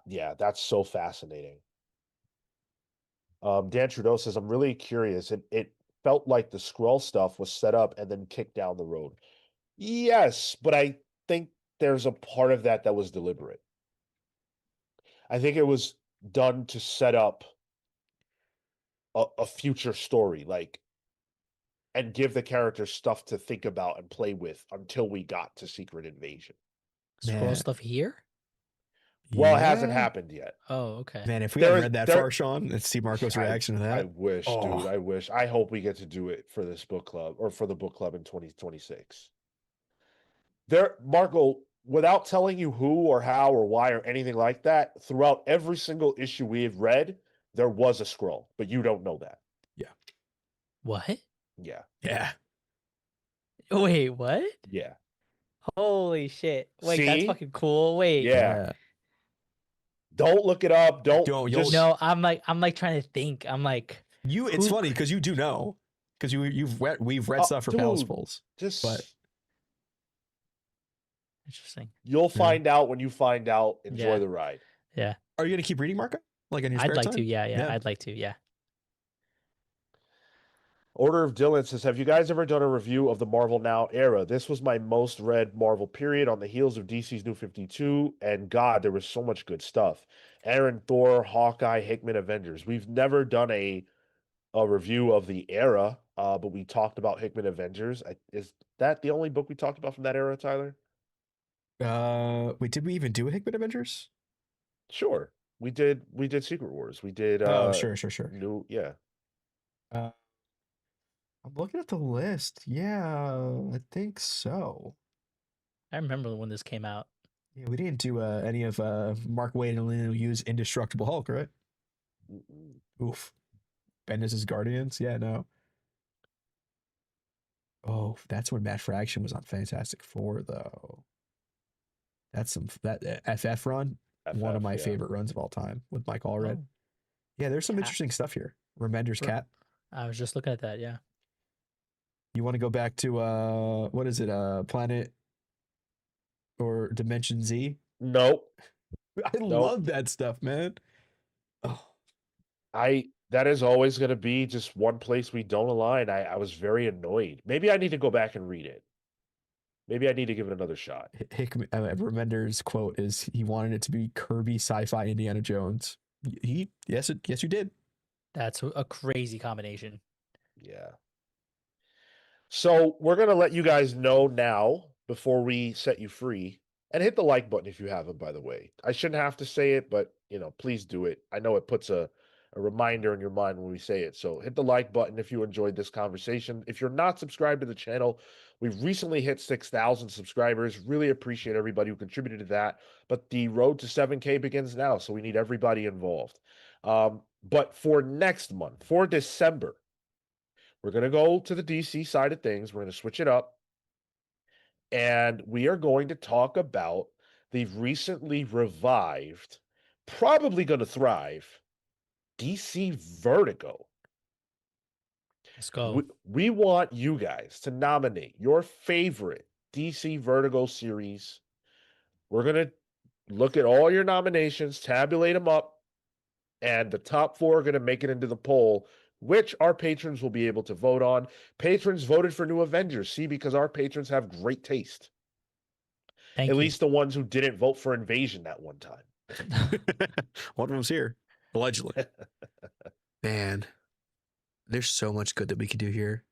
[SPEAKER 1] Yeah, that's so fascinating. Dan Trudeau says, I'm really curious. It felt like the scroll stuff was set up and then kicked down the road. Yes, but I think there's a part of that that was deliberate. I think it was done to set up a future story, like, and give the characters stuff to think about and play with until we got to Secret Invasion.
[SPEAKER 3] Scroll
[SPEAKER 2] Man.
[SPEAKER 3] stuff here?
[SPEAKER 1] Well, it hasn't
[SPEAKER 2] Yeah.
[SPEAKER 1] happened yet.
[SPEAKER 3] Oh, okay.
[SPEAKER 2] Man, if we had
[SPEAKER 1] There is
[SPEAKER 2] read that
[SPEAKER 1] there
[SPEAKER 2] far, Sean, and see Marco's
[SPEAKER 1] I
[SPEAKER 2] reaction to
[SPEAKER 1] I
[SPEAKER 2] that.
[SPEAKER 1] wish, dude.
[SPEAKER 2] Oh,
[SPEAKER 1] I wish. I hope we get to do it for this book club or for the book club in 2026. There, Marco, without telling you who or how or why or anything like that, throughout every single issue we have read, there was a scroll, but you don't know that.
[SPEAKER 2] yeah.
[SPEAKER 3] What?
[SPEAKER 1] Yeah.
[SPEAKER 2] Yeah.
[SPEAKER 3] Wait, what?
[SPEAKER 1] Yeah.
[SPEAKER 3] Holy shit. Wait, that's
[SPEAKER 1] See?
[SPEAKER 3] fucking cool. Wait.
[SPEAKER 1] Yeah.
[SPEAKER 2] Yeah.
[SPEAKER 1] Don't look it up. Don't
[SPEAKER 2] Don't you'll
[SPEAKER 1] just
[SPEAKER 3] No, I'm like trying to think. I'm like,
[SPEAKER 2] you it's
[SPEAKER 3] who
[SPEAKER 2] funny because you do know. Because we've read stuff for
[SPEAKER 1] dude,
[SPEAKER 2] Palacepools. But
[SPEAKER 1] just
[SPEAKER 3] interesting.
[SPEAKER 1] you'll
[SPEAKER 2] yeah.
[SPEAKER 1] find out when you find out. Enjoy
[SPEAKER 3] Yeah.
[SPEAKER 1] the ride.
[SPEAKER 3] Yeah.
[SPEAKER 2] Are you gonna keep reading, Marco? Like in your
[SPEAKER 3] I'd
[SPEAKER 2] spare
[SPEAKER 3] like
[SPEAKER 2] time?
[SPEAKER 3] to. Yeah. I'd like to. Yeah.
[SPEAKER 1] Order of Dylan says, have you guys ever done a review of the Marvel Now era? This was my most read Marvel period on the heels of DC's New 52, and God, there was so much good stuff. Aaron, Thor, Hawkeye, Hickman, Avengers. We've never done a review of the era, but we talked about Hickman Avengers. Is that the only book we talked about from that era, Tyler?
[SPEAKER 2] Wait, did we even do a Hickman Avengers?
[SPEAKER 1] Sure. We did Secret Wars. We did
[SPEAKER 2] Oh, sure.
[SPEAKER 1] new yeah.
[SPEAKER 2] Uh, I'm looking at the list. Yeah, I think so.
[SPEAKER 3] I remember when this came out.
[SPEAKER 2] Yeah, we didn't do any of Mark Waid and Lino Yu's Indestructible Hulk, right?
[SPEAKER 1] Mm-mm.
[SPEAKER 2] Oof. Bendis' Guardians? Yeah, no. Oh, that's when Matt Fraction was on Fantastic Four, though. That's some that FF run, one of
[SPEAKER 1] FF,
[SPEAKER 2] my
[SPEAKER 1] yeah.
[SPEAKER 2] favorite runs of all time with Mike Allred.
[SPEAKER 3] Oh,
[SPEAKER 2] Yeah, there's some
[SPEAKER 3] Cat.
[SPEAKER 2] interesting stuff here. Remender's
[SPEAKER 3] Re-
[SPEAKER 2] Cat.
[SPEAKER 3] I was just looking at that. Yeah.
[SPEAKER 2] You want to go back to what is it? Planet or Dimension Z?
[SPEAKER 1] Nope.
[SPEAKER 2] I
[SPEAKER 1] Nope.
[SPEAKER 2] love that stuff, man. Oh,
[SPEAKER 1] That is always going to be just one place we don't align. I was very annoyed. Maybe I need to go back and read it. Maybe I need to give it another shot.
[SPEAKER 2] Hickman, Remender's quote is he wanted it to be Kirby sci-fi Indiana Jones. Yes, you did.
[SPEAKER 3] That's a crazy combination.
[SPEAKER 1] Yeah. So we're going to let you guys know now before we set you free. And hit the like button if you haven't, by the way. I shouldn't have to say it, but please do it. I know it puts a a reminder in your mind when we say it. So hit the like button if you enjoyed this conversation. If you're not subscribed to the channel, we've recently hit 6,000 subscribers. Really appreciate everybody who contributed to that. But the road to 7K begins now, so we need everybody involved. But for next month, for December, we're going to go to the DC side of things. We're going to switch it up. And we are going to talk about the recently revived, probably going to thrive, DC Vertigo.
[SPEAKER 3] Let's go.
[SPEAKER 1] We want you guys to nominate your favorite DC Vertigo series. We're going to look at all your nominations, tabulate them up, and the top 4 are going to make it into the poll, which our patrons will be able to vote on. Patrons voted for New Avengers. See, because our patrons have great taste.
[SPEAKER 3] Thank
[SPEAKER 1] At
[SPEAKER 3] you.
[SPEAKER 1] least the ones who didn't vote for Invasion that one time.
[SPEAKER 2] One of them's here, allegedly. Man, there's so much good that we could do here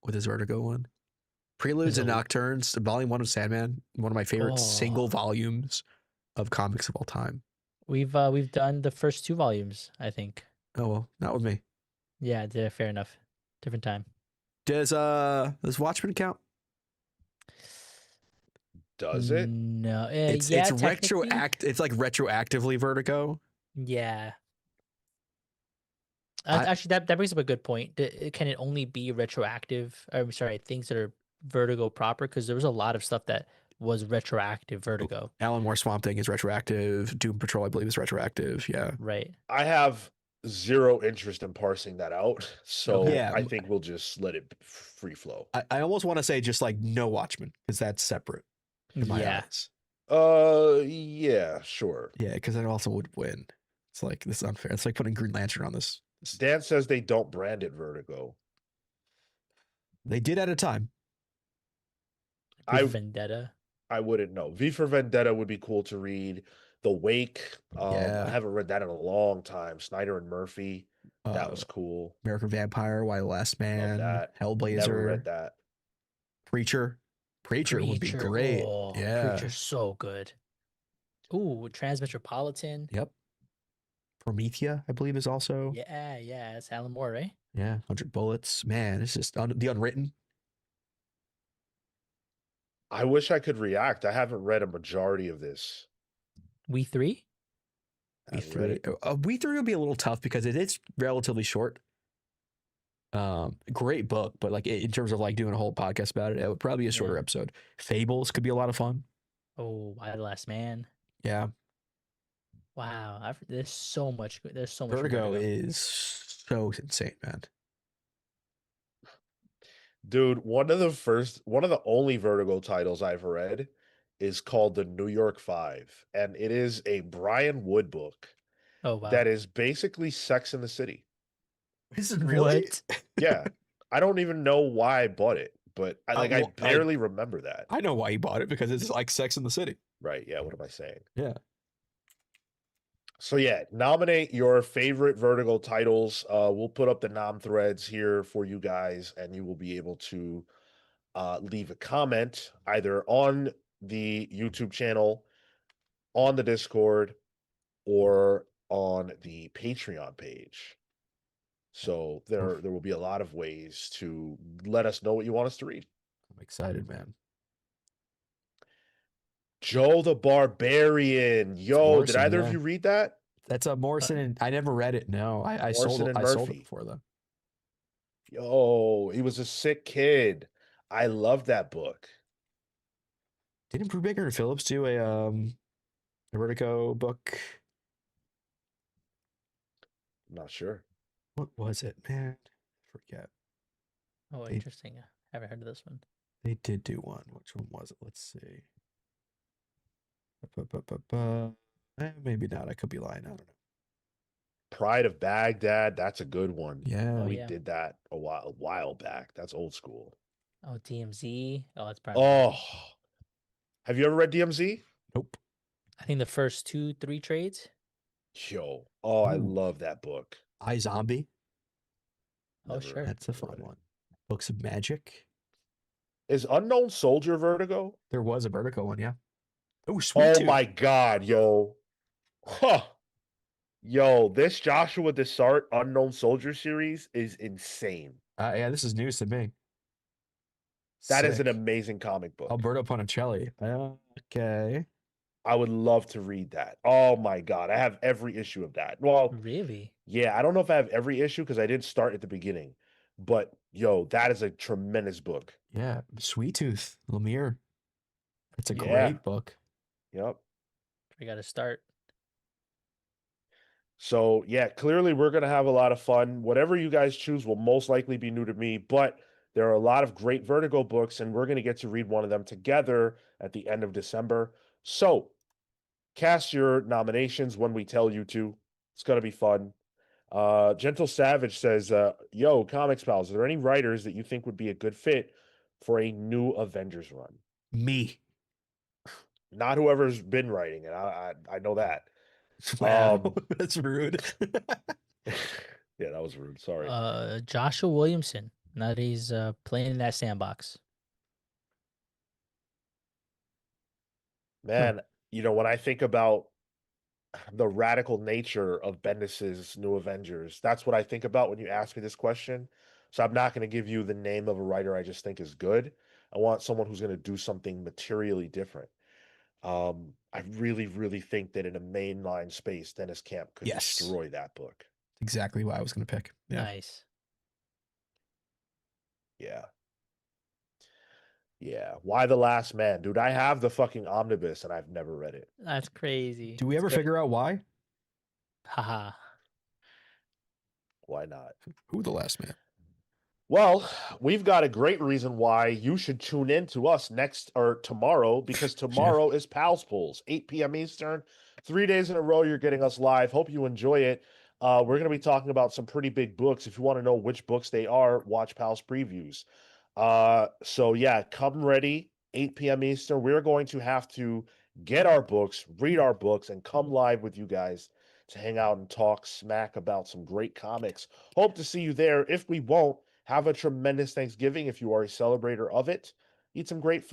[SPEAKER 2] with this Vertigo one. Preludes and Nocturnes, Volume 1 of Sandman, one of my favorite single volumes of comics of all time.
[SPEAKER 3] We've done the first 2 volumes, I think.
[SPEAKER 2] Oh well, not with me.
[SPEAKER 3] Yeah, fair enough. Different time.
[SPEAKER 2] Does Watchmen count?
[SPEAKER 1] Does it?
[SPEAKER 3] No.
[SPEAKER 2] It's
[SPEAKER 3] technically.
[SPEAKER 2] It's like retroactively Vertigo.
[SPEAKER 3] Yeah. Actually, that brings up a good point. Can it only be retroactive? I'm sorry, things that are Vertigo proper? Because there was a lot of stuff that was retroactive Vertigo.
[SPEAKER 2] Alan Moore Swamp Thing is retroactive. Doom Patrol, I believe, is retroactive. Yeah.
[SPEAKER 3] Right.
[SPEAKER 1] I have zero interest in parsing that out, so
[SPEAKER 2] Yeah.
[SPEAKER 1] I think we'll just let it free flow.
[SPEAKER 2] I almost want to say just like no Watchmen, because that's separate in my eyes.
[SPEAKER 1] Yeah, sure.
[SPEAKER 2] Yeah, because it also would win. It's like, this is unfair. It's like putting Green Lantern on this.
[SPEAKER 1] Dan says they don't brand it Vertigo.
[SPEAKER 2] They did at a time.
[SPEAKER 3] Vendetta.
[SPEAKER 1] I wouldn't know. V for Vendetta would be cool to read. The Wake.
[SPEAKER 2] Yeah.
[SPEAKER 1] I haven't read that in a long time. Snyder and Murphy. That was cool.
[SPEAKER 2] American Vampire, Why the Last Man,
[SPEAKER 1] that.
[SPEAKER 2] Hellblazer.
[SPEAKER 1] Never read that.
[SPEAKER 2] Preacher would be great.
[SPEAKER 3] Oh,
[SPEAKER 2] Yeah.
[SPEAKER 3] Preacher's so good. Ooh, Transmetropolitan.
[SPEAKER 2] Yep. Promethea, I believe, is also.
[SPEAKER 3] Yeah, it's Alan Moore, right?
[SPEAKER 2] Yeah, 100 Bullets. Man, it's just the Unwritten.
[SPEAKER 1] I wish I could react. I haven't read a majority of this.
[SPEAKER 3] We 3?
[SPEAKER 2] We 3 would be a little tough because it is relatively short. Great book, but like in terms of like doing a whole podcast about it would probably be a shorter episode. Fables could be a lot of fun.
[SPEAKER 3] Oh, Why the Last Man.
[SPEAKER 2] Yeah.
[SPEAKER 3] Wow, there's so much. There's so much.
[SPEAKER 2] Vertigo is so insane, man.
[SPEAKER 1] Dude, one of the only Vertigo titles I've read is called The New York Five, and it is a Brian Wood book.
[SPEAKER 3] Oh wow.
[SPEAKER 1] That is basically Sex in the City.
[SPEAKER 2] Is it really?
[SPEAKER 3] What?
[SPEAKER 1] Yeah. I don't even know why I bought it, but I barely remember that.
[SPEAKER 2] I know why you bought it, because it's like Sex in the City.
[SPEAKER 1] Right, yeah, what am I saying?
[SPEAKER 2] Yeah.
[SPEAKER 1] So yeah, nominate your favorite Vertigo titles. We'll put up the nom threads here for you guys, and you will be able to leave a comment either on the YouTube channel, on the Discord, or on the Patreon page. So there will be a lot of ways to let us know what you want us to read.
[SPEAKER 2] I'm excited, man.
[SPEAKER 1] Joe the Barbarian. Yo,
[SPEAKER 2] Morrison,
[SPEAKER 1] did either of you read that?
[SPEAKER 2] That's a Morrison, and I never read it. No, I sold it. I sold it before though.
[SPEAKER 1] Yo, he was a sick kid. I love that book.
[SPEAKER 2] Didn't Brubaker and Phillips do a Vertigo book?
[SPEAKER 1] I'm not sure.
[SPEAKER 2] What was it, man? I forget.
[SPEAKER 3] Oh, interesting. I haven't heard of this one.
[SPEAKER 2] They did do one. Which one was it? Let's see. Maybe not. I could be lying. I don't know.
[SPEAKER 1] Pride of Baghdad. That's a good one.
[SPEAKER 2] Yeah.
[SPEAKER 1] We did that a while back. That's old school.
[SPEAKER 3] Oh, DMZ. Oh, that's probably.
[SPEAKER 1] Oh, have you ever read DMZ?
[SPEAKER 2] Nope.
[SPEAKER 3] I think the first 2-3 trades.
[SPEAKER 1] Yo, oh, I love that book.
[SPEAKER 2] iZombie.
[SPEAKER 3] Oh, sure.
[SPEAKER 2] That's a fun one. Books of Magic.
[SPEAKER 1] Is Unknown Soldier Vertigo?
[SPEAKER 2] There was a Vertigo one, yeah. Oh, sweet.
[SPEAKER 1] Oh my God, yo. Huh. Yo, this Joshua Dessart Unknown Soldier series is insane.
[SPEAKER 2] Yeah, this is news to me.
[SPEAKER 1] That is an
[SPEAKER 2] Sick.
[SPEAKER 1] amazing comic book.
[SPEAKER 2] Alberto Ponticelli. Okay.
[SPEAKER 1] I would love to read that. Oh my God. I have every issue of that. Well,
[SPEAKER 3] Really?
[SPEAKER 1] yeah, I don't know if I have every issue because I didn't start at the beginning. But yo, that is a tremendous book.
[SPEAKER 2] Yeah. Sweet Tooth, Lemire. It's a
[SPEAKER 1] Yeah.
[SPEAKER 2] great book.
[SPEAKER 1] Yep.
[SPEAKER 3] We got to start.
[SPEAKER 1] So yeah, clearly we're gonna have a lot of fun. Whatever you guys choose will most likely be new to me, but there are a lot of great Vertigo books, and we're gonna get to read one of them together at the end of December. So cast your nominations when we tell you to. It's gonna be fun. Gentle Savage says, yo, Comics Pals, are there any writers that you think would be a good fit for a new Avengers run?
[SPEAKER 2] Me.
[SPEAKER 1] Not whoever's been writing it. I know that.
[SPEAKER 2] Wow. That's rude.
[SPEAKER 1] Yeah, that was rude. Sorry.
[SPEAKER 3] Joshua Williamson. Now that he's playing in that sandbox.
[SPEAKER 1] Man, when I think about the radical nature of Bendis's New Avengers, that's what I think about when you ask me this question. So I'm not going to give you the name of a writer I just think is good. I want someone who's going to do something materially different. I really, really think that in a mainline space, Dennis Camp could
[SPEAKER 2] Yes.
[SPEAKER 1] destroy that book.
[SPEAKER 2] Exactly what I was going to pick. Yeah.
[SPEAKER 3] Nice.
[SPEAKER 1] Yeah. Yeah. Why the Last Man? Dude, I have the fucking omnibus and I've never read it.
[SPEAKER 3] That's crazy.
[SPEAKER 2] Do we ever figure out why?
[SPEAKER 3] Haha.
[SPEAKER 1] Why not?
[SPEAKER 2] Who the last man?
[SPEAKER 1] Well, we've got a great reason why you should tune in to us next or tomorrow, because tomorrow is Pals Pools, 8 p.m. Eastern. 3 days in a row, you're getting us live. Hope you enjoy it. We're going to be talking about some pretty big books. If you want to know which books they are, watch Pals Previews. So yeah, come ready, 8 p.m. Eastern. We're going to have to get our books, read our books, and come live with you guys to hang out and talk smack about some great comics. Hope to see you there. If we won't, have a tremendous Thanksgiving if you are a celebrator of it. Eat some great food.